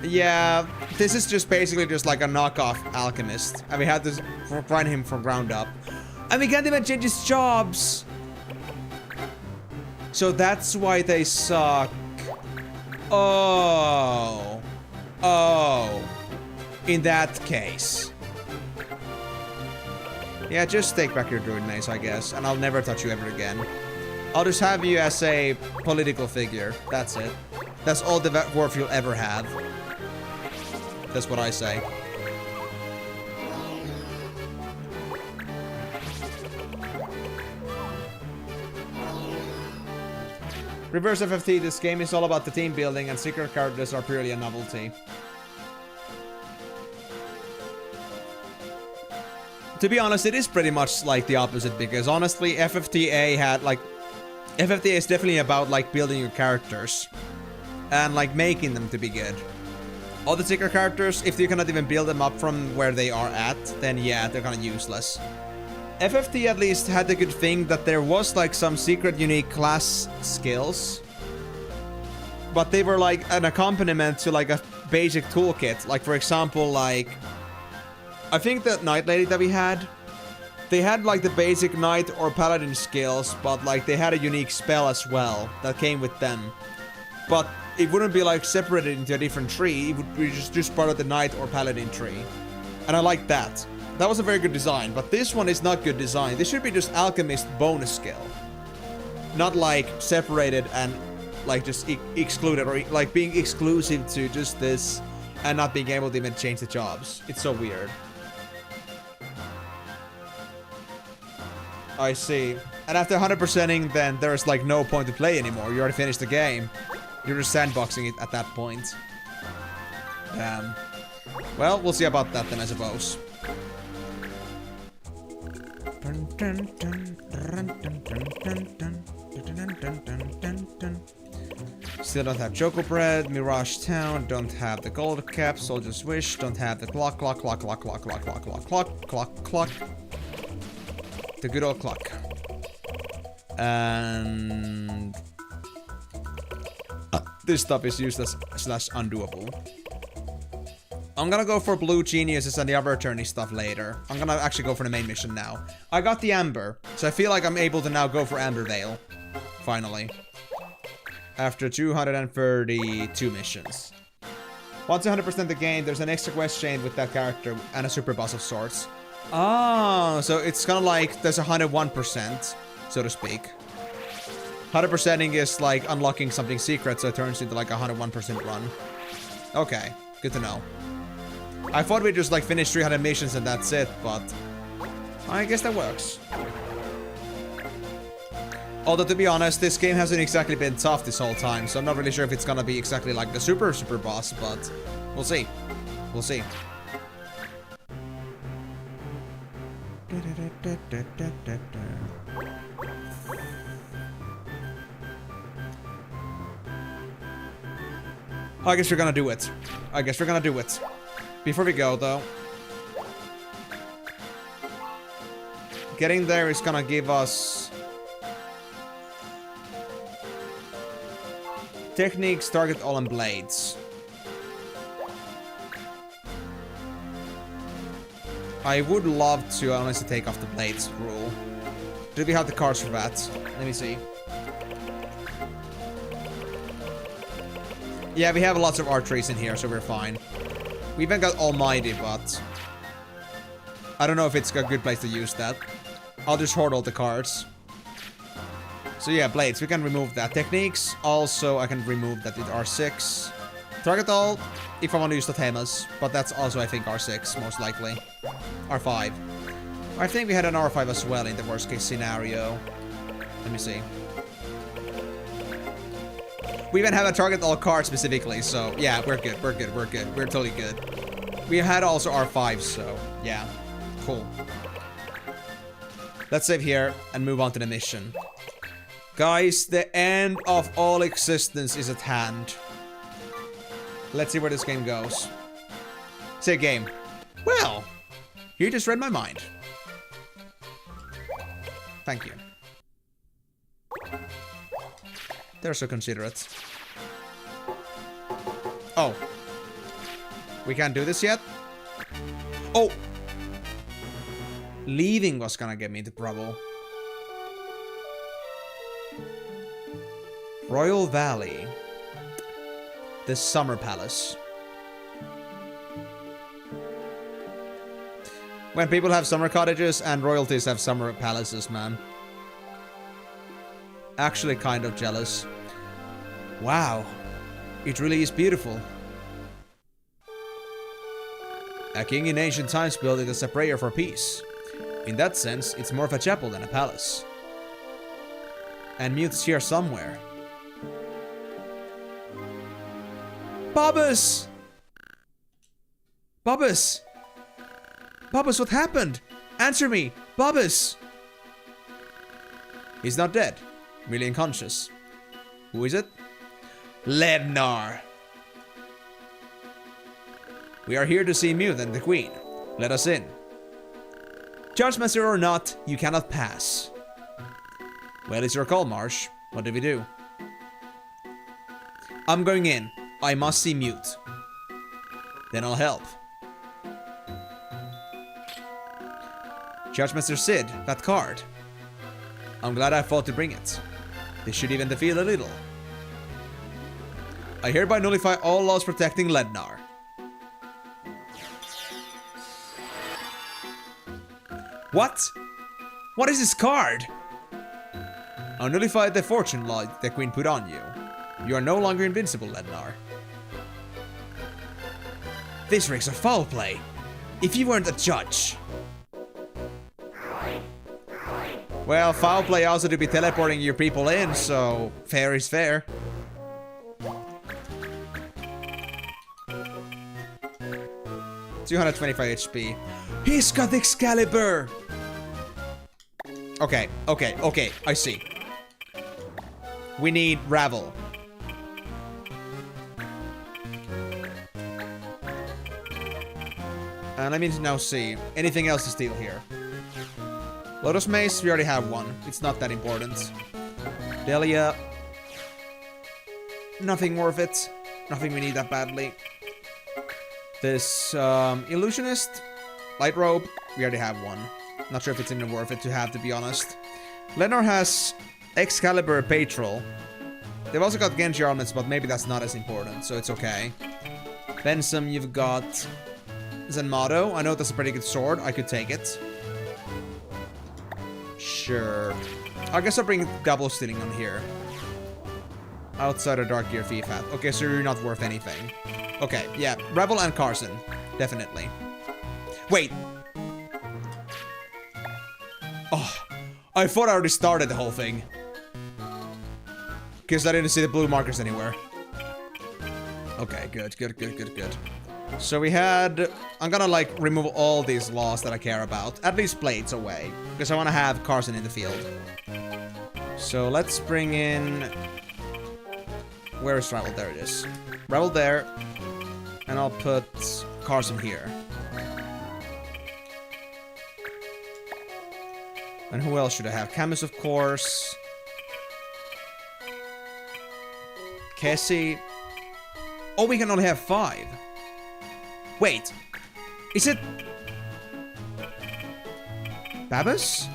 S2: Yeah, this is just basically just like a knockoff alchemist. And we had to grind him from ground up. And we can't even change his jobs. So that's why they suck. Oh. Oh. In that case. Yeah, just take back your druid mace, I guess. And I'll never touch you ever again. I'll just have you as a political figure. That's it. That's all the dwarf you'll ever have. That's what I say. Reverse FFT, this game is all about the team building and secret characters are purely a novelty. To be honest, it is pretty much like the opposite because honestly, FFTA had like... FFTA is definitely about like building your characters. And like making them to be good. All the secret characters, if you cannot even build them up from where they are at, then yeah, they're kind of useless. FFT at least had the good thing that there was like some secret unique class skills. But they were like an accompaniment to like a basic toolkit. Like for example, like... I think that Knight Lady that we had, they had like the basic Knight or Paladin skills, but like they had a unique spell as well that came with them. But it wouldn't be like separated into a different tree, it would be just part of the Knight or Paladin tree. And I like that. That was a very good design, but this one is not good design. This should be just Alchemist bonus skill. Not like separated and like just excluded or like being exclusive to just this and not being able to even change the jobs. It's so weird. I see. And after 100%ing, then there's like no point to play anymore. You already finished the game. You're just sandboxing it at that point. Well, we'll see about that then, I suppose. Still don't have Choco Bread, Mirage Town, don't have the Gold Cap, Soldier's Wish, don't have the clock. The good old clock. And... this stuff is useless / undoable. I'm gonna go for Blue Geniuses and the other attorney stuff later. I'm gonna actually go for the main mission now. I got the Amber, so I feel like I'm able to now go for Ambervale. Finally. After 232 missions. Once 100% the game, there's an extra quest chain with that character and a super boss of sorts. Oh, so it's kind of like there's 101%, so to speak. 100%ing is like unlocking something secret, so it turns into like a 101% run. Okay, good to know. I thought we'd just like finish 300 missions and that's it, but I guess that works. Although to be honest, this game hasn't exactly been tough this whole time, so I'm not really sure if it's gonna be exactly like the super boss, but we'll see. We'll see. I guess we're gonna do it. I guess we're gonna do it. Before we go, though. Getting there is gonna give us... techniques, target all, and blades. I would love to honestly take off the blades rule. Do we have the cards for that? Let me see. Yeah, we have lots of archeries in here, so we're fine. We even got Almighty, but... I don't know if it's a good place to use that. I'll just hoard all the cards. So yeah, blades, we can remove that. Techniques, also I can remove that with R6. Target all, if I want to use Totemas, but that's also I think R6, most likely. R5. I think we had an R5 as well in the worst case scenario. Let me see. We even have a target all card specifically, so yeah, we're good, we're good, we're good. We're totally good. We had also R5, so yeah, cool. Let's save here and move on to the mission. Guys, the end of all existence is at hand. Let's see where this game goes. Say game. Well, you just read my mind. Thank you. They're so considerate. Oh. We can't do this yet? Oh! Leaving was gonna get me into trouble. Royal Valley. The Summer Palace. When people have summer cottages and royalties have summer palaces, man. Actually kind of jealous. Wow. It really is beautiful. A king in ancient times built it as a prayer for peace. In that sense, it's more of a chapel than a palace. And Mute's here somewhere. Bobbus! Bobbus! Bobbus, what happened? Answer me! Bobbus! He's not dead. Merely unconscious. Who is it? Lednar! We are here to see Mute and the Queen. Let us in. Chargemaster or not, you cannot pass. Well, it's your call, Marsh. What do we do? I'm going in. I must see Mute. Then I'll help. Chargemaster Sid, that card. I'm glad I fought to bring it. This should even defeat a little. I hereby nullify all laws protecting Lednar. What? What is this card? I nullified the fortune law the Queen put on you. You are no longer invincible, Lednar. This reeks of foul play. If you weren't a judge. Well, foul play also to be teleporting your people in, so fair is fair. $225 HP. He's got Excalibur! Okay, I see. We need Ravel. And let me now see. Anything else to steal here? Lotus Mace, we already have one. It's not that important. Delia. Nothing worth it. Nothing we need that badly. This Illusionist. Light Robe, we already have one. Not sure if it's even worth it to have, to be honest. Lednar has Excalibur Patrol. They've also got Genji armaments, but maybe that's not as important, so it's okay. Bensum, you've got Zenmato. I know that's a pretty good sword. I could take it. Sure. I guess I'll bring double stealing on here. Outside of Dark Gear FIFA. Okay, so you're not worth anything. Okay, yeah. Rebel and Carson. Definitely. Wait. Oh. I thought I already started the whole thing. Because I didn't see the blue markers anywhere. Okay, good. So we had... I'm gonna, like, remove all these laws that I care about. At least Blades away. Because I want to have Carson in the field. So let's bring in... Where is Rebel? There it is. Rebel there. And I'll put Carson here. And who else should I have? Camus, of course. Cassie. Oh, we can only have 5. Wait. Is it... Babus?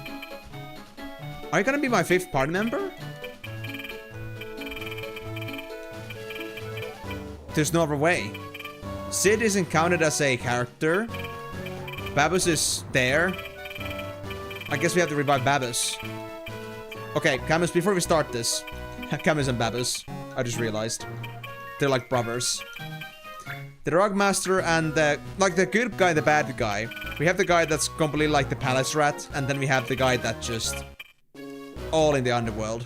S2: Are you gonna be my 5th party member? There's no other way. Sid isn't counted as a character. Babus is there. I guess we have to revive Babus. Okay, Camus, before we start this. Camus and Babus. I just realized. They're like brothers. The Drug Master and the... Like the good guy and the bad guy. We have the guy that's completely like the Palace Rat. And then we have the guy that just... all in the underworld.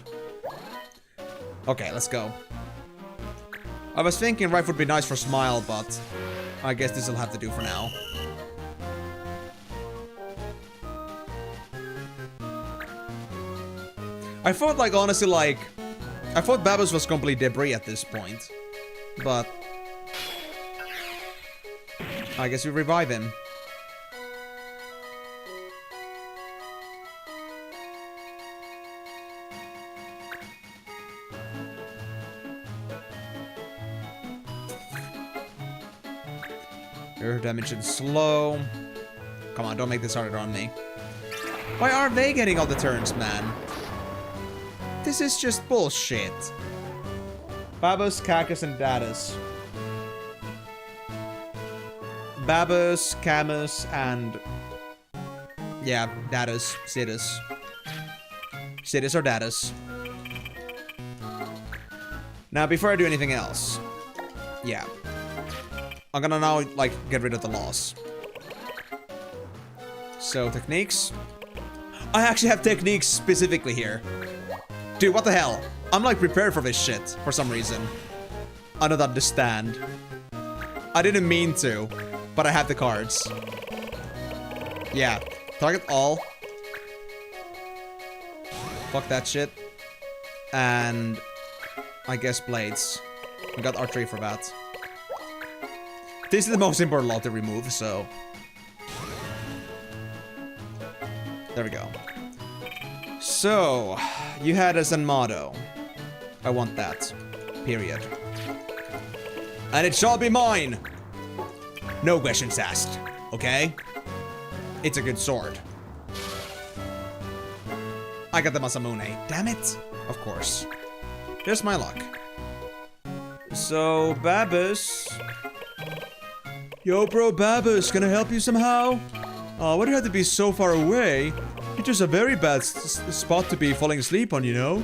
S2: Okay, let's go. I was thinking Rife would be nice for Smile, but... I guess this'll have to do for now. I thought, like, honestly, like... I thought Babus was complete debris at this point. But... I guess we revive him. Air damage and slow. Come on, don't make this harder on me. Why aren't they getting all the turns, man? This is just bullshit. Babus, Cacus, and Datus. Babus, Camus, and... yeah, Datus, Sidus. Sidus or Datus. Now, before I do anything else... yeah. I'm gonna now, like, get rid of the loss. So, techniques. I actually have techniques specifically here. Dude, what the hell? I'm, like, prepared for this shit, for some reason. I don't understand. I didn't mean to, but I have the cards. Yeah. Target all. Fuck that shit. And... I guess blades. We got R3 for that. This is the most important lot to remove, so... there we go. So, you had as a motto. I want that. Period. And it shall be mine! No questions asked, okay? It's a good sword. I got the Masamune. Damn it! Of course. Here's my luck. So, Babus... yo, bro, Babus, can I help you somehow? Why do you have to be so far away? It's just a very bad spot to be falling asleep on, you know?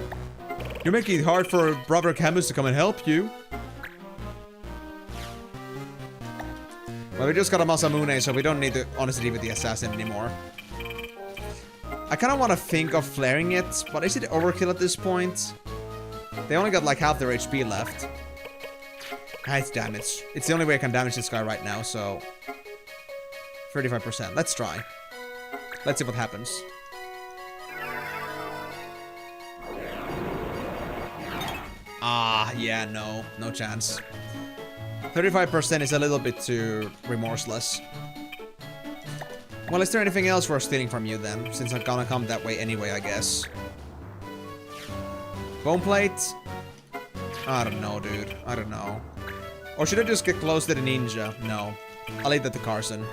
S2: You're making it hard for brother Camus to come and help you. Well, we just got a Masamune, so we don't need to honestly deal with the assassin anymore. I kind of want to think of flaring it, but is it overkill at this point? They only got like half their HP left. It's damage. It's the only way I can damage this guy right now, so... 35%. Let's try. Let's see what happens. Ah, yeah, no. No chance. 35% is a little bit too remorseless. Well, is there anything else worth stealing from you then? Since I'm gonna come that way anyway, I guess. Bone plate? I don't know, dude. I don't know. Or should I just get close to the ninja? No. I'll leave that to Carson.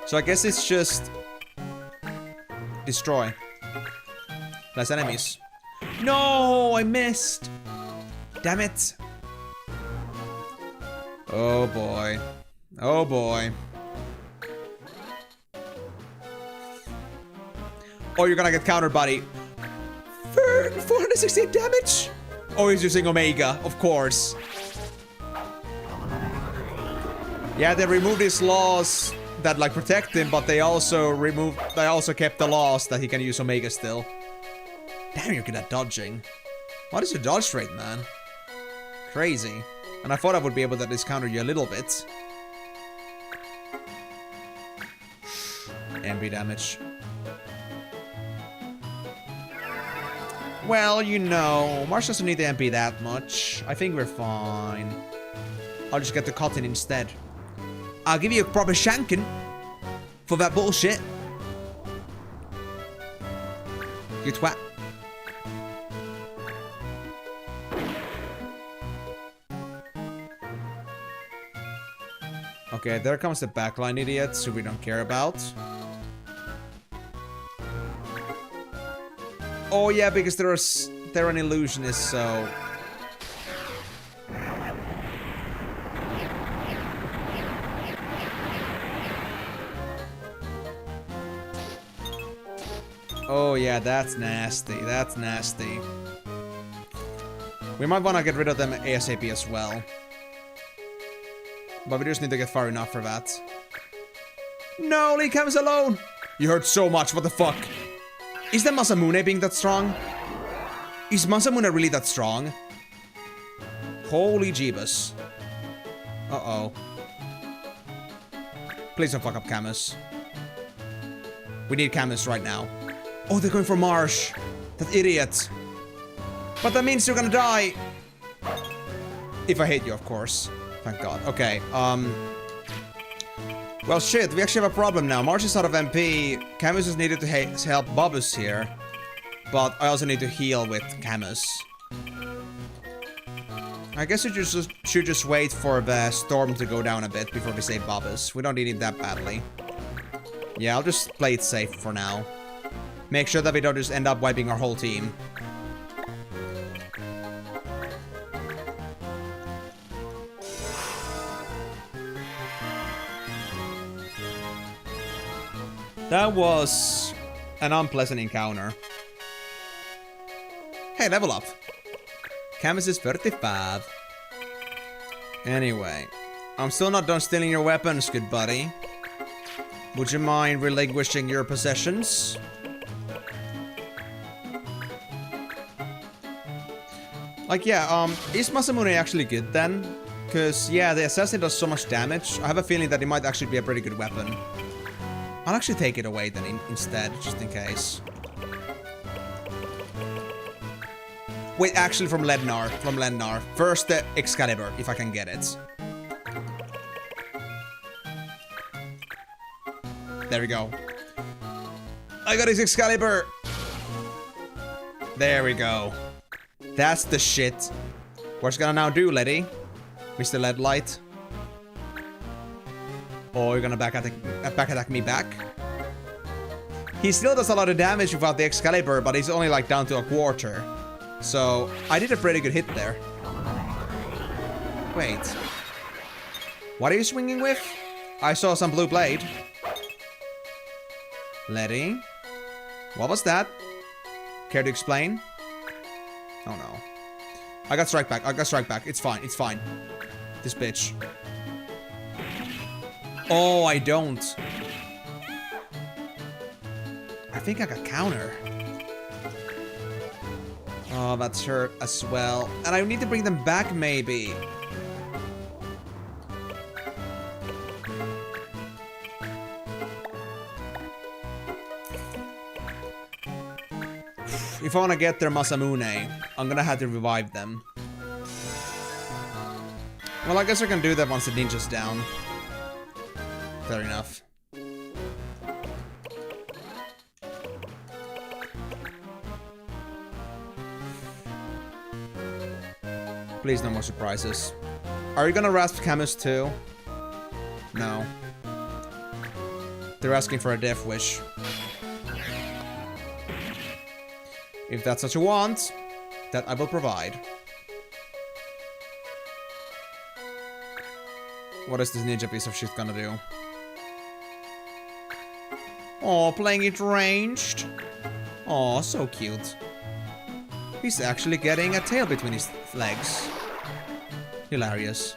S2: So I guess it's just... destroy. Less enemies. No! I missed! Damn it! Oh boy. Oh boy. Oh, you're gonna get countered, buddy. 468 damage? Oh, he's using Omega, of course. Yeah, they removed his laws that like protect him, but they also kept the laws that he can use Omega still. Damn, you're good at dodging. What is your dodge rate, man? Crazy. And I thought I would be able to discounter you a little bit. MP damage. Well, you know, Marsh doesn't need the MP that much. I think we're fine. I'll just get the cotton instead. I'll give you a proper shanking for that bullshit. You twat. Okay, there comes the backline idiots who we don't care about. Oh yeah, because they're an illusionist, so... oh yeah, that's nasty. That's nasty. We might want to get rid of them ASAP as well. But we just need to get far enough for that. No, Lee comes alone! You hurt so much, what the fuck? Is the Masamune being that strong? Is Masamune really that strong? Holy Jeebus. Uh-oh. Please don't fuck up Camus. We need Camus right now. Oh, they're going for Marsh. That idiot. But that means you're gonna die. If I hit you, of course. Thank God. Okay, well, shit, we actually have a problem now. Marsh is out of MP. Camus is needed to help Bobus here. But I also need to heal with Camus. I I guess we should just wait for the storm to go down a bit before we save Bobbus. We don't need it that badly. Yeah, I'll just play it safe for now. Make sure that we don't just end up wiping our whole team. That was an unpleasant encounter. Hey, level up. Canvas is 35. Anyway, I'm still not done stealing your weapons, good buddy. Would you mind relinquishing your possessions? Like, yeah, is Masamune actually good then? Because, yeah, the assassin does so much damage. I have a feeling that it might actually be a pretty good weapon. I'll actually take it away then instead, just in case. Wait, actually from Lednar. First the Excalibur, if I can get it. There we go. I got his Excalibur! There we go. That's the shit. What's gonna now do, Letty? Mr. Lead Light? Oh, you're gonna back attack me back? He still does a lot of damage without the Excalibur, but he's only like down to a quarter. So, I did a pretty good hit there. Wait. What are you swinging with? I saw some blue blade. Letty? What was that? Care to explain? Oh no. I got strike back. It's fine. This bitch. Oh, I don't. I think I got counter. Oh, that's hurt as well. And I need to bring them back, maybe. If I want to get their Masamune, I'm gonna have to revive them. Well, I guess I can do that once the ninja's down. Fair enough. Please, no more surprises. Are you gonna rasp Camus too? No. They're asking for a death wish. If that's what you want, that I will provide. What is this ninja piece of shit gonna do? Oh, playing it ranged. Oh, so cute. He's actually getting a tail between his legs. Hilarious.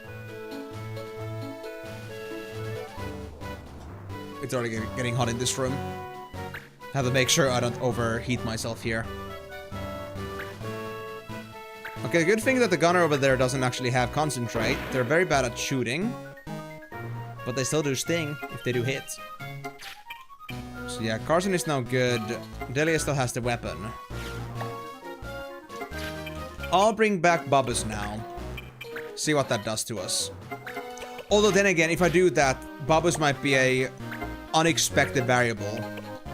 S2: It's already getting hot in this room. Have to make sure I don't overheat myself here. Okay, good thing that the gunner over there doesn't actually have concentrate. They're very bad at shooting. But they still do sting if they do hit. So yeah, Carson is now good. Delia still has the weapon. I'll bring back Bobbus now. See what that does to us. Although then again, if I do that, Bobbus might be a unexpected variable.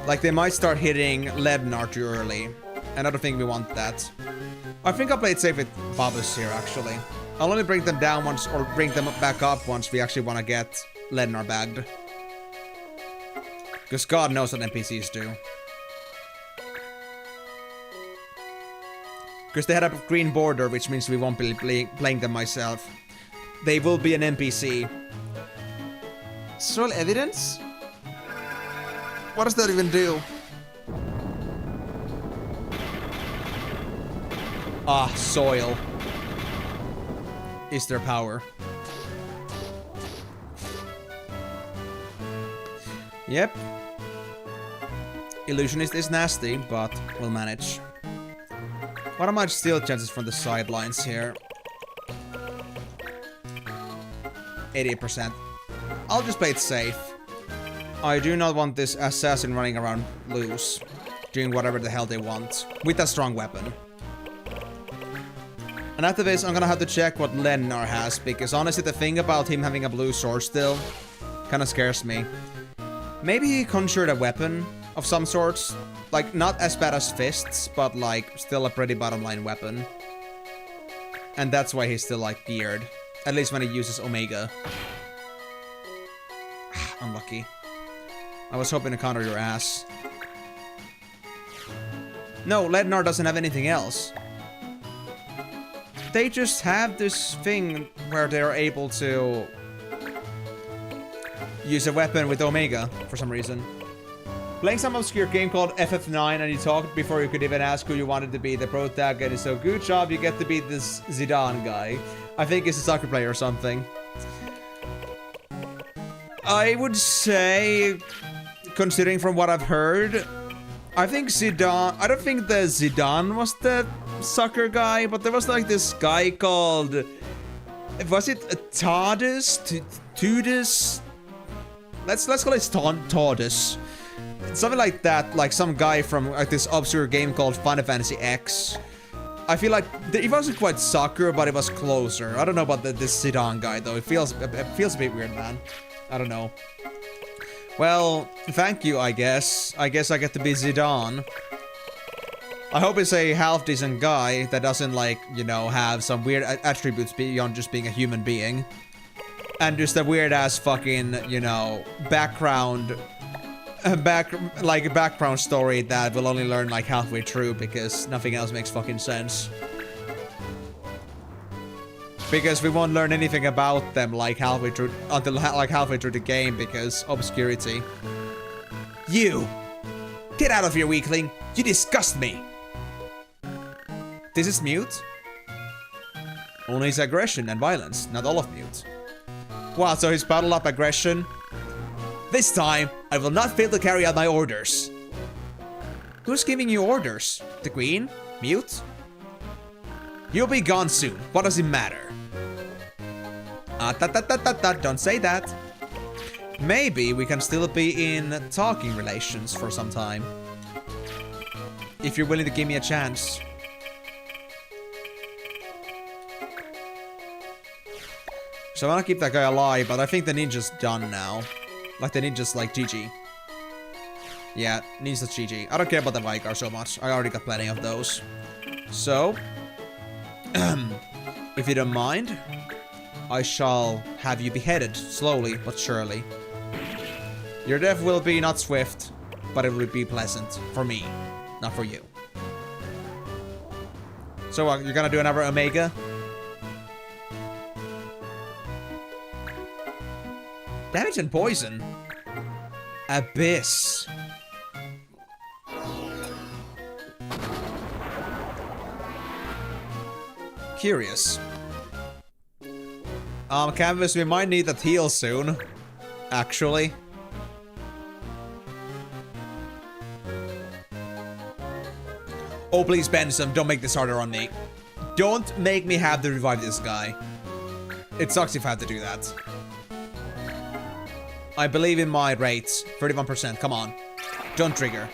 S2: Like they might start hitting Lednar too early. And I don't think we want that. I think I'll play it safe with Bobbus here actually. I'll only bring them down once, or bring them back up once we actually want to get Lednar bagged. Because God knows what NPCs do. Because they had a green border, which means we won't be playing them myself. They will be an NPC. Soil evidence? What does that even do? Ah, soil. Is their power. Yep. Illusionist is nasty, but we'll manage. What are my steal chances from the sidelines here? 88%. I'll just play it safe. I do not want this assassin running around loose, doing whatever the hell they want, with a strong weapon. And after this, I'm gonna have to check what Lednar has, because honestly the thing about him having a blue sword still kinda scares me. Maybe he conjured a weapon of some sorts. Like, not as bad as fists, but like, still a pretty bottom line weapon. And that's why he's still, like, geared. At least when he uses Omega. Unlucky. I was hoping to counter your ass. No, Lednar doesn't have anything else. They just have this thing where they're able to use a weapon with Omega for some reason. Playing some obscure game called FF9 and you talked before you could even ask who you wanted to be the protagonist. So good job, you get to be this Zidane guy. I think he's a soccer player or something. I would say, considering from what I've heard, I think Zidane... I don't think the Zidane was the soccer guy, but there was like this guy called... Was it Tardis? Tudis? Let's call it Tardis. Something like that, like some guy from like this obscure game called Final Fantasy X. I feel like it wasn't quite soccer, but it was closer. I don't know about this Zidane guy though. It feels a bit weird, man. I don't know. Well, thank you, I guess. I guess I get to be Zidane. I hope it's a half-decent guy that doesn't, like, you know, have some weird attributes beyond just being a human being. And just a weird-ass fucking, you know, background story that we'll only learn, like, halfway through because nothing else makes fucking sense. Because we won't learn anything about them like halfway through until like halfway through the game because obscurity. You! Get out of here, weakling! You disgust me! This is Mute? Only his aggression and violence, not all of Mute. Wow, so he's bottled up aggression? This time, I will not fail to carry out my orders. Who's giving you orders? The Queen? Mute? You'll be gone soon. What does it matter? Don't say that. Maybe we can still be in talking relations for some time. If you're willing to give me a chance. So I want to keep that guy alive, but I think the ninja's done now. Like the ninja's like GG. Yeah, ninja's GG. I don't care about the Vicar so much. I already got plenty of those. So, if you don't mind, I shall have you beheaded, slowly but surely. Your death will be not swift, but it will be pleasant. For me, not for you. So you're gonna do another Omega? Damage and poison? Abyss. Curious. Canvas, we might need that heal soon. Actually. Oh, please, Benson, don't make this harder on me. Don't make me have to revive this guy. It sucks if I have to do that. I believe in my rates. 31%, come on. Don't trigger.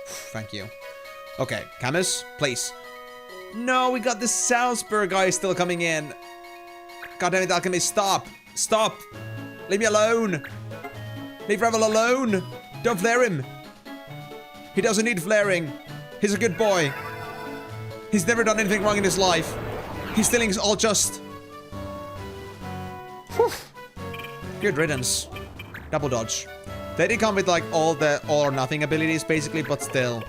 S2: Thank you. Okay, Camus, please. No, we got the Salzburg guy still coming in. God damn it, Alchemist, stop! Stop! Leave me alone! Leave Revel alone! Don't flare him! He doesn't need flaring. He's a good boy. He's never done anything wrong in his life. He's stealing all just. Whew. Good riddance. Double dodge. They did come with like all the all or nothing abilities basically, but still.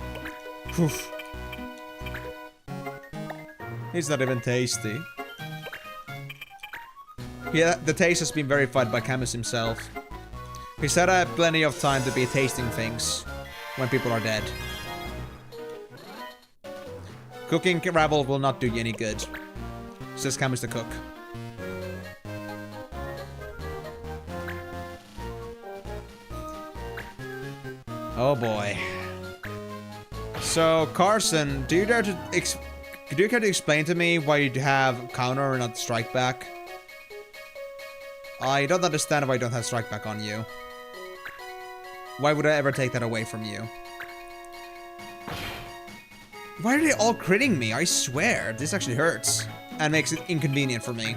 S2: Whew. He's not even tasty. Yeah, the taste has been verified by Camus himself. He said I have plenty of time to be tasting things when people are dead. Cooking Ravel will not do you any good. Says Camus the cook. Oh boy. So Carson, do you care to explain to me why you have counter and not strike back? I don't understand why I don't have strike back on you. Why would I ever take that away from you? Why are they all critting me? I swear, this actually hurts. And makes it inconvenient for me.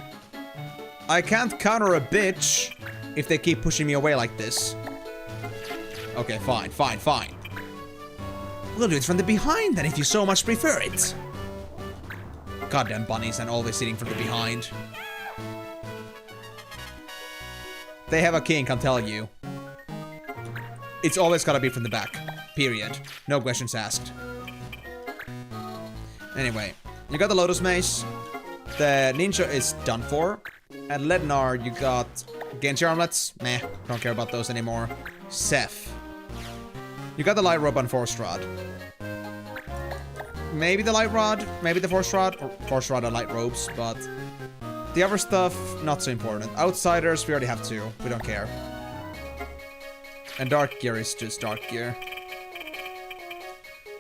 S2: I can't counter a bitch if they keep pushing me away like this. Okay, fine, fine, fine. We'll do it from the behind then if you so much prefer it. Goddamn bunnies and always sitting from the behind. They have a king, can tell you. It's always gotta be from the back. Period. No questions asked. Anyway, you got the Lotus Mace. The Ninja is done for. And Lednar, you got Genji Armlets. Meh, don't care about those anymore. Seth. You got the Light Robe and Force Rod. Maybe the Light Rod, maybe the Force Rod, or Force Rod and Light Robes, but the other stuff, not so important. Outsiders, we already have 2. We don't care. And Dark Gear is just Dark Gear.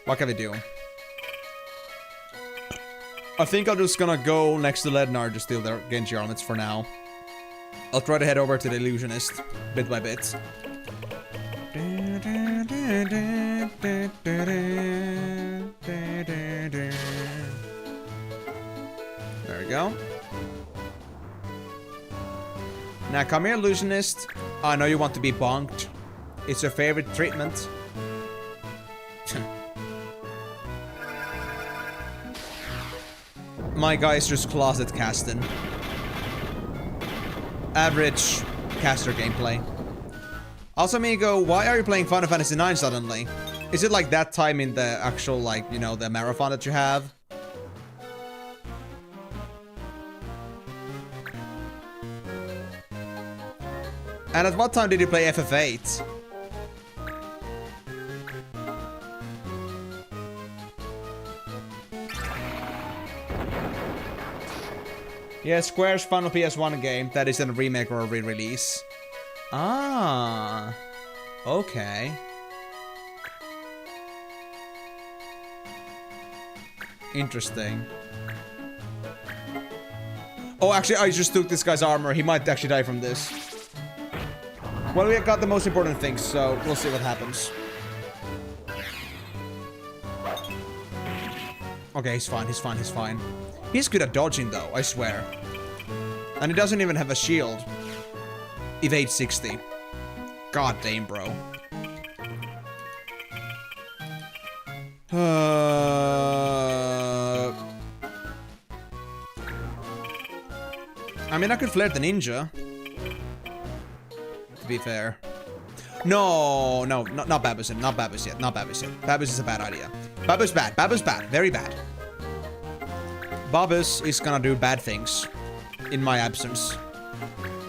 S2: What can we do? I think I'm just gonna go next to Lednar to steal their Genji Armlets for now. I'll try to head over to the Illusionist, bit by bit. There we go. Now come here, Illusionist. I know you want to be bonked. It's your favorite treatment. My guy's just closet casting. Average caster gameplay. Also, Migo, why are you playing Final Fantasy IX suddenly? Is it like that time in the actual, like, you know, the marathon that you have? And at what time did you play FF8? Yeah, Square's final PS1 game that isn't a remake or a re-release. Ah, okay. Interesting. Oh, actually, I just took this guy's armor. He might actually die from this. Well, we got the most important things, so we'll see what happens. Okay, he's fine, he's fine, he's fine. He's good at dodging, though, I swear. And he doesn't even have a shield. Evade 60. God damn, bro. I mean, I could flare the ninja. To be fair. No, not Babus, not Babus yet, not Babus yet. Babus is a bad idea. Babus bad, Babus bad, very bad. Babus is gonna do bad things. In my absence.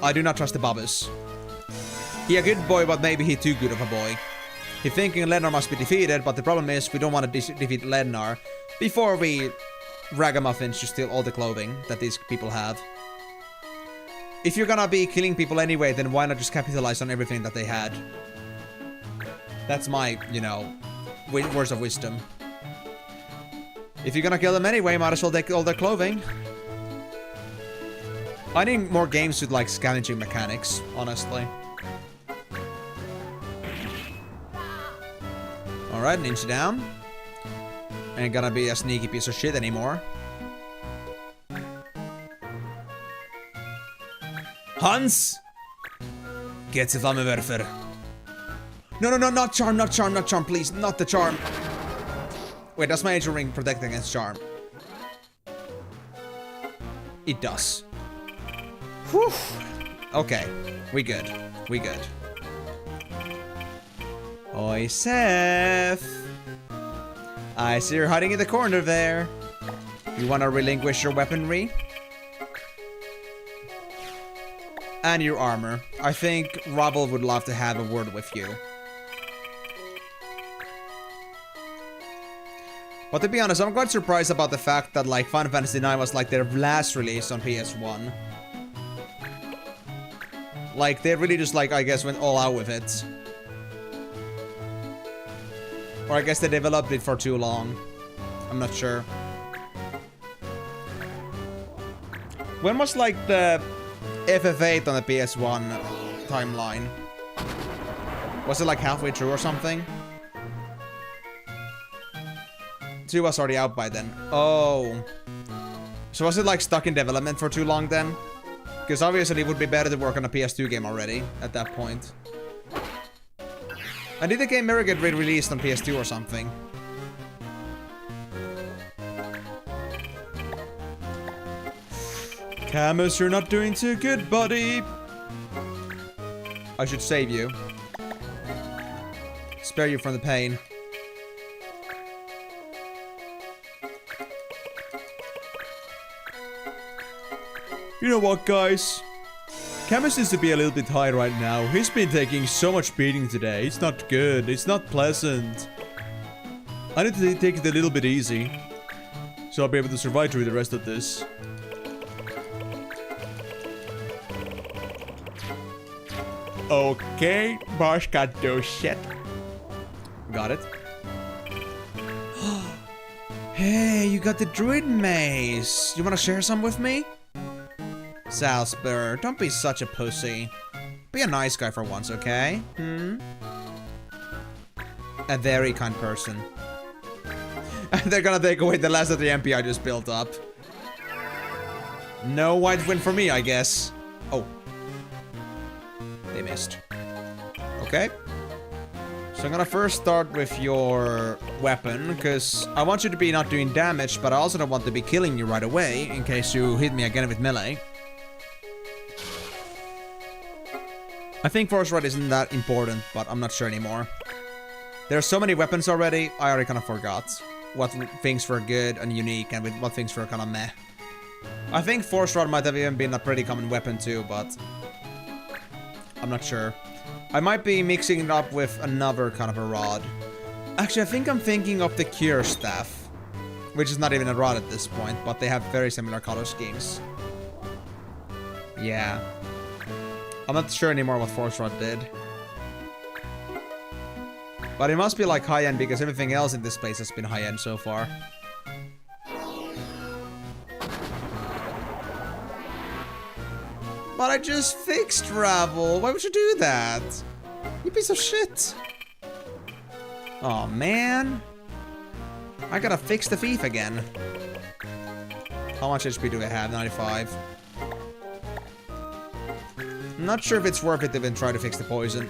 S2: I do not trust the Babus. He a good boy, but maybe he too good of a boy. He thinking Lednar must be defeated, but the problem is we don't want to defeat Lednar before we ragamuffins to steal all the clothing that these people have. If you're gonna be killing people anyway, then why not just capitalize on everything that they had? That's my, you know, words of wisdom. If you're gonna kill them anyway, might as well take all their clothing. I need more games with, like, scavenging mechanics, honestly. Alright, ninja down. Ain't gonna be a sneaky piece of shit anymore. Hans! Get the Flammewerfer. No, not charm, not charm, not charm, please. Not the charm. Wait, does my Angel Ring protect against charm? It does. Whew. Okay, we good. We good. Oi, Seth. I see you're hiding in the corner there. You wanna relinquish your weaponry? And your armor. I think Rubble would love to have a word with you. But to be honest, I'm quite surprised about the fact that, like, Final Fantasy IX was like their last release on PS1. Like, they really just, like, I guess went all out with it. Or I guess they developed it for too long. I'm not sure. When was, like, the FF8 on the PS1 timeline? Was it, like, halfway through or something? 2 was already out by then. Oh. So was it, like, stuck in development for too long then? Because obviously it would be better to work on a PS2 game already at that point. And did the game ever get re-released on PS2 or something? Camus, you're not doing too good, buddy. I should save you. Spare you from the pain. You know what, guys? Camus needs to be a little bit high right now. He's been taking so much beating today. It's not good. It's not pleasant. I need to take it a little bit easy, so I'll be able to survive through the rest of this. Okay, boss got those shit. Got it. Hey, you got the druid mace. You wanna share some with me? Salzburg, don't be such a pussy. Be a nice guy for once, okay? A very kind person. They're gonna take away the last of the MP I just built up. No white win for me, I guess. Oh. They missed. Okay. So I'm gonna first start with your weapon, because I want you to be not doing damage, but I also don't want to be killing you right away, in case you hit me again with melee. I think Force Rod isn't that important, but I'm not sure anymore. There are so many weapons already, I already kind of forgot what things were good and unique and what things were kind of meh. I think Force Rod might have even been a pretty common weapon too, but I'm not sure. I might be mixing it up with another kind of a rod. Actually, I think I'm thinking of the Cure Staff, which is not even a rod at this point, but they have very similar color schemes. Yeah. I'm not sure anymore what Force Rod did. But it must be like high-end because everything else in this place has been high-end so far. But I just fixed Ravel. Why would you do that? You piece of shit. Oh man. I gotta fix the thief again. How much HP do I have? 95. I'm not sure if it's worth it to even try to fix the poison.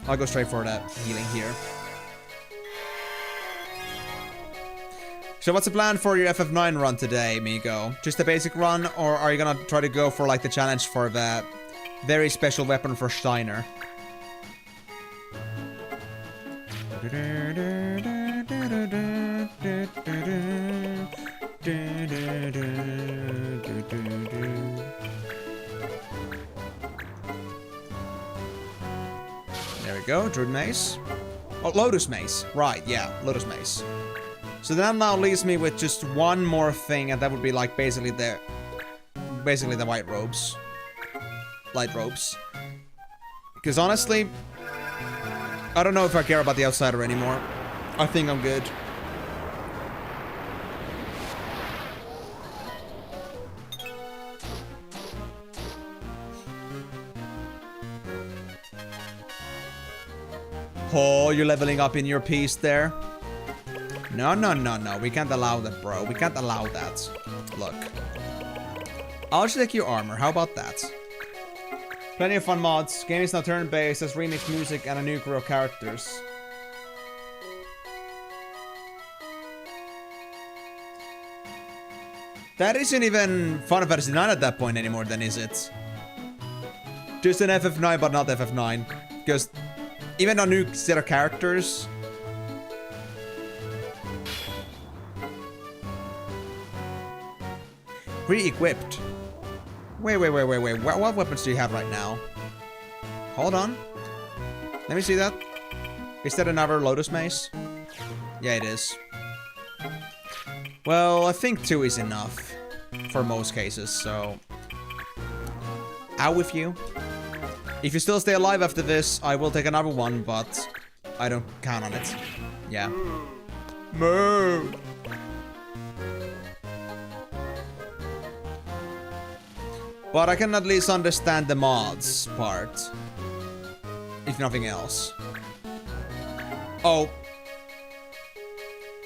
S2: I'll go straight for that healing here. So what's the plan for your FF9 run today, Migo? Just a basic run, or are you gonna try to go for like the challenge for the very special weapon for Steiner? There we go, Druid Mace. Oh, Lotus Mace. Right, yeah, Lotus Mace. So that now leaves me with just one more thing, and that would be like basically the white robes. Light robes. Because honestly, I don't know if I care about the outsider anymore. I think I'm good. Oh, you're leveling up in your piece there. No, no, no, no. We can't allow that, bro. We can't allow that. Look. I'll just take your armor. How about that? Plenty of fun mods. Game is now turn-based, has remixed music and a new crew of characters. That isn't even Final Fantasy 9 at that point anymore, then, is it? Just an FF9, but not FF9. Because even a new set of characters... Re-equipped. Wait. What weapons do you have right now? Hold on. Let me see that. Is that another Lotus Mace? Yeah, it is. Well, I think 2 is enough. For most cases, so... Out with you. If you still stay alive after this, I will take another one, but... I don't count on it. Yeah. Moo! But I can at least understand the mods part. If nothing else. Oh.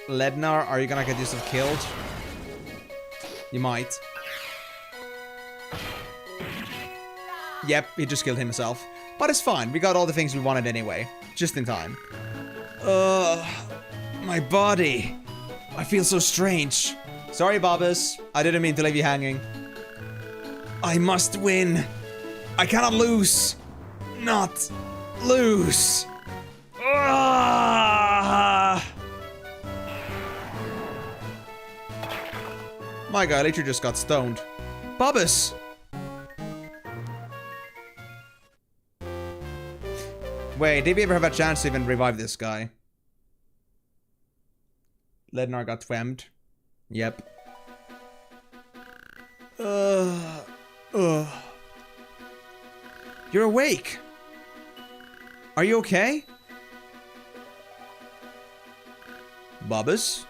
S2: Lednar, are you gonna get yourself killed? You might. Yep, he just killed himself. But it's fine, we got all the things we wanted anyway. Just in time. My body. I feel so strange. Sorry, Bobbus. I didn't mean to leave you hanging. I must win. I cannot lose. Not lose. My guy literally just got stoned. Bobbus! Wait, did we ever have a chance to even revive this guy? Lednar got twemmed. Yep. You're awake. Are you okay? Bobbus?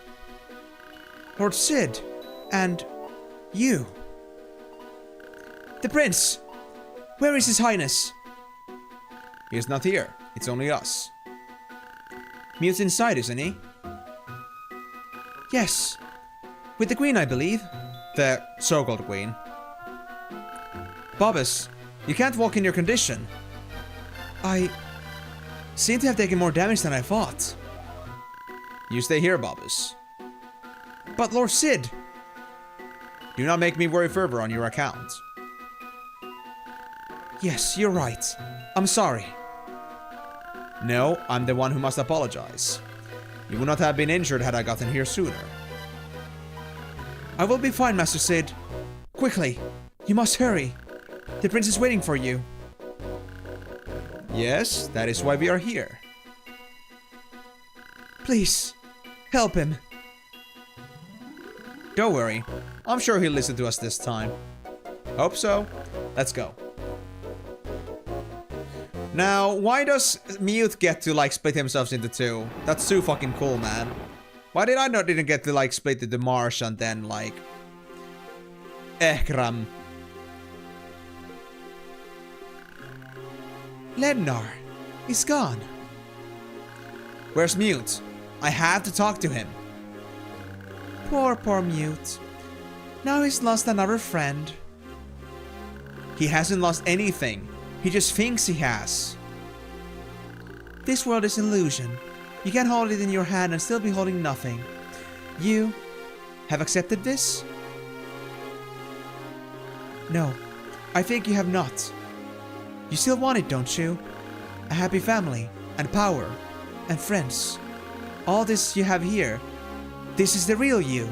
S2: Lord Sid. And you. The prince. Where is his highness? He is not here. It's only us. Mute's inside, isn't he? Yes. With the queen, I believe. The so-called queen. Bobbus, you can't walk in your condition. I seem to have taken more damage than I thought. You stay here, Bobbus. But Lord Sid! Do not make me worry further on your account. Yes, you're right. I'm sorry. No, I'm the one who must apologize. You would not have been injured had I gotten here sooner. I will be fine, Master Sid. Quickly, you must hurry. The prince is waiting for you. Yes, that is why we are here. Please, help him. Don't worry. I'm sure he'll listen to us this time. Hope so. Let's go. Now, why does Mute get to, like, split himself into two? That's too fucking cool, man. Why did I not didn't get to, like, split into Marsh and then, like... Ekram? Lednar. He's gone. Where's Mute? I had to talk to him. Poor Mute. Now he's lost another friend. He hasn't lost anything. He just thinks he has. This world is an illusion. You can hold it in your hand and still be holding nothing. You have accepted this? No, I think you have not. You still want it, don't you? A happy family, and power, and friends. All this you have here. This is the real you.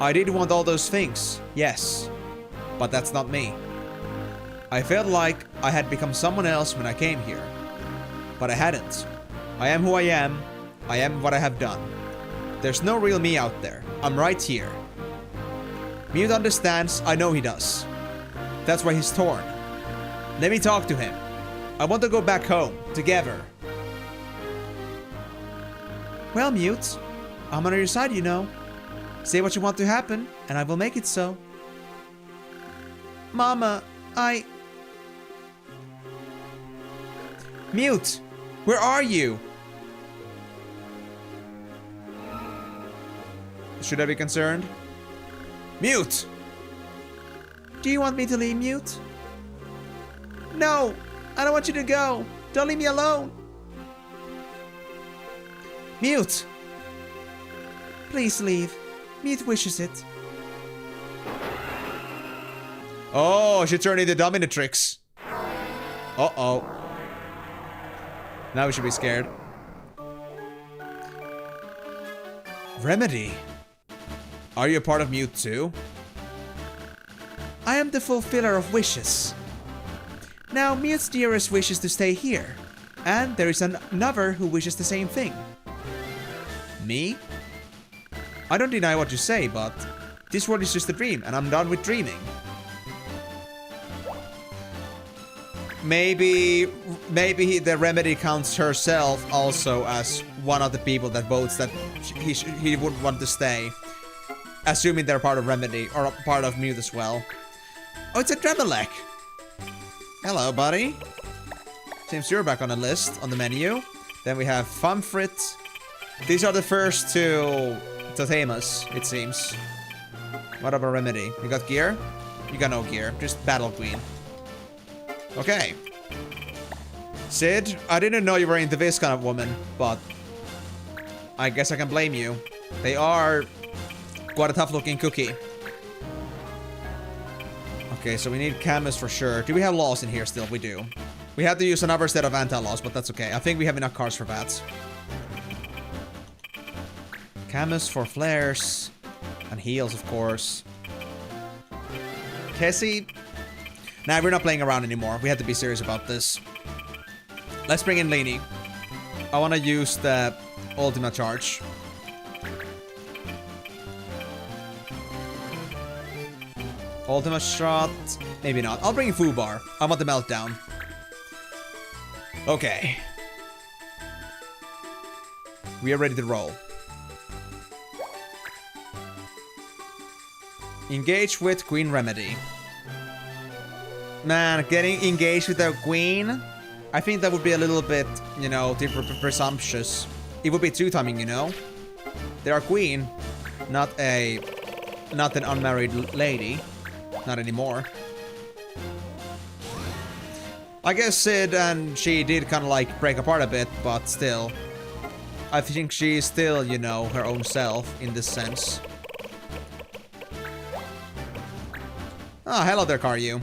S2: I did want all those things, yes. But that's not me. I felt like I had become someone else when I came here. But I hadn't. I am who I am. I am what I have done. There's no real me out there. I'm right here. Mute understands, I know he does. That's why he's torn. Let me talk to him. I want to go back home, together. Well, Mute, I'm on your side, you know. Say what you want to happen, and I will make it so. Mama, Mute, where are you? Should I be concerned? Mute! Do you want me to leave, Mute? No! I don't want you to go! Don't leave me alone! Mute! Please leave. Mute wishes it. Oh, she turned into Dominatrix. Uh-oh. Now we should be scared. Remedy? Are you a part of Mute too? I am the fulfiller of wishes. Now, Mute's dearest wishes to stay here. And there is another who wishes the same thing. Me? I don't deny what you say, but this world is just a dream, and I'm done with dreaming. Maybe the Remedy counts herself also as one of the people that votes that he wouldn't want to stay. Assuming they're part of Remedy, or part of Mute as well. Oh, it's a Dremelec! Hello, buddy. Seems you're back on the list, on the menu. Then we have Fumfrit. These are the first two Totemas, it seems. What about Remedy? You got gear? You got no gear, just Battle Queen. Okay. Sid, I didn't know you were into this kind of woman, but I guess I can blame you. They are quite a tough looking cookie. Okay, so we need Camus for sure. Do we have laws in here still? We do. We have to use another set of anti-laws, but that's okay. I think we have enough cards for that. Camus for flares. And heals, of course. Kessie? Nah, we're not playing around anymore. We have to be serious about this. Let's bring in Lini. I want to use the ultimate charge. Ultimate shot. Maybe not. I'll bring in Fubar. I want the meltdown. Okay. We are ready to roll. Engage with Queen Remedy. Man, getting engaged with a queen? I think that would be a little bit, you know, presumptuous. It would be two-timing, you know? They are queen, not an unmarried lady. Not anymore. I guess Sid and she did kind of like break apart a bit, but still. I think she's still, you know, her own self in this sense. Ah, hello there, Karyu.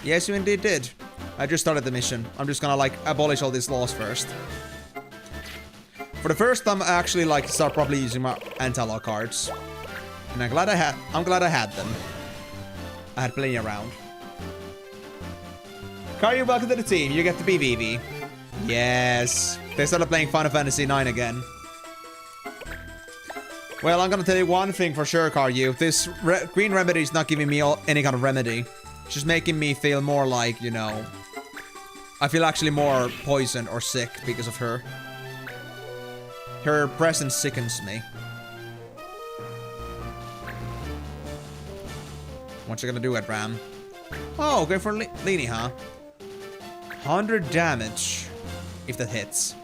S2: Yes, you indeed did. I just started the mission. I'm just gonna like abolish all these laws first. For the first time, I actually like start properly using my anti-law cards, and I'm glad I had them. I had plenty around. Karyu, welcome to the team. You get to be Vivi. Yes. They started playing Final Fantasy 9 again. Well, I'm gonna tell you one thing for sure, Karyu. This Green Remedy is not giving me any kind of remedy. It's just making me feel more like, you know... I feel actually more poisoned or sick because of her. Her presence sickens me. What you gonna do, Ram? Oh, go for Lini, huh? 100 damage. If that hits.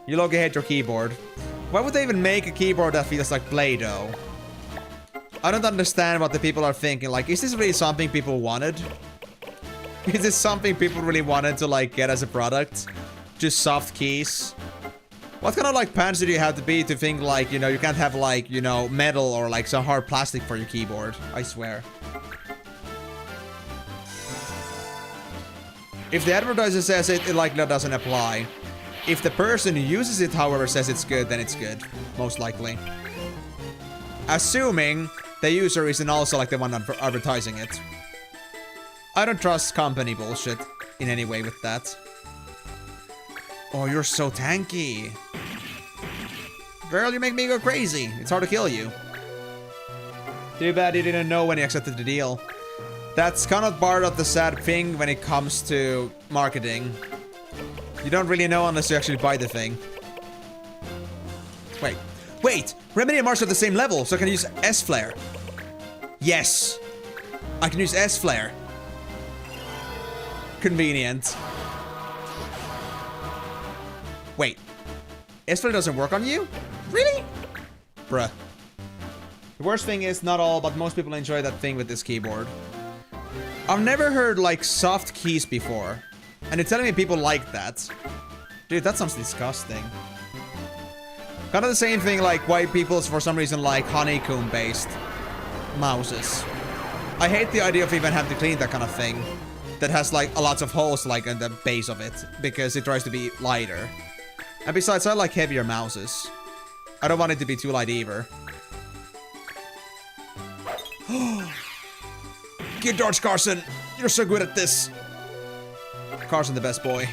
S2: You look ahead your keyboard. Why would they even make a keyboard that feels like Play-Doh? I don't understand what the people are thinking. Like, is this really something people wanted? Is this something people really wanted to, like, get as a product? Just soft keys? What kind of, like, pants do you have to be to think, like, you know, you can't have, like, you know, metal or, like, some hard plastic for your keyboard? I swear. If the advertiser says it, it likely doesn't apply. If the person who uses it, however, says it's good, then it's good. Most likely. Assuming the user isn't also, like, the one advertising it. I don't trust company bullshit in any way with that. Oh, you're so tanky. Girl, you make me go crazy. It's hard to kill you. Too bad you didn't know when you accepted the deal. That's kind of part of the sad thing when it comes to marketing. You don't really know unless you actually buy the thing. Wait! Remedy and Mars are at the same level, so I can use S-Flare. Yes! I can use S-Flare. Convenient. Wait. S-Flare doesn't work on you? Really? Bruh. The worst thing is, not all, but most people enjoy that thing with this keyboard. I've never heard, like, soft keys before. And you're telling me people like that. Dude, that sounds disgusting. Kind of the same thing like why people, for some reason, like honeycomb-based mouses. I hate the idea of even having to clean that kind of thing. That has, like, lots of holes, like, in the base of it. Because it tries to be lighter. And besides, I like heavier mouses. I don't want it to be too light either. Good dodge, Carson! You're so good at this! Carson the best boy.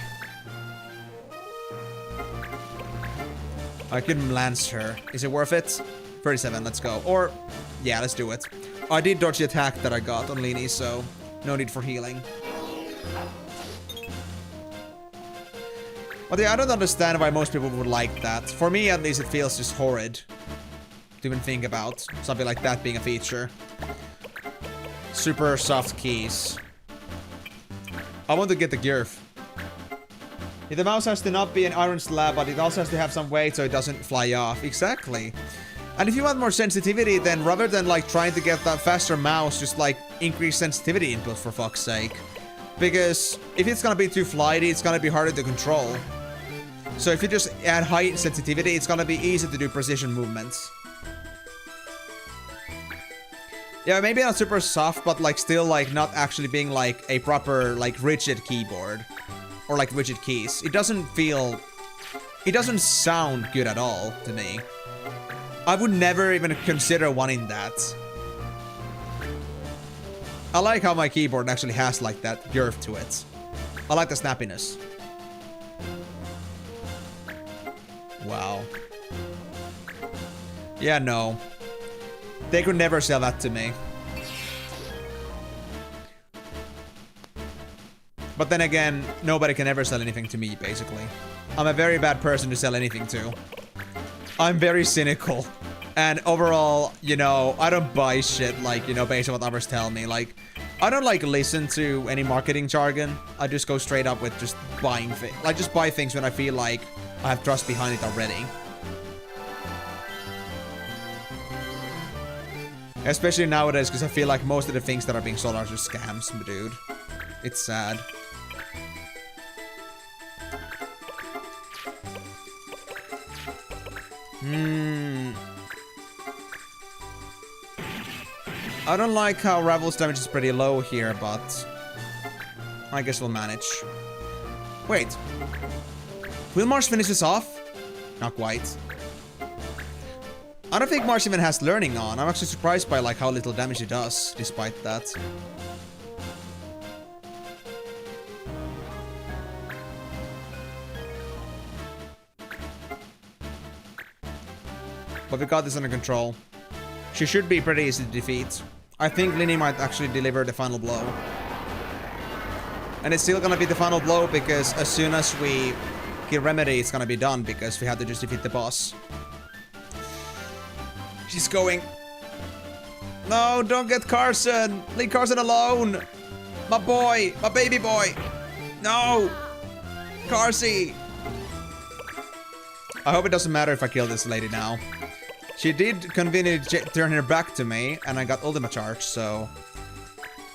S2: I can lance her. Is it worth it? 37, let's go. Or, yeah, let's do it. I did dodge the attack that I got on Lini, so no need for healing. But yeah, I don't understand why most people would like that. For me, at least, it feels just horrid to even think about something like that being a feature. Super soft keys. I want to get the Girth. The mouse has to not be an iron slab, but it also has to have some weight so it doesn't fly off. Exactly. And if you want more sensitivity, then rather than like trying to get that faster mouse, just like increase sensitivity input for fuck's sake. Because if it's gonna be too flighty, it's gonna be harder to control. So if you just add high sensitivity, it's gonna be easy to do precision movements. Yeah, maybe not super soft, but like still like not actually being like a proper like rigid keyboard. Or like rigid keys. It doesn't sound good at all to me. I would never even consider wanting that. I like how my keyboard actually has like that girth to it. I like the snappiness. Wow. Yeah, no. They could never sell that to me. But then again, nobody can ever sell anything to me, basically. I'm a very bad person to sell anything to. I'm very cynical. And overall, you know, I don't buy shit, like, you know, based on what others tell me. Like, I don't, like, listen to any marketing jargon. I just go straight up with just buying things. Like, just buy things when I feel like I have trust behind it already. Especially nowadays, because I feel like most of the things that are being sold are just scams, dude. It's sad. I don't like how Ravel's damage is pretty low here, but I guess we'll manage. Wait. Will Marsh finish this off? Not quite. I don't think Marsh even has learning on. I'm actually surprised by like how little damage he does, despite that. But we got this under control. She should be pretty easy to defeat. I think Linny might actually deliver the final blow. And it's still gonna be the final blow because as soon as we kill Remedy, it's gonna be done because we have to just defeat the boss. She's going. No, don't get Carson. Leave Carson alone. My boy, my baby boy. No. Carsey. I hope it doesn't matter if I kill this lady now. She did conveniently turn her back to me, and I got ultimate charge, so...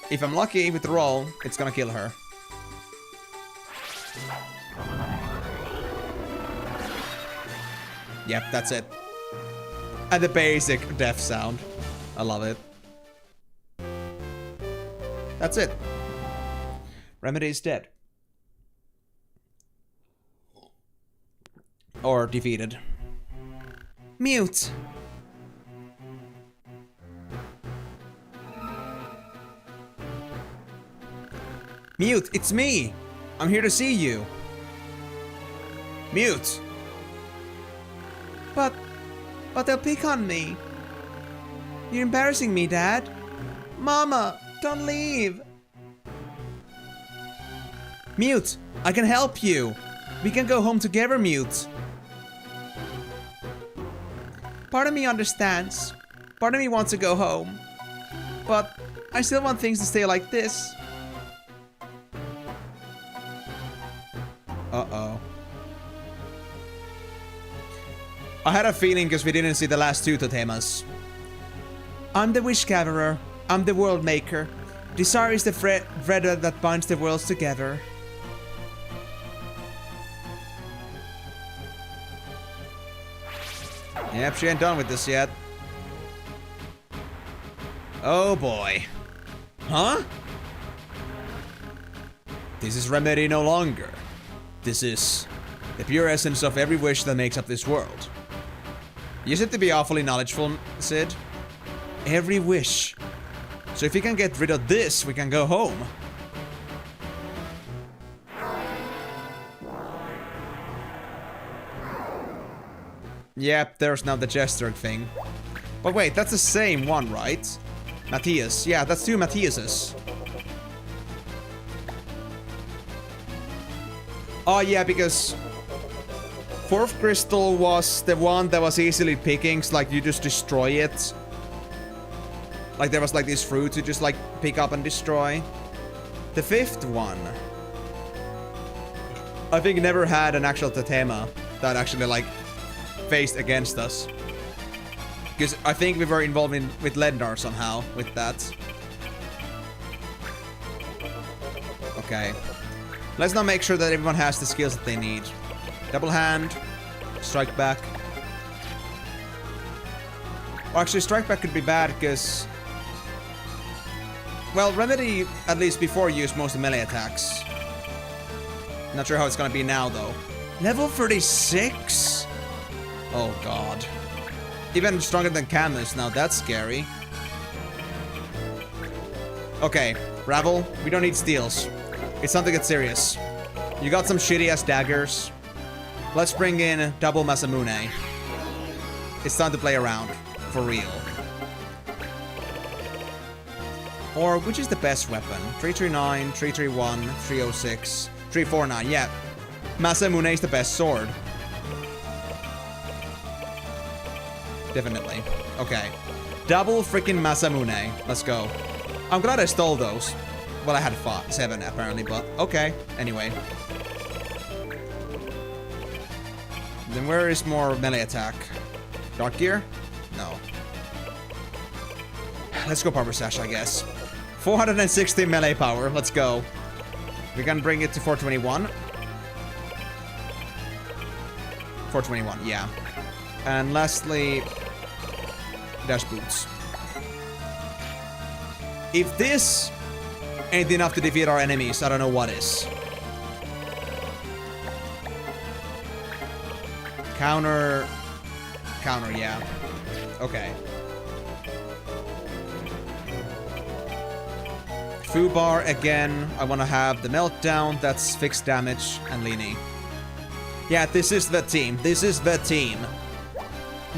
S2: If I'm lucky with the roll, it's gonna kill her. Yep, that's it. And the basic death sound. I love it. That's it. Remedy is dead. Or defeated. Mute. Mute, it's me. I'm here to see you. Mute. But they'll pick on me. You're embarrassing me, Dad. Mama, don't leave. Mute, I can help you. We can go home together, Mute. Part of me understands. Part of me wants to go home. But I still want things to stay like this. Uh-oh. I had a feeling because we didn't see the last two totemas. I'm the wish gatherer. I'm the world maker. Desire is the thread that binds the worlds together. Yep, she ain't done with this yet. Oh boy. Huh? This is Remedy no longer. This is the pure essence of every wish that makes up this world. You seem to be awfully knowledgeable, Sid. Every wish. So if we can get rid of this, we can go home. Yep, there's now the gesture thing. But wait, that's the same one, right? Matthias. Yeah, that's two Matthiases. Oh yeah, because fourth crystal was the one that was easily picking, so like you just destroy it. Like there was like these fruits you just like pick up and destroy. The fifth one, I think never had an actual totema that actually like faced against us. Because I think we were involved with Lednar somehow with that. Okay. Let's now make sure that everyone has the skills that they need. Double hand. Strike back. Or actually, strike back could be bad because... Well, Remedy, at least before, used most melee attacks. Not sure how it's gonna be now, though. Level 36? Oh, God. Even stronger than Camus, now that's scary. Okay, Ravel, we don't need steals. It's time to get serious. You got some shitty-ass daggers. Let's bring in double Masamune. It's time to play around. For real. Or, which is the best weapon? 339, 331, 306, 349. Yeah. Masamune is the best sword. Definitely. Okay. Double freaking Masamune. Let's go. I'm glad I stole those. Well, I had 7 apparently, but okay. Anyway. Then where is more melee attack? Dark Gear? No. Let's go Power Sash, I guess. 460 melee power. Let's go. We can bring it to 421. 421, yeah. And lastly, Dash Boots. If this ain't enough to defeat our enemies, I don't know what is. Counter, yeah. Okay. Fubar again. I want to have the Meltdown. That's fixed damage and Leany. Yeah, this is the team. This is the team.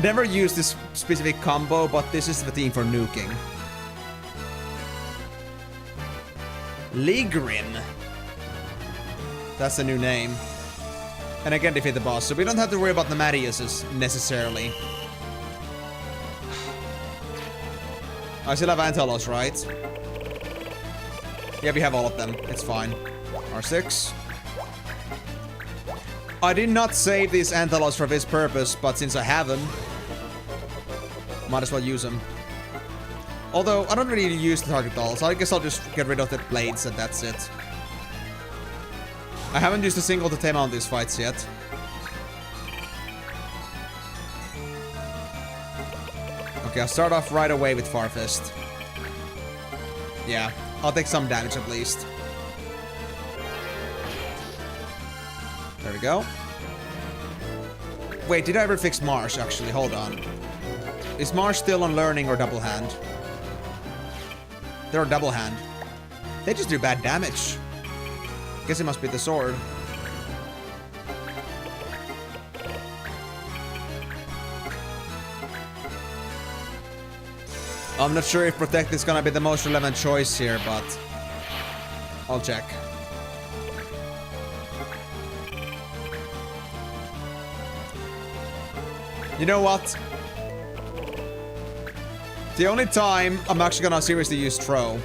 S2: Never used this specific combo, but this is the team for nuking. Ligrim. That's the new name. And I can defeat the boss, so we don't have to worry about the Mariuses necessarily. I still have Antelos, right? Yeah, we have all of them. It's fine. R6. I did not save these Antelos for this purpose, but since I have them, might as well use them. Although, I don't really use the target dolls, so I guess I'll just get rid of the blades and that's it. I haven't used a single Totema on these fights yet. Okay, I'll start off right away with Farfist. Yeah, I'll take some damage at least. There we go. Wait, did I ever fix Marsh, actually? Hold on. Is Marsh still on learning or double hand? They're a double hand. They just do bad damage. Guess it must be the sword. I'm not sure if Protect is gonna be the most relevant choice here, but I'll check. You know what? The only time I'm actually gonna seriously use Throw.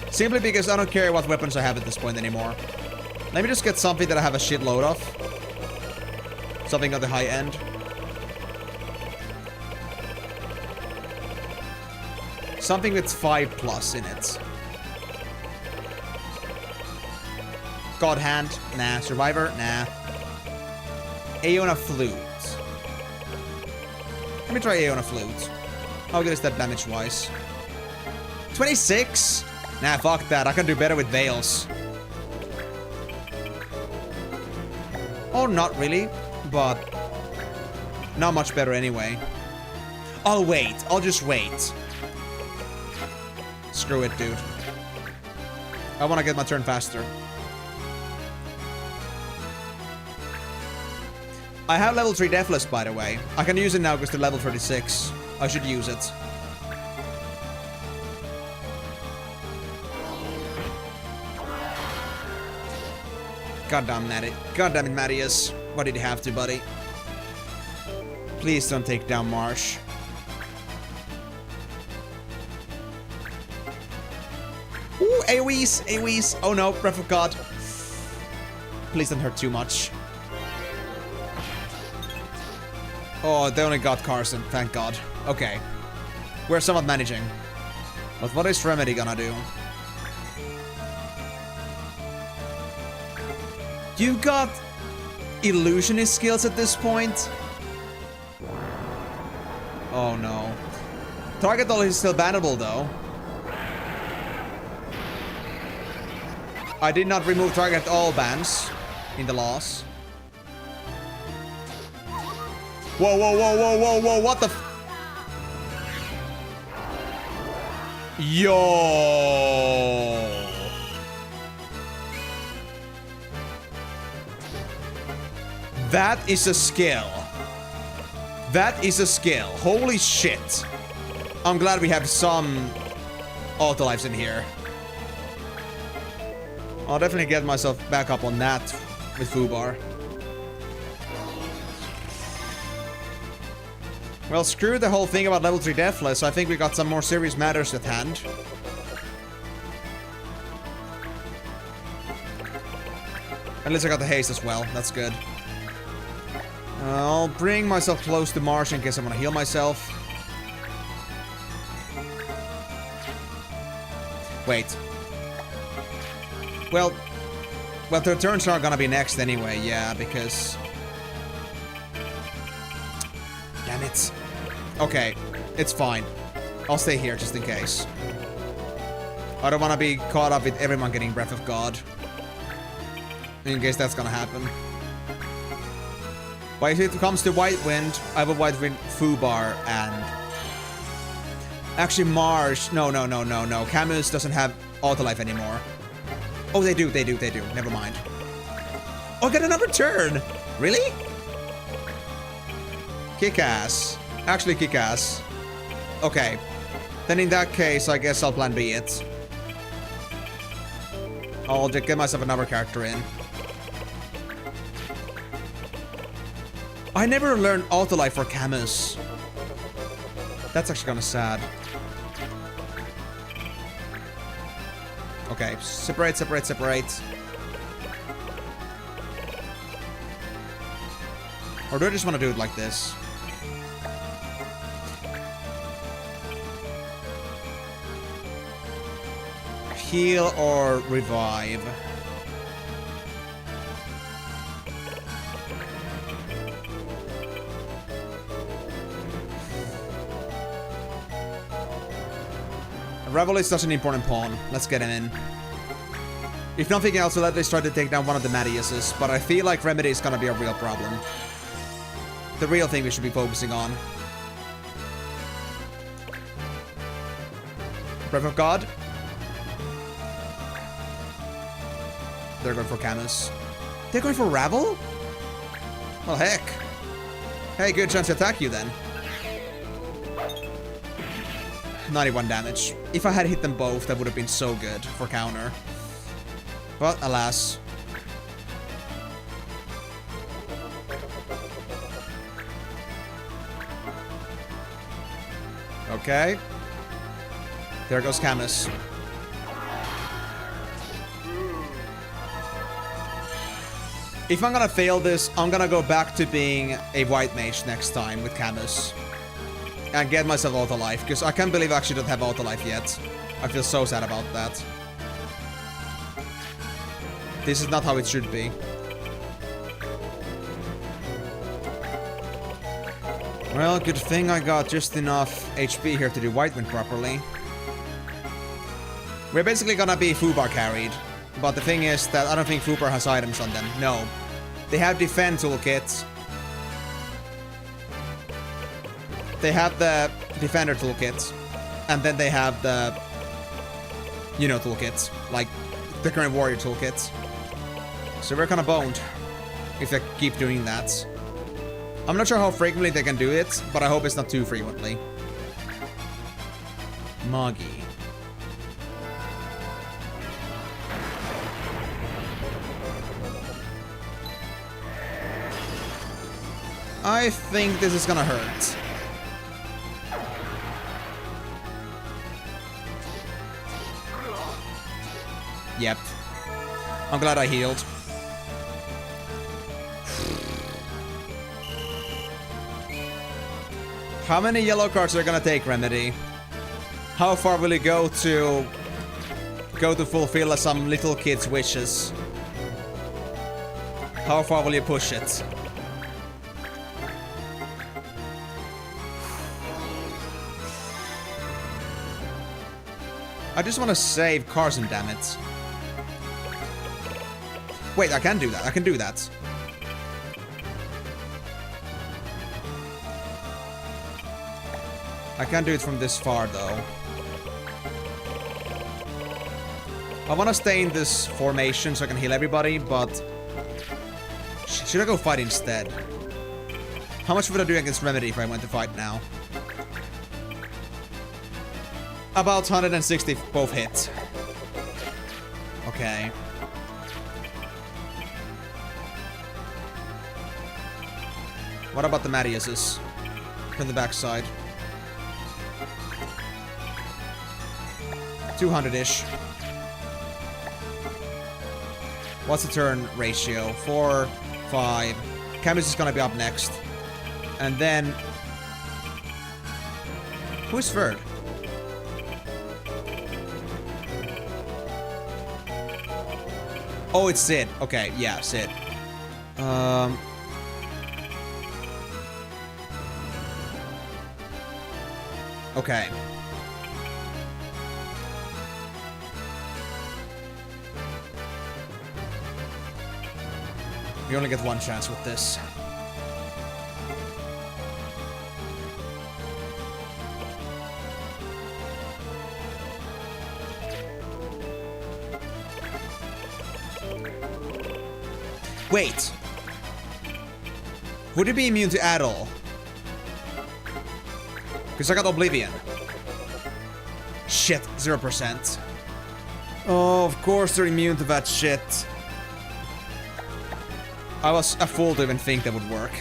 S2: Simply because I don't care what weapons I have at this point anymore. Let me just get something that I have a shitload of. Something at the high end. Something with 5+ in it. God Hand? Nah. Survivor? Nah. Aeona Flute. Let me try Aeona Flute. How good is that damage-wise? 26? Nah, fuck that. I can do better with Veils. Oh, not really. But not much better anyway. I'll wait. I'll just wait. Screw it, dude. I want to get my turn faster. I have level 3 Deathless, by the way. I can use it now because they're level 36. I should use it. God damn it, Marius. Why did you have to, buddy? Please don't take down Marsh. Ooh, AoEs! AoEs! Oh no, Breath of God. Please don't hurt too much. Oh, they only got Carson, thank God. Okay. We're somewhat managing. But what is Remedy gonna do? You've got illusionist skills at this point? Oh no. Target doll is still bannable though. I did not remove target all bans in the laws. Whoa, whoa, whoa, whoa, whoa, whoa, what the f— Yo! That is a skill. That is a skill. Holy shit. I'm glad we have some auto lives in here. I'll definitely get myself back up on that with Fubar. Well, screw the whole thing about level 3 Deathless. I think we got some more serious matters at hand. At least I got the haste as well. That's good. I'll bring myself close to Marsh in case I want to heal myself. Wait. Well, the turns are gonna be next anyway, yeah, because... Damn it. Okay, it's fine. I'll stay here just in case. I don't want to be caught up with everyone getting Breath of God. In case that's gonna happen. But if it comes to White Wind, I have a White Wind Fubar and... Actually, Marsh... No. Camus doesn't have auto life anymore. Oh, they do. Never mind. Oh, I got another turn! Really? Kick-ass. Actually, kick-ass. Okay. Then in that case, I guess I'll plan B it. I'll just get myself another character in. I never learned auto life for Camus. That's actually kind of sad. Okay, separate. Or do I just want to do it like this? Heal or revive? Revel is such an important pawn. Let's get him in. If nothing else, we'll at least try to take down one of the Mattiases, but I feel like Remedy is gonna be a real problem. The real thing we should be focusing on. Breath of God. They're going for Camus. They're going for Ravel? Well, heck. Hey, good chance to attack you then. 91 damage. If I had hit them both, that would have been so good for counter. But, alas. Okay. There goes Camus. If I'm gonna fail this, I'm gonna go back to being a white mage next time with Camus. And get myself auto life, because I can't believe I actually don't have auto life yet. I feel so sad about that. This is not how it should be. Well, good thing I got just enough HP here to do White Wind properly. We're basically gonna be Fubar carried. But the thing is that I don't think Fubar has items on them. No. They have defend toolkits. They have the defender toolkits. And then they have the... You know, toolkits. Like, the current warrior toolkits. So we're kinda boned. If they keep doing that. I'm not sure how frequently they can do it, but I hope it's not too frequently. Moggy. I think this is gonna hurt. Yep. I'm glad I healed. How many yellow cards are gonna take, Remedy? How far will it go to fulfill some little kid's wishes? How far will you push it? I just want to save Carson, damn it. Wait, I can do that. I can do that. I can't do it from this far, though. I want to stay in this formation so I can heal everybody, but... Should I go fight instead? How much would I do against Remedy if I went to fight now? About 160 both hit. Okay. What about the Mariuses? From the backside. 200-ish. What's the turn ratio? 4, 5. Camus is gonna be up next. And then... Who's third? Oh, it's Sid. Okay, yeah, Sid. Okay. We only get one chance with this. Wait. Would it be immune to Adol? Because I got Oblivion. Shit, 0%. Oh, of course they're immune to that shit. I was a fool to even think that would work.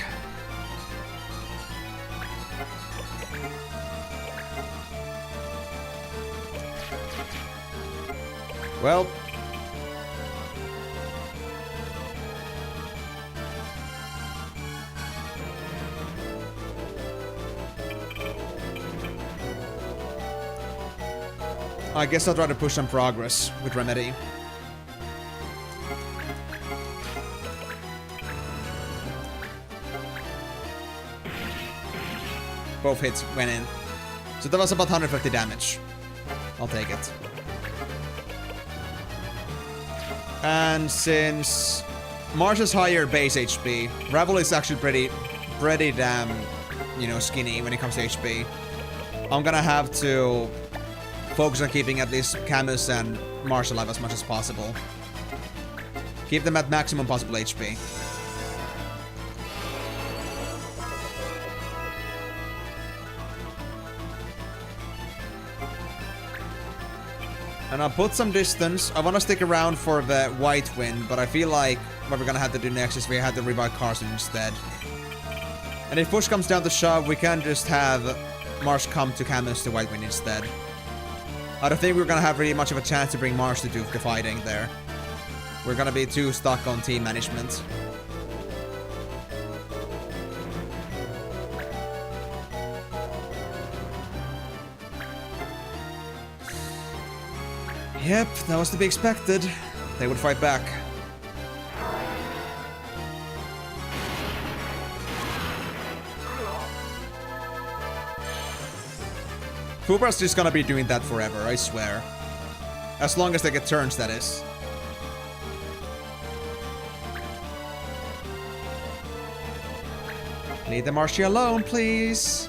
S2: Well. I guess I'll try to push some progress with Remedy. Both hits went in. So that was about 150 damage. I'll take it. And since Marsh has higher base HP, Ravel is actually pretty damn, you know, skinny when it comes to HP. I'm gonna have to focus on keeping at least Camus and Marsh alive as much as possible. Keep them at maximum possible HP. And I'll put some distance. I want to stick around for the White Wind, but I feel like what we're gonna have to do next is we have to revive Carson instead. And if push comes down to shove, we can just have Marsh come to Camus to White Wind instead. I don't think we're gonna have really much of a chance to bring Marsh to do the fighting there. We're gonna be too stuck on team management. Yep, that was to be expected. They would fight back. Fubra's just gonna be doing that forever, I swear. As long as they get turns, that is. Leave the Marshy alone, please.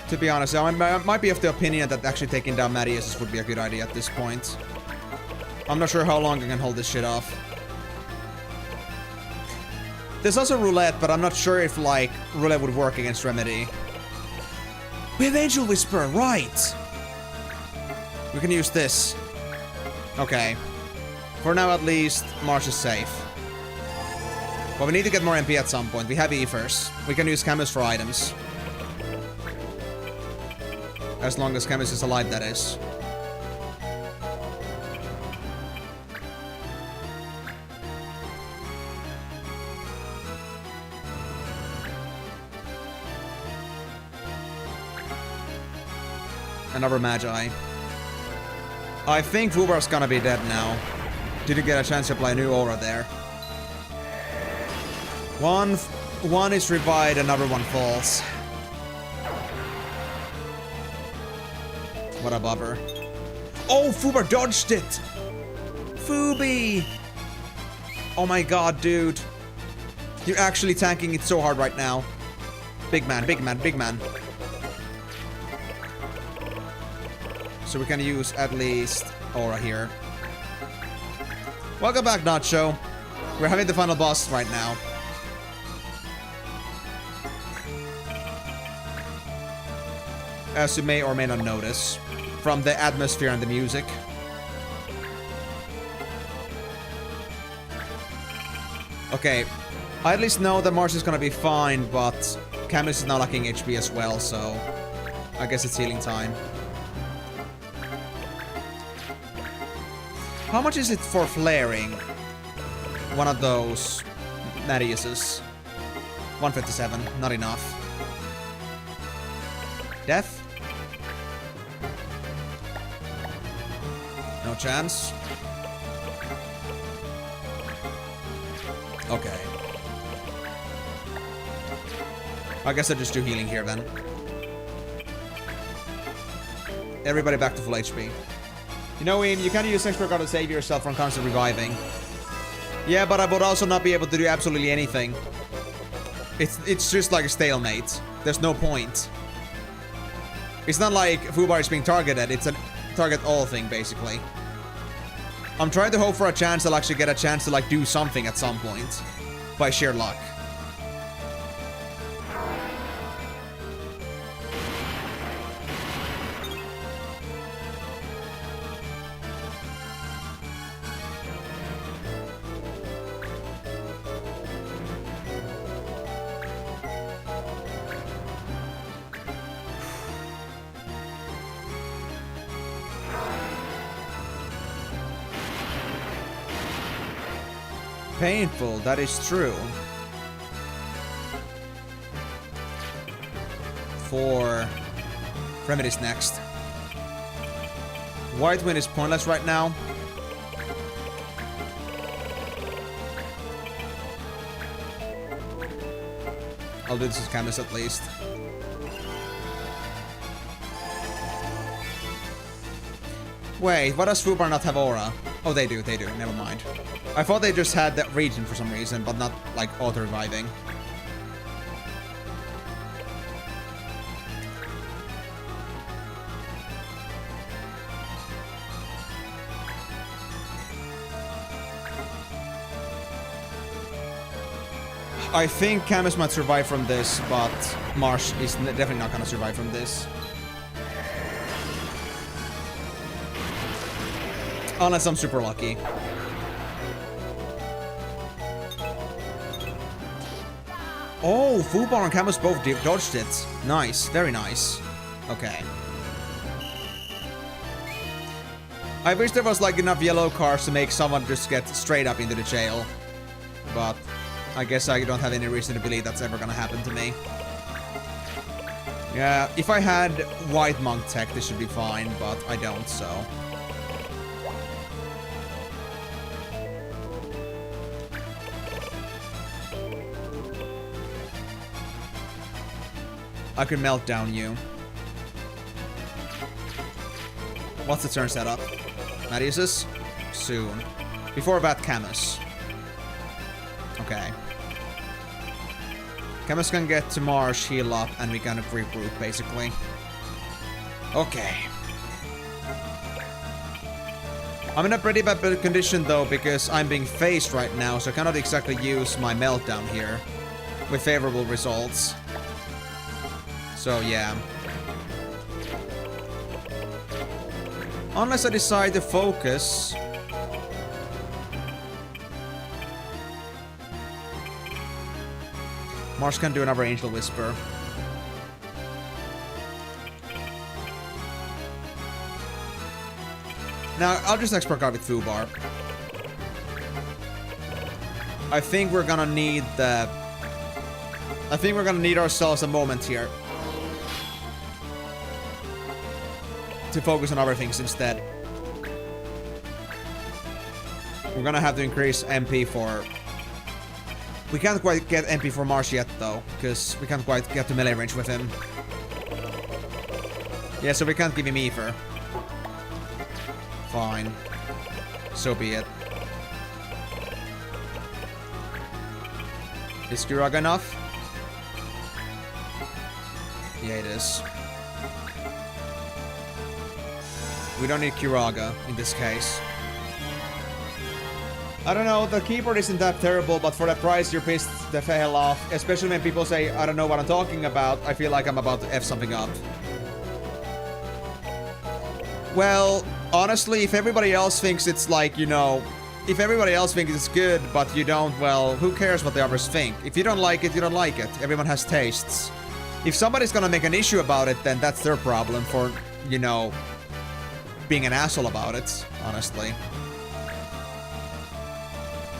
S2: To be honest, I might be of the opinion that actually taking down Marius would be a good idea at this point. I'm not sure how long I can hold this shit off. There's also Roulette, but I'm not sure if, like, Roulette would work against Remedy. We have Angel Whisper, right! We can use this. Okay. For now, at least, Marsh is safe. But we need to get more MP at some point. We have Ethers. We can use Camus for items. As long as Camus is alive, that is. Another Magi. I think Fubar's gonna be dead now. Didn't get a chance to play new aura there. One is revived, another one falls. What a bummer. Oh, Fubar dodged it! Fubi! Oh my god, dude. You're actually tanking it so hard right now. Big man, big man, big man. So we can use at least aura here. Welcome back, Nacho. We're having the final boss right now. As you may or may not notice from the atmosphere and the music. Okay, I at least know that Mars is gonna be fine, but Camus is now lacking HP as well, so I guess it's healing time. How much is it for flaring? One of those Mariuses. 157, not enough. Death? No chance. Okay. I guess I'll just do healing here then. Everybody back to full HP. You know, Eam, you can use Expert Card to save yourself from constant reviving. Yeah, but I would also not be able to do absolutely anything. It's just like a stalemate. There's no point. It's not like Fubar is being targeted, it's a target all thing, basically. I'm trying to hope for a chance I'll actually get a chance to, like, do something at some point. By sheer luck. Painful, that is true. For Remedies next. White Wind is pointless right now. I'll do this with Camus at least. Wait, why does Fubar not have aura? Oh, they do, never mind. I thought they just had that region for some reason, but not, like, auto-reviving. I think Camus might survive from this, but Marsh is definitely not gonna survive from this. Unless I'm super lucky. Oh, Fubar and Camus both dodged it. Nice, very nice. Okay. I wish there was like enough yellow cars to make someone just get straight up into the jail. But I guess I don't have any reason to believe that's ever gonna happen to me. Yeah, if I had white monk tech, this should be fine, but I don't, so. I could melt down you. What's the turn setup? Mariuses? Soon. Before that, Camus. Okay. Camus can get to Marsh, heal up, and we can regroup, basically. Okay. I'm in a pretty bad condition, though, because I'm being phased right now, so I cannot exactly use my meltdown here with favorable results. So, yeah. Unless I decide to focus. Mars can do another Angel Whisper. Now, I'll just expert card with Fubar. I think we're gonna need the... I think we're gonna need ourselves a moment here. To focus on other things instead. We're gonna have to increase MP for... We can't quite get MP for Marsh yet, though, because we can't quite get to melee range with him. Yeah, so we can't give him Ether. Fine. So be it. Is Kiraga enough? Yeah, it is. We don't need Kiraga in this case. I don't know, the keyboard isn't that terrible, but for the price you're pissed the hell off. Especially when people say, I don't know what I'm talking about, I feel like I'm about to F something up. Well, honestly, if everybody else thinks it's like, you know, if everybody else thinks it's good, but you don't, well, who cares what the others think? If you don't like it, you don't like it. Everyone has tastes. If somebody's gonna make an issue about it, then that's their problem for, you know, being an asshole about it, honestly.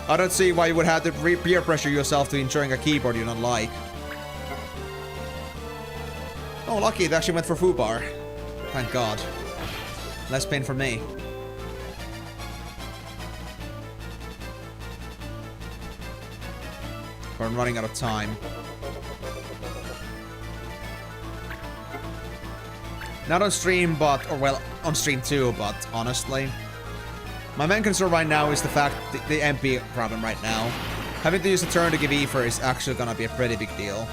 S2: I don't see why you would have to peer pressure yourself to enjoying a keyboard you don't like. Oh, lucky, it actually went for Fubar. Thank God. Less pain for me. But I'm running out of time. Not on stream, but... Or, well, on stream too, but honestly... My main concern right now is the fact the MP problem right now. Having to use a turn to give Ether is actually gonna be a pretty big deal.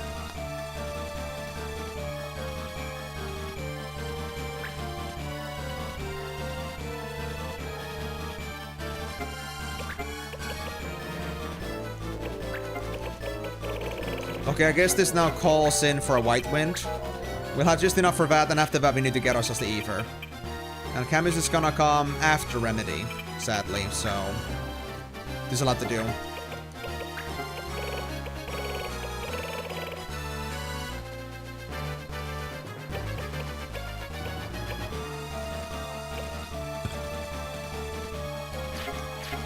S2: Okay, I guess this now calls in for a White Wind. We'll have just enough for that, and after that we need to get ourselves the Ether. And Camus is gonna come after Remedy, sadly, so... There's a lot to do.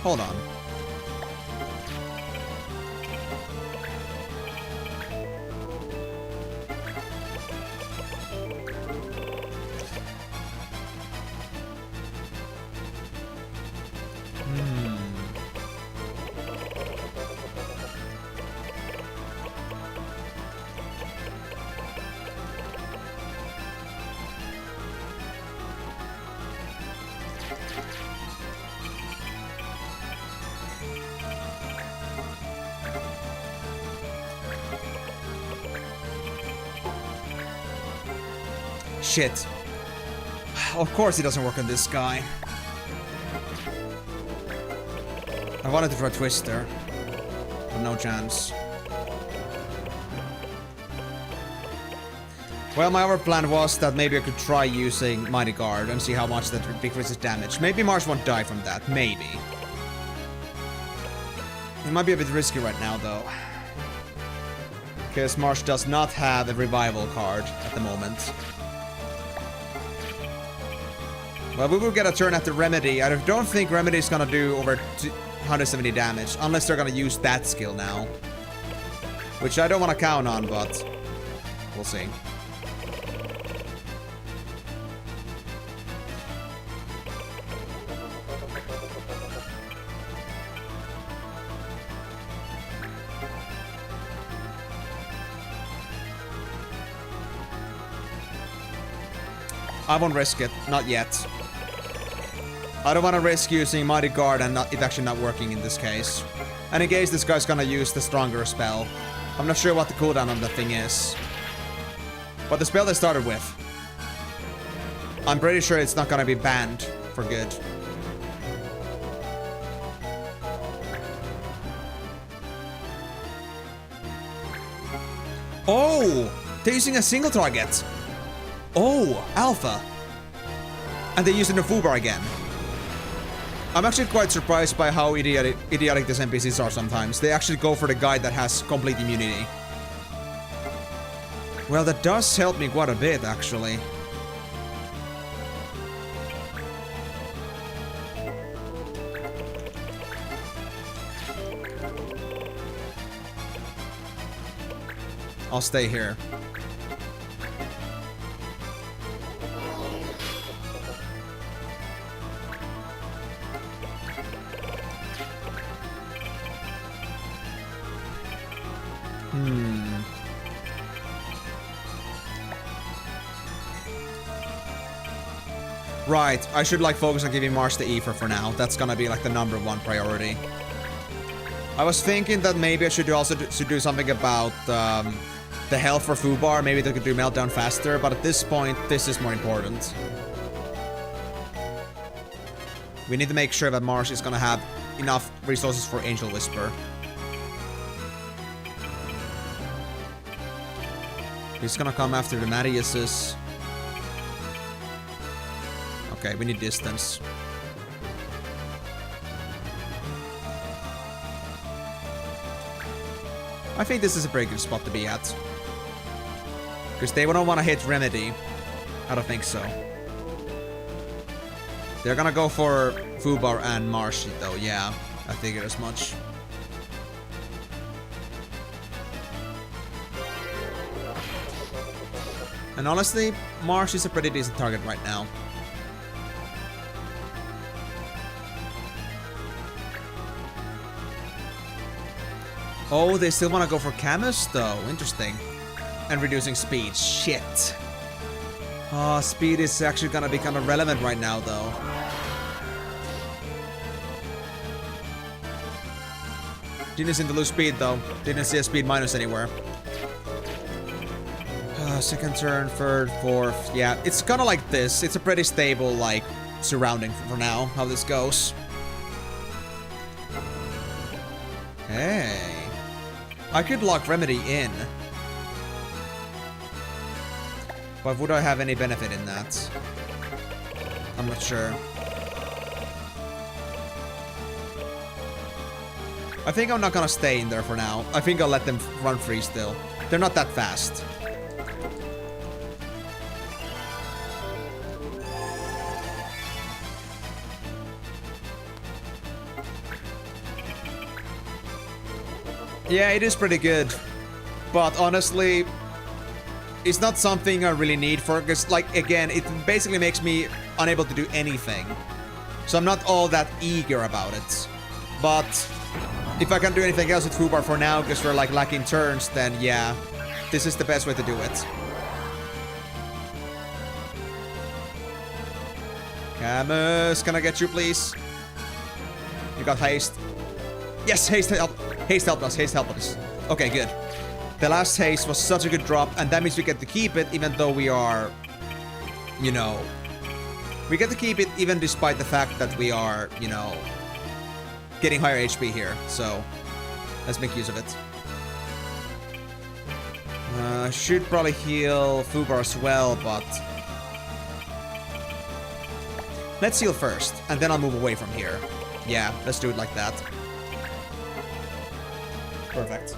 S2: Hold on. Shit. Of course it doesn't work on this guy. I wanted to try Twister, but no chance. Well, my other plan was that maybe I could try using Mighty Guard and see how much that decreases damage. Maybe Marsh won't die from that, maybe. It might be a bit risky right now, though. Because Marsh does not have a revival card at the moment. Well, we will get a turn after Remedy. I don't think Remedy is gonna do over 170 damage, unless they're gonna use that skill now. Which I don't want to count on, but we'll see. I won't risk it, not yet. I don't want to risk using Mighty Guard and it actually not working in this case. And in case this guy's gonna use the stronger spell. I'm not sure what the cooldown on that thing is. But the spell they started with, I'm pretty sure it's not gonna be banned for good. Oh! They're using a single target! Oh! Alpha! And they're using the Fubar again. I'm actually quite surprised by how idiotic these NPCs are sometimes. They actually go for the guy that has complete immunity. Well, that does help me quite a bit, actually. I'll stay here. Right, I should like focus on giving Marsh the ether for now. That's gonna be like the #1 priority. I was thinking that maybe I should also do something about the health for Fubar. Maybe they could do Meltdown faster, but at this point, this is more important. We need to make sure that Marsh is gonna have enough resources for Angel Whisper. He's gonna come after the Mariuses. Okay, we need distance. I think this is a pretty good spot to be at. Because they don't want to hit Remedy. I don't think so. They're gonna go for Fubar and Marshy though, yeah. I figured as much. And honestly, Marsh is a pretty decent target right now. Oh, they still want to go for Camus though. Interesting. And reducing speed. Shit. Oh, speed is actually gonna become irrelevant right now though. Didn't seem to lose speed though. Didn't see a speed minus anywhere. Second turn, third, fourth. Yeah, it's kind of like this. It's a pretty stable, like, surrounding for now, how this goes. Hey. I could lock Remedy in. But would I have any benefit in that? I'm not sure. I think I'm not gonna stay in there for now. I think I'll let them run free still. They're not that fast. Yeah, it is pretty good. But honestly, it's not something I really need for, because, like, again, it basically makes me unable to do anything. So I'm not all that eager about it. But if I can do anything else with Fubar for now, because we're, like, lacking turns, then yeah, this is the best way to do it. Camus, can I get you, please? You got haste. Yes, haste help. Haste helped us. Haste helped us. Okay, good. The last haste was such a good drop, and that means we get to keep it, even though we are, you know, we get to keep it even despite the fact that we are, you know, getting higher HP here. So let's make use of it. Should probably heal Fubar as well, but let's heal first, and then I'll move away from here. Yeah, let's do it like that. Perfect.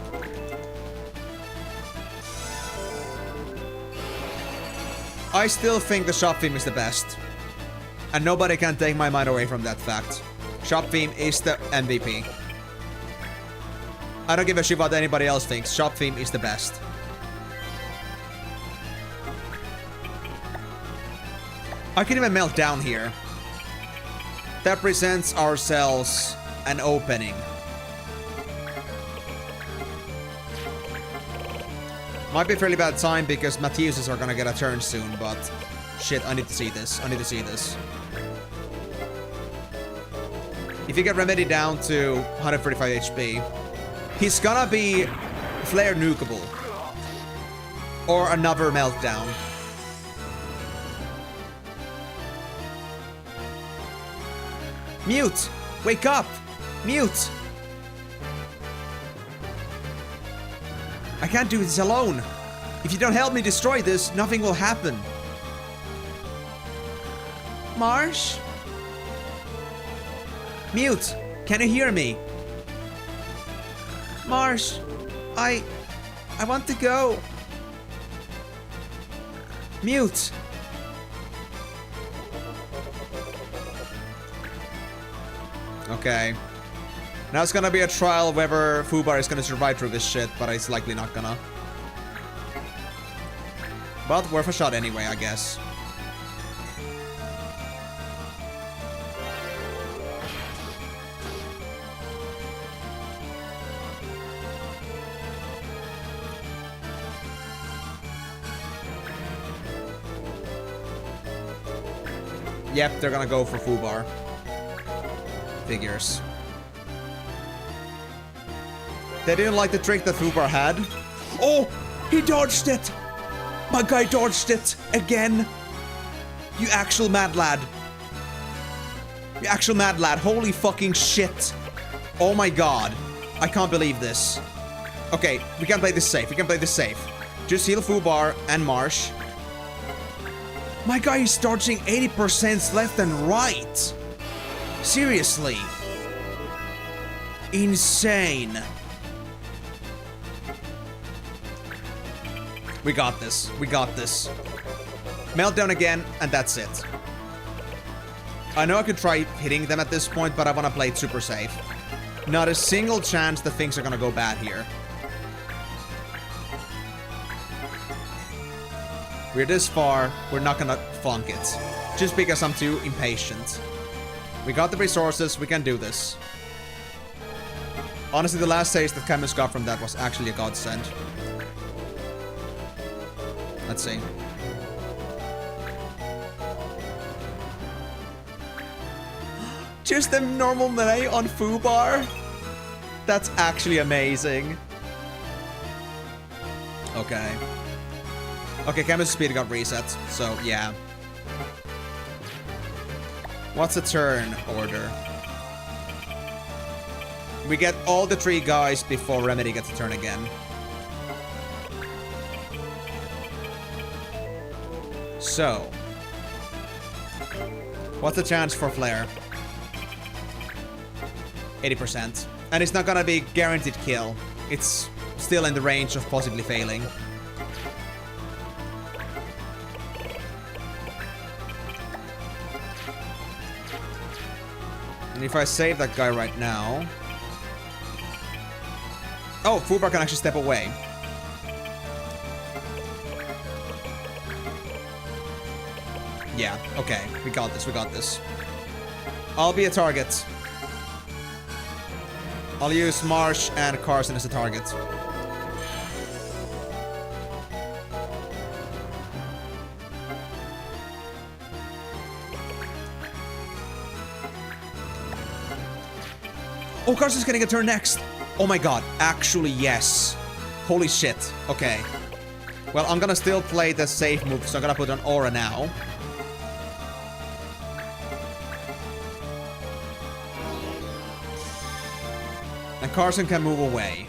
S2: I still think the shop theme is the best. And nobody can take my mind away from that fact. Shop theme is the MVP. I don't give a shit what anybody else thinks. Shop theme is the best. I can even melt down here. That presents ourselves an opening. Might be a fairly bad time because Matthiuses are gonna get a turn soon, but shit, I need to see this. I need to see this. If you get Remedy down to 135 HP, he's gonna be Flare nukeable. Or another meltdown. Mute! Wake up! Mute! I can't do this alone. If you don't help me destroy this, nothing will happen. Marsh? Mute, can you hear me? Marsh, I want to go. Mute. Okay. Now it's gonna be a trial whether Fubar is gonna survive through this shit, but it's likely not gonna. But worth a shot anyway, I guess. Yep, they're gonna go for Fubar. Figures. They didn't like the trick that Fubar had. Oh! He dodged it! My guy dodged it! Again! You actual mad lad. You actual mad lad. Holy fucking shit. Oh my god. I can't believe this. Okay, we can play this safe. We can play this safe. Just heal Fubar and Marsh. My guy is dodging 80% left and right. Seriously. Insane. We got this. We got this. Meltdown again, and that's it. I know I could try hitting them at this point, but I want to play it super safe. Not a single chance that things are gonna go bad here. We're this far, we're not gonna funk it. Just because I'm too impatient. We got the resources, we can do this. Honestly, the last taste that Camus got from that was actually a godsend. Let's see. Just a normal melee on Fubar? That's actually amazing. Okay. Okay, Camus' speed got reset, so yeah. What's the turn order? We get all the 3 guys before Remedy gets a turn again. So, what's the chance for Flare? 80%. And it's not gonna be guaranteed kill. It's still in the range of possibly failing. And if I save that guy right now... Oh, Fubar can actually step away. Yeah, okay. We got this, we got this. I'll be a target. I'll use Marsh and Carson as a target. Oh, Carson's getting a turn next. Oh my god. Actually, yes. Holy shit. Okay. Well, I'm gonna still play the safe move, so I'm gonna put on Aura now. And Carson can move away.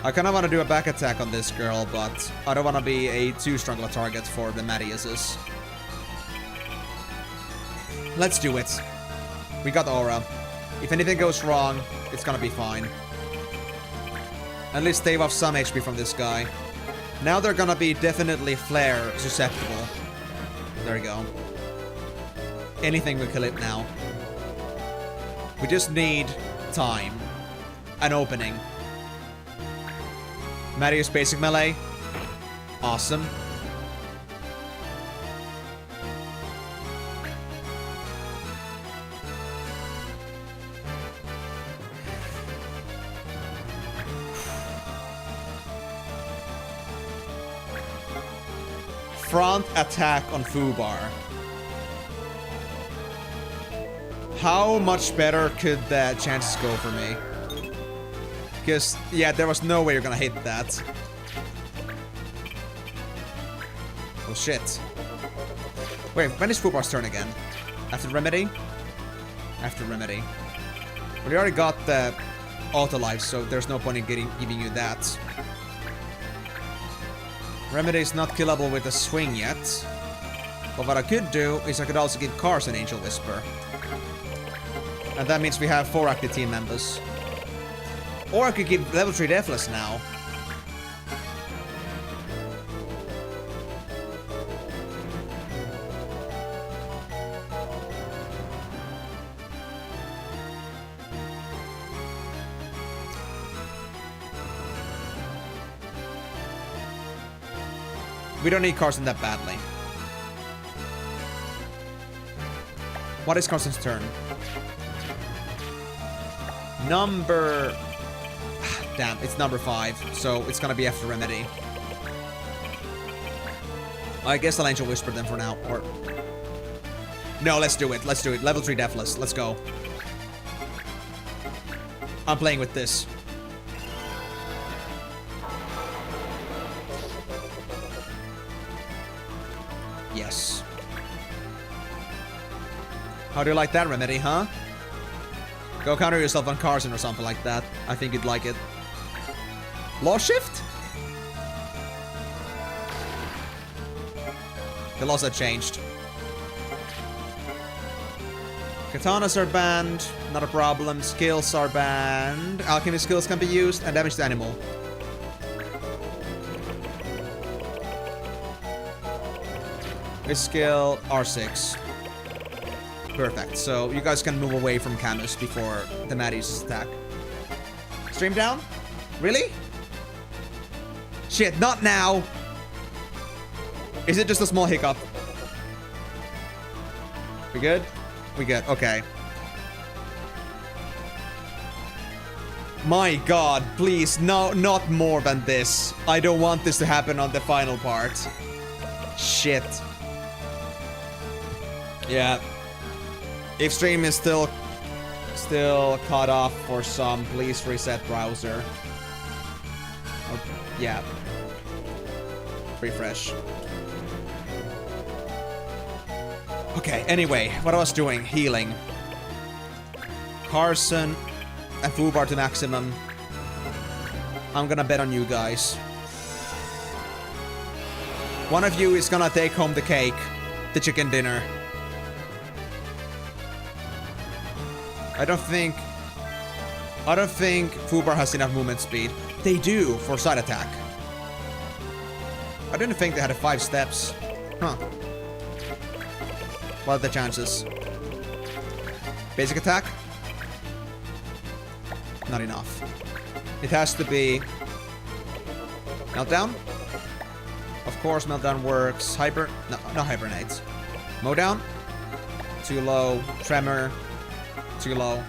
S2: I kind of want to do a back attack on this girl, but I don't want to be a too strong of a target for the Mariuses. Let's do it. We got Aura. If anything goes wrong, it's gonna be fine. At least stave off some HP from this guy. Now they're gonna be definitely Flare susceptible. There we go. Anything will kill it now. We just need time. An opening. Marius basic melee. Awesome. Front attack on Fubar. How much better could the chances go for me? Because, yeah, there was no way you're gonna hit that. Oh, shit. Wait, when is Fubar's turn again? After Remedy? After Remedy. Well, you already got the auto life, so there's no point in giving you that. Remedy is not killable with a swing yet. But what I could do is I could also give Carson Angel Whisper. And that means we have 4 active team members. Or I could give level 3 Deathless now. We don't need Carson that badly. What is Carson's turn? Number... Damn, it's number 5, so it's gonna be after Remedy. I guess I'll Angel Whisper them for now, or... No, let's do it, let's do it. Level 3 Deathless, let's go. I'm playing with this. Yes. How do you like that, Remedy, huh? Go counter yourself on Carson or something like that. I think you'd like it. Law Shift? The laws have changed. Katanas are banned. Not a problem. Skills are banned. Alchemy skills can be used. And damage to animal. This skill, R6. Perfect. So you guys can move away from Camus before the Maddie's attack. Stream down? Really? Shit, not now! Is it just a small hiccup? We good? We good, okay. My god, please, no, not more than this. I don't want this to happen on the final part. Shit. Yeah. If stream is still cut off for some, please reset browser. Oh, yeah. Refresh. Okay, anyway, what I was doing, healing. Carson and Fubar to maximum. I'm gonna bet on you guys. One of you is gonna take home the cake, the chicken dinner. I don't think Fubar has enough movement speed. They do for side attack. I didn't think they had 5 steps. Huh. What are the chances? Basic attack? Not enough. It has to be... Meltdown? Of course, Meltdown works. Hyper... No, not Hibernate. Mowdown? Too low. Tremor? Too low.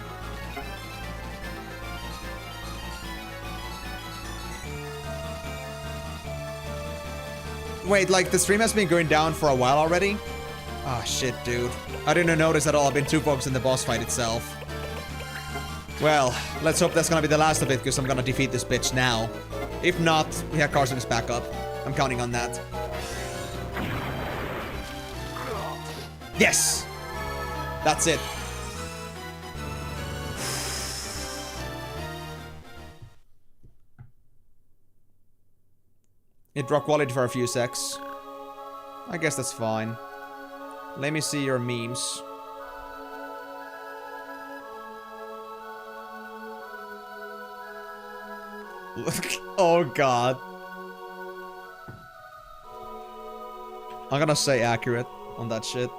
S2: Wait, like, the stream has been going down for a while already? Ah, shit, dude. I didn't notice at all. I've been too focused in the boss fight itself. Well, let's hope that's gonna be the last of it, because I'm gonna defeat this bitch now. If not, we have Carson's backup. I'm counting on that. Yes! That's it. It dropped quality for a few secs. I guess that's fine. Let me see your memes. Oh god. I'm gonna say accurate on that shit.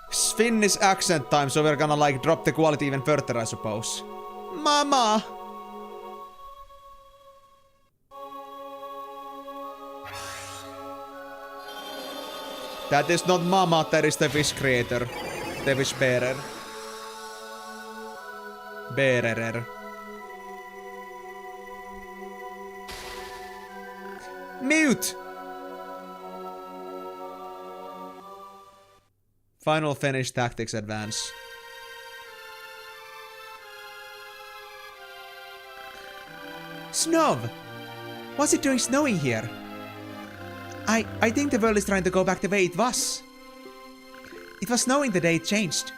S2: It's Finnish accent time, so we're gonna like drop the quality even further, I suppose. Mama! That is not Mama, that is the fish creator. The fish bearer. Bearer. Mute! Final finish tactics advance. Snow! What's it doing snowing here? I think the world is trying to go back the way it was. It was snowing the day it changed.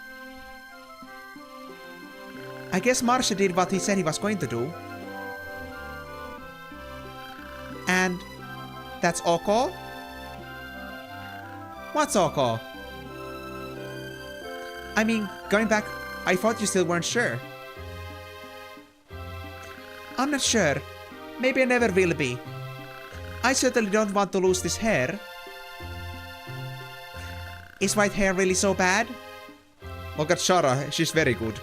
S2: I guess Marsha did what he said he was going to do. And that's OK? What's OK? I mean, going back, I thought you still weren't sure. I'm not sure. Maybe I never will be. I certainly don't want to lose this hair. Is white hair really so bad? Look at Shara, she's very good.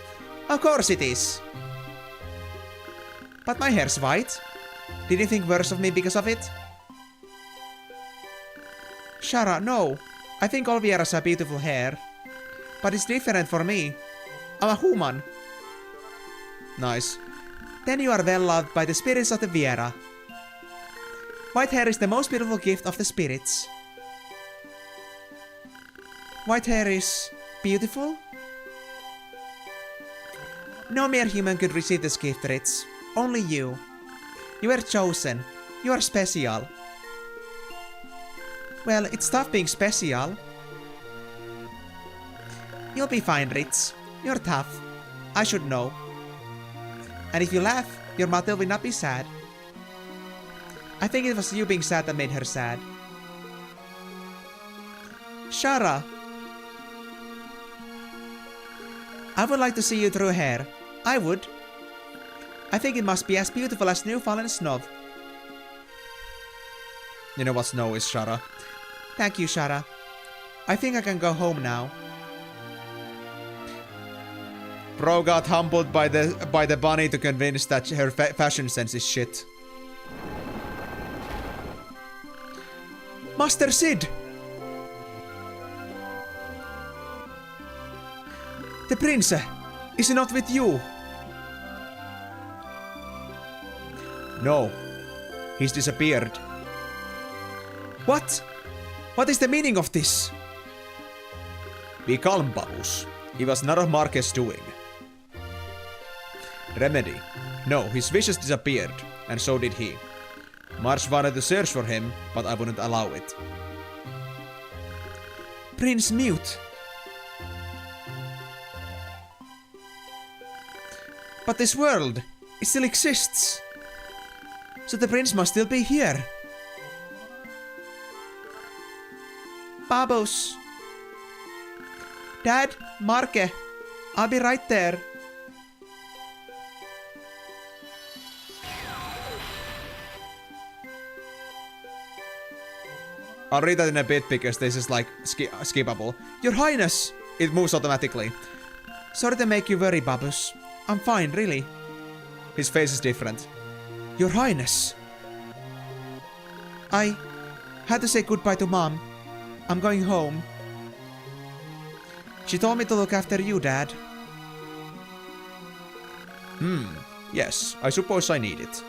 S2: Of course it is. But my hair's white. Did you think worse of me because of it? Shara, no. I think all Vieras have beautiful hair. But it's different for me. I'm a human. Nice. Then you are well loved by the spirits of the Viera. White hair is the most beautiful gift of the spirits. White hair is beautiful? No mere human could receive this gift, Ritz. Only you. You are chosen. You are special. Well, it's tough being special. You'll be fine, Ritz. You're tough. I should know. And if you laugh, your mother will not be sad. I think it was you being sad that made her sad. Shara! I would like to see you through hair. I would. I think it must be as beautiful as new fallen snow. You know what snow is, Shara. Thank you, Shara. I think I can go home now. Bro got humbled by the bunny to convince that her fashion sense is shit. Master Sid! The prince is he not with you? No, he's disappeared. What? What is the meaning of this? Be calm, Babus. He was none of Marquez' doing. Remedy. No, his wishes disappeared, and so did he. Marsh wanted to search for him, but I wouldn't allow it. Prince Mute. But this world, it still exists. So the prince must still be here. Babos. Dad, Marke, I'll be right there. I'll read that in a bit because this is like skippable. Your Highness! It moves automatically. Sorry to make you worry, Babus. I'm fine, really. His face is different. Your Highness! I had to say goodbye to Mom. I'm going home. She told me to look after you, Dad. Yes, I suppose I need it.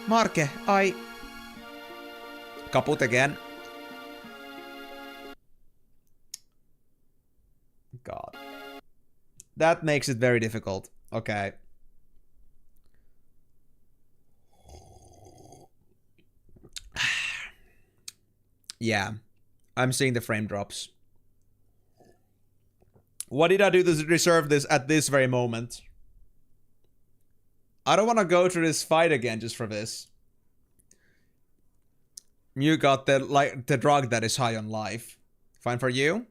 S2: Marke, Kaput again. God. That makes it very difficult. Okay. Yeah. I'm seeing the frame drops. What did I do to deserve this at this very moment? I don't want to go through this fight again just for this. You got the drug that is high on life. Fine for you?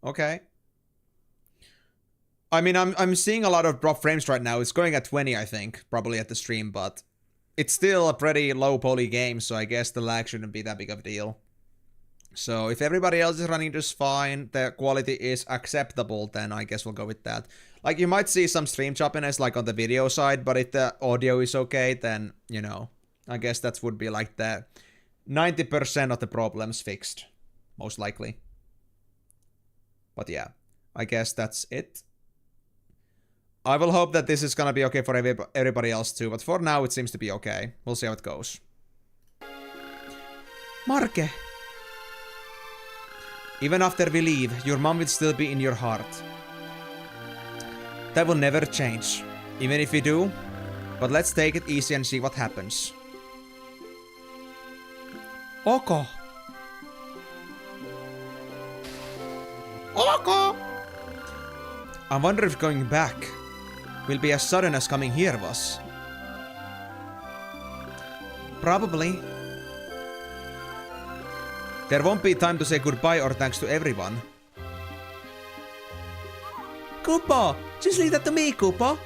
S2: Okay. I mean, I'm seeing a lot of drop frames right now. It's going at 20, I think, probably at the stream, but it's still a pretty low poly game, so I guess the lag shouldn't be that big of a deal. So if everybody else is running just fine, the quality is acceptable, then I guess we'll go with that. Like, you might see some stream choppiness, like on the video side, but if the audio is okay, then, you know, I guess that would be like the 90% of the problems fixed, most likely. But yeah, I guess that's it. I will hope that this is gonna be okay for everybody else too, but for now it seems to be okay. We'll see how it goes. Marke! Even after we leave, your mom will still be in your heart. That will never change, even if we do, but let's take it easy and see what happens. Oko! Oko! I wonder if going back will be as sudden as coming here was. Probably. There won't be time to say goodbye or thanks to everyone. Kupo! Just leave that to me, Kupo!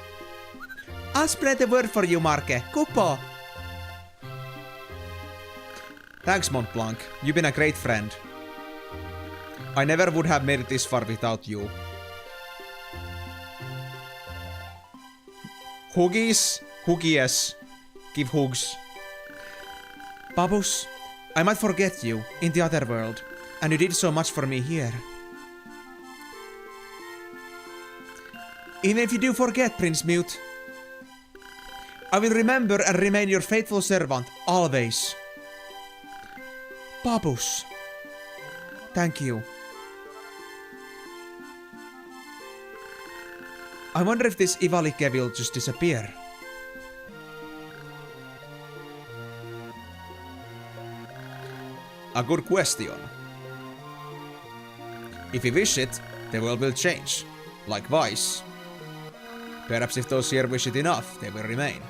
S2: I'll spread the word for you, Marke. Kupo! Thanks, Mont Blanc. You've been a great friend. I never would have made it this far without you. Huggies? Huggies. Give hugs. Babus, I might forget you in the other world, and you did so much for me here. Even if you do forget, Prince Mute, I will remember and remain your faithful servant, always. Babus, thank you. I wonder if this Ivalike will just disappear. A good question. If we wish it, the world will change. Likewise. Perhaps if those here wish it enough, they will remain.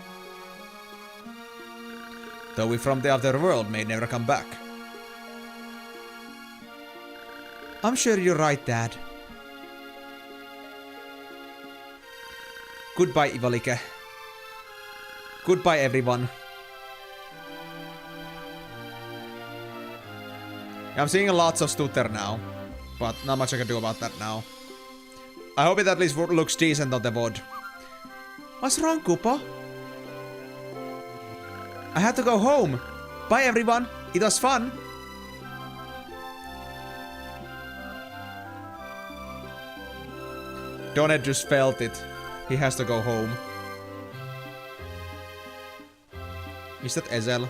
S2: Though we from the other world may never come back. I'm sure you're right, Dad. Goodbye, Ivalike. Goodbye, everyone. I'm seeing lots of stutter now, but not much I can do about that now. I hope it at least looks decent on the VOD. What's wrong, Koopa? I had to go home. Bye, everyone. It was fun. Donut just felt it. He has to go home. Is that Ezel?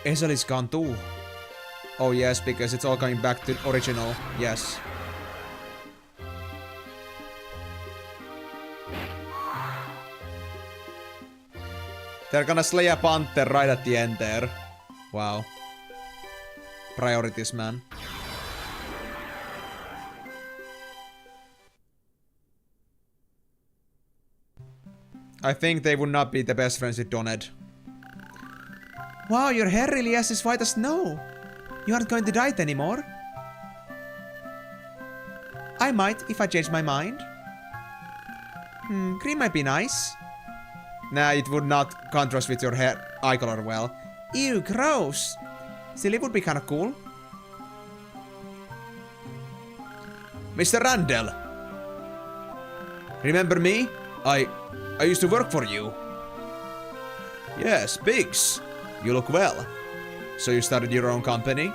S2: Ezel is gone too. Oh yes, because it's all coming back to original. Yes. They're gonna slay a panther right at the end there. Wow. Priorities, man. I think they would not be the best friends with Doned. Wow, your hair really is as white as snow. You aren't going to dye it anymore. I might, if I change my mind. Green might be nice. Nah, it would not contrast with your hair eye color well. Ew, gross. Still, it would be kinda cool. Mr. Randall. Remember me? I used to work for you. Yes, Biggs. You look well. So you started your own company?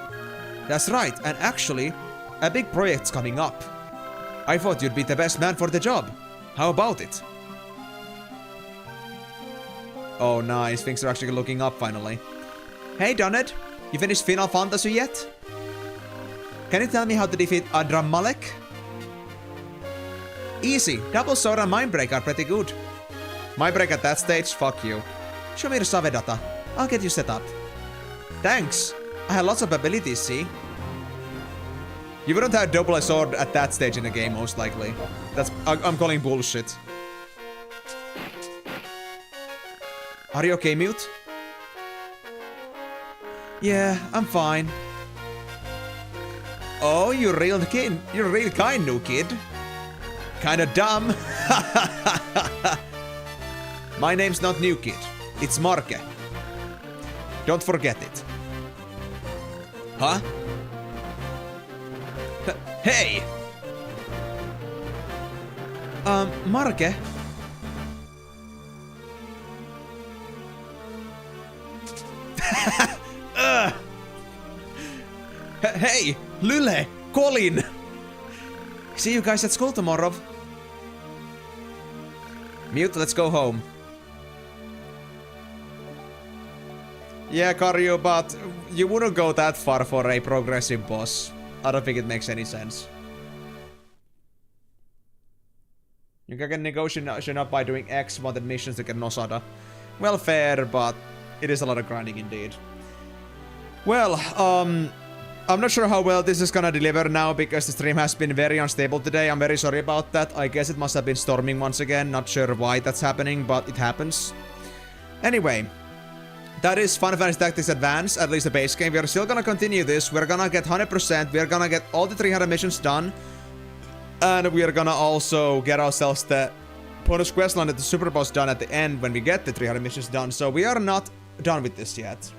S2: That's right, and actually, a big project's coming up. I thought you'd be the best man for the job. How about it? Oh nice, things are actually looking up finally. Hey Doned, you finished Final Fantasy yet? Can you tell me how to defeat Adram Malek? Easy, Double Sword and Mindbreak are pretty good. Mindbreak at that stage? Fuck you. Show me the Savedata. I'll get you set up. Thanks. I have lots of abilities, see? You wouldn't have double sword at that stage in the game, most likely. I'm calling bullshit. Are you okay, Mute? Yeah, I'm fine. Oh, you're real kind, new kid. Kinda dumb. My name's not New Kid. It's Marke. Don't forget it. Huh? Hey! Marke? Hey! Lule! Colin! See you guys at school tomorrow. Mute, let's go home. Yeah, Karyu, but you wouldn't go that far for a progressive boss. I don't think it makes any sense. You can get negotiation up by doing X wanted missions to get Nosada. Well, fair, but it is a lot of grinding indeed. Well, I'm not sure how well this is gonna deliver now because the stream has been very unstable today. I'm very sorry about that. I guess it must have been storming once again. Not sure why that's happening, but it happens. Anyway. That is Final Fantasy Tactics Advance, at least the base game. We are still gonna continue this. We're gonna get 100%. We are gonna get all the 300 missions done. And we are gonna also get ourselves the bonus questline at the super boss done at the end when we get the 300 missions done. So we are not done with this yet.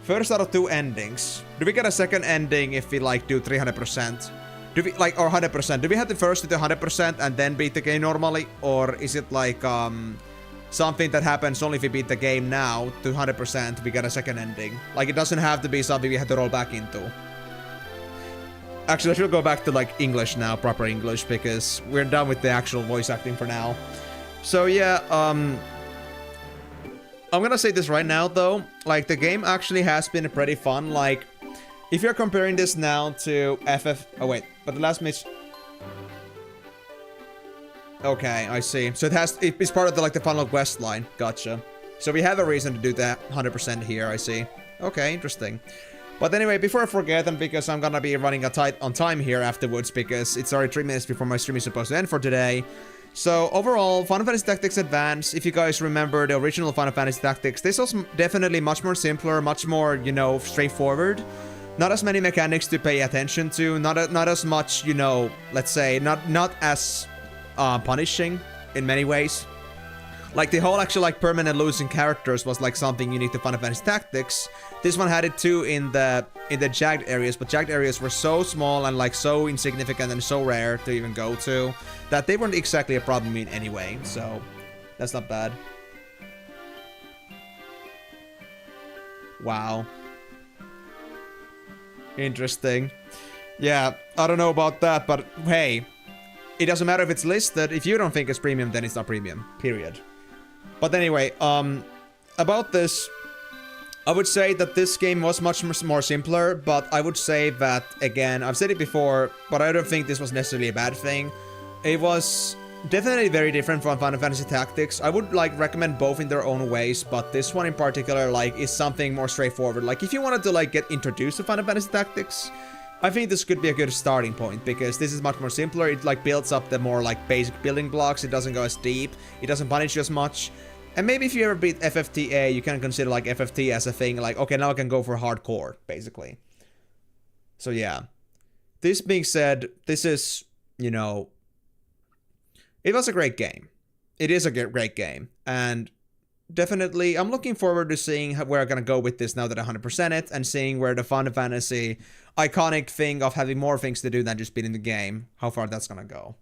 S2: First out of 2 endings. Do we get a second ending if we like do 300%? Do we, like, or 100%? Do we have to first do the 100% and then beat the game normally? Or is it like, something that happens only if we beat the game now to 100%, we get a second ending? Like, it doesn't have to be something we have to roll back into. Actually, I should go back to, like, English now, proper English, because we're done with the actual voice acting for now. So, yeah, I'm gonna say this right now, though. Like, the game actually has been pretty fun. Like, if you're comparing this now to Oh, wait, but the last mission... Okay, I see. So it's part of the, like, the final quest line. Gotcha. So we have a reason to do that 100% here, I see. Okay, interesting. But anyway, before I forget, and because I'm gonna be running on time here afterwards, because it's already 3 minutes before my stream is supposed to end for today. So overall, Final Fantasy Tactics Advance, if you guys remember the original Final Fantasy Tactics, this was definitely much more simpler, much more, you know, straightforward. Not as many mechanics to pay attention to, not as much, you know, let's say, not as punishing in many ways. Like, the whole actually, like, permanent losing characters was, like, something unique to Final Fantasy Tactics. This one had it too in the jagged areas, but jagged areas were so small and, like, so insignificant and so rare to even go to that they weren't exactly a problem in any way, so that's not bad. Wow. Interesting. Yeah, I don't know about that, but hey, it doesn't matter if it's listed. If you don't think it's premium, then it's not premium, period. But anyway, about this, I would say that this game was much more simpler, but I would say that, again, I've said it before, but I don't think this was necessarily a bad thing. It was definitely very different from Final Fantasy Tactics. I would, like, recommend both in their own ways, but this one in particular, like, is something more straightforward. Like, if you wanted to, like, get introduced to Final Fantasy Tactics, I think this could be a good starting point, because this is much more simpler. It, like, builds up the more, like, basic building blocks. It doesn't go as deep. It doesn't punish you as much. And maybe if you ever beat FFTA, you can consider, like, FFT as a thing. Like, okay, now I can go for hardcore, basically. So, yeah. This being said, this is, you know... It was a great game. It is a great game. And definitely, I'm looking forward to seeing where I'm gonna go with this now that I 100% it, and seeing where the Final Fantasy iconic thing of having more things to do than just beating the game, how far that's gonna go.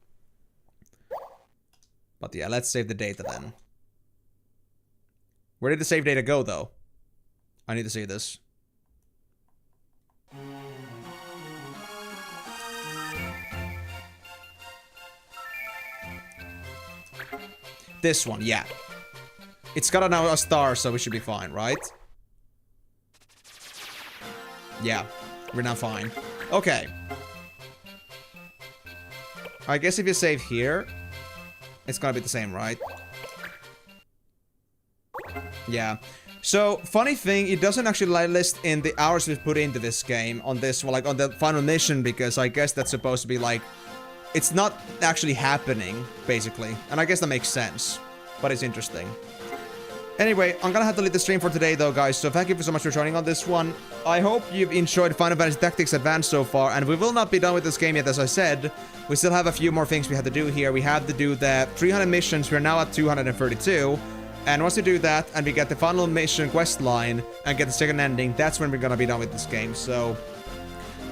S2: But yeah, let's save the data then. Where did the save data go, though? I need to see this. This one, yeah. It's got now a star, so we should be fine, right? Yeah, we're now fine. Okay. I guess if you save here, it's gonna be the same, right? Yeah. So, funny thing, it doesn't actually list in the hours we've put into this game on this one, like on the final mission, because I guess that's supposed to be like... It's not actually happening, basically. And I guess that makes sense. But it's interesting. Anyway, I'm gonna have to leave the stream for today, though, guys. So thank you so much for joining on this one. I hope you've enjoyed Final Fantasy Tactics Advance so far. And we will not be done with this game yet, as I said. We still have a few more things we have to do here. We have to do the 300 missions. We're now at 232. And once we do that, and we get the final mission quest line, and get the second ending, that's when we're gonna be done with this game. So...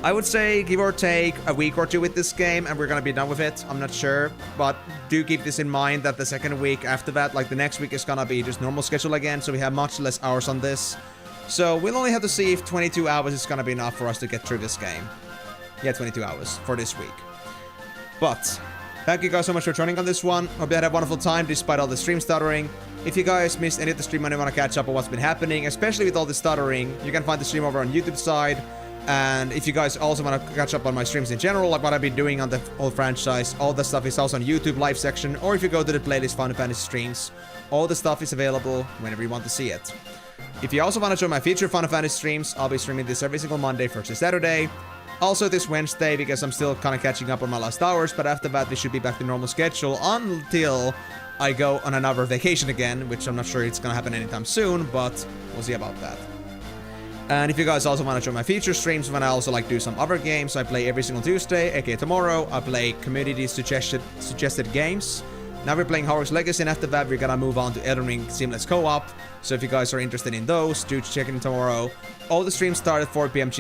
S2: I would say, give or take, a week or two with this game, and we're gonna be done with it. I'm not sure, but do keep this in mind that the second week after that, like the next week, is gonna be just normal schedule again, so we have much less hours on this. So we'll only have to see if 22 hours is gonna be enough for us to get through this game. Yeah, 22 hours for this week. But, thank you guys so much for joining on this one. Hope you had a wonderful time despite all the stream stuttering. If you guys missed any of the stream and you want to catch up on what's been happening, especially with all the stuttering, you can find the stream over on YouTube side. And if you guys also want to catch up on my streams in general, like what I've been doing on the whole franchise, all the stuff is also on YouTube live section, or if you go to the playlist Final Fantasy streams, all the stuff is available whenever you want to see it. If you also want to join my future Final Fantasy streams, I'll be streaming this every single Monday, Thursday, Saturday. Also this Wednesday, because I'm still kind of catching up on my last hours, but after that we should be back to normal schedule until I go on another vacation again, which I'm not sure it's gonna happen anytime soon, but we'll see about that. And if you guys also want to join my future streams when I also like do some other games, I play every single Tuesday, aka tomorrow. I play community suggested games. Now we're playing Hogwarts Legacy, and after that we're gonna move on to Elden Ring Seamless Co-op. So if you guys are interested in those, do check in tomorrow. All the streams start at 4 PM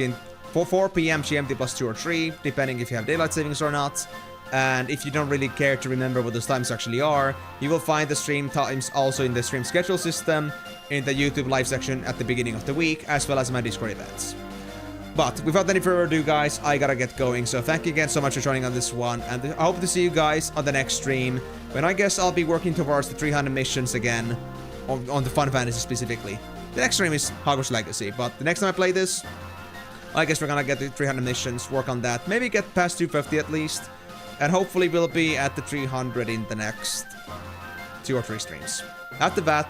S2: 4 p.m. GMT plus 2 or 3, depending if you have daylight savings or not. And if you don't really care to remember what those times actually are, you will find the stream times also in the stream schedule system, in the YouTube live section at the beginning of the week, as well as my Discord events. But without any further ado, guys, I gotta get going. So thank you again so much for joining on this one, and I hope to see you guys on the next stream, when I guess I'll be working towards the 300 missions again, on the Final Fantasy specifically. The next stream is Hogwarts Legacy, but the next time I play this, I guess we're gonna get the 300 missions, work on that, maybe get past 250 at least, and hopefully we'll be at the 300 in the next 2 or 3 streams. After that,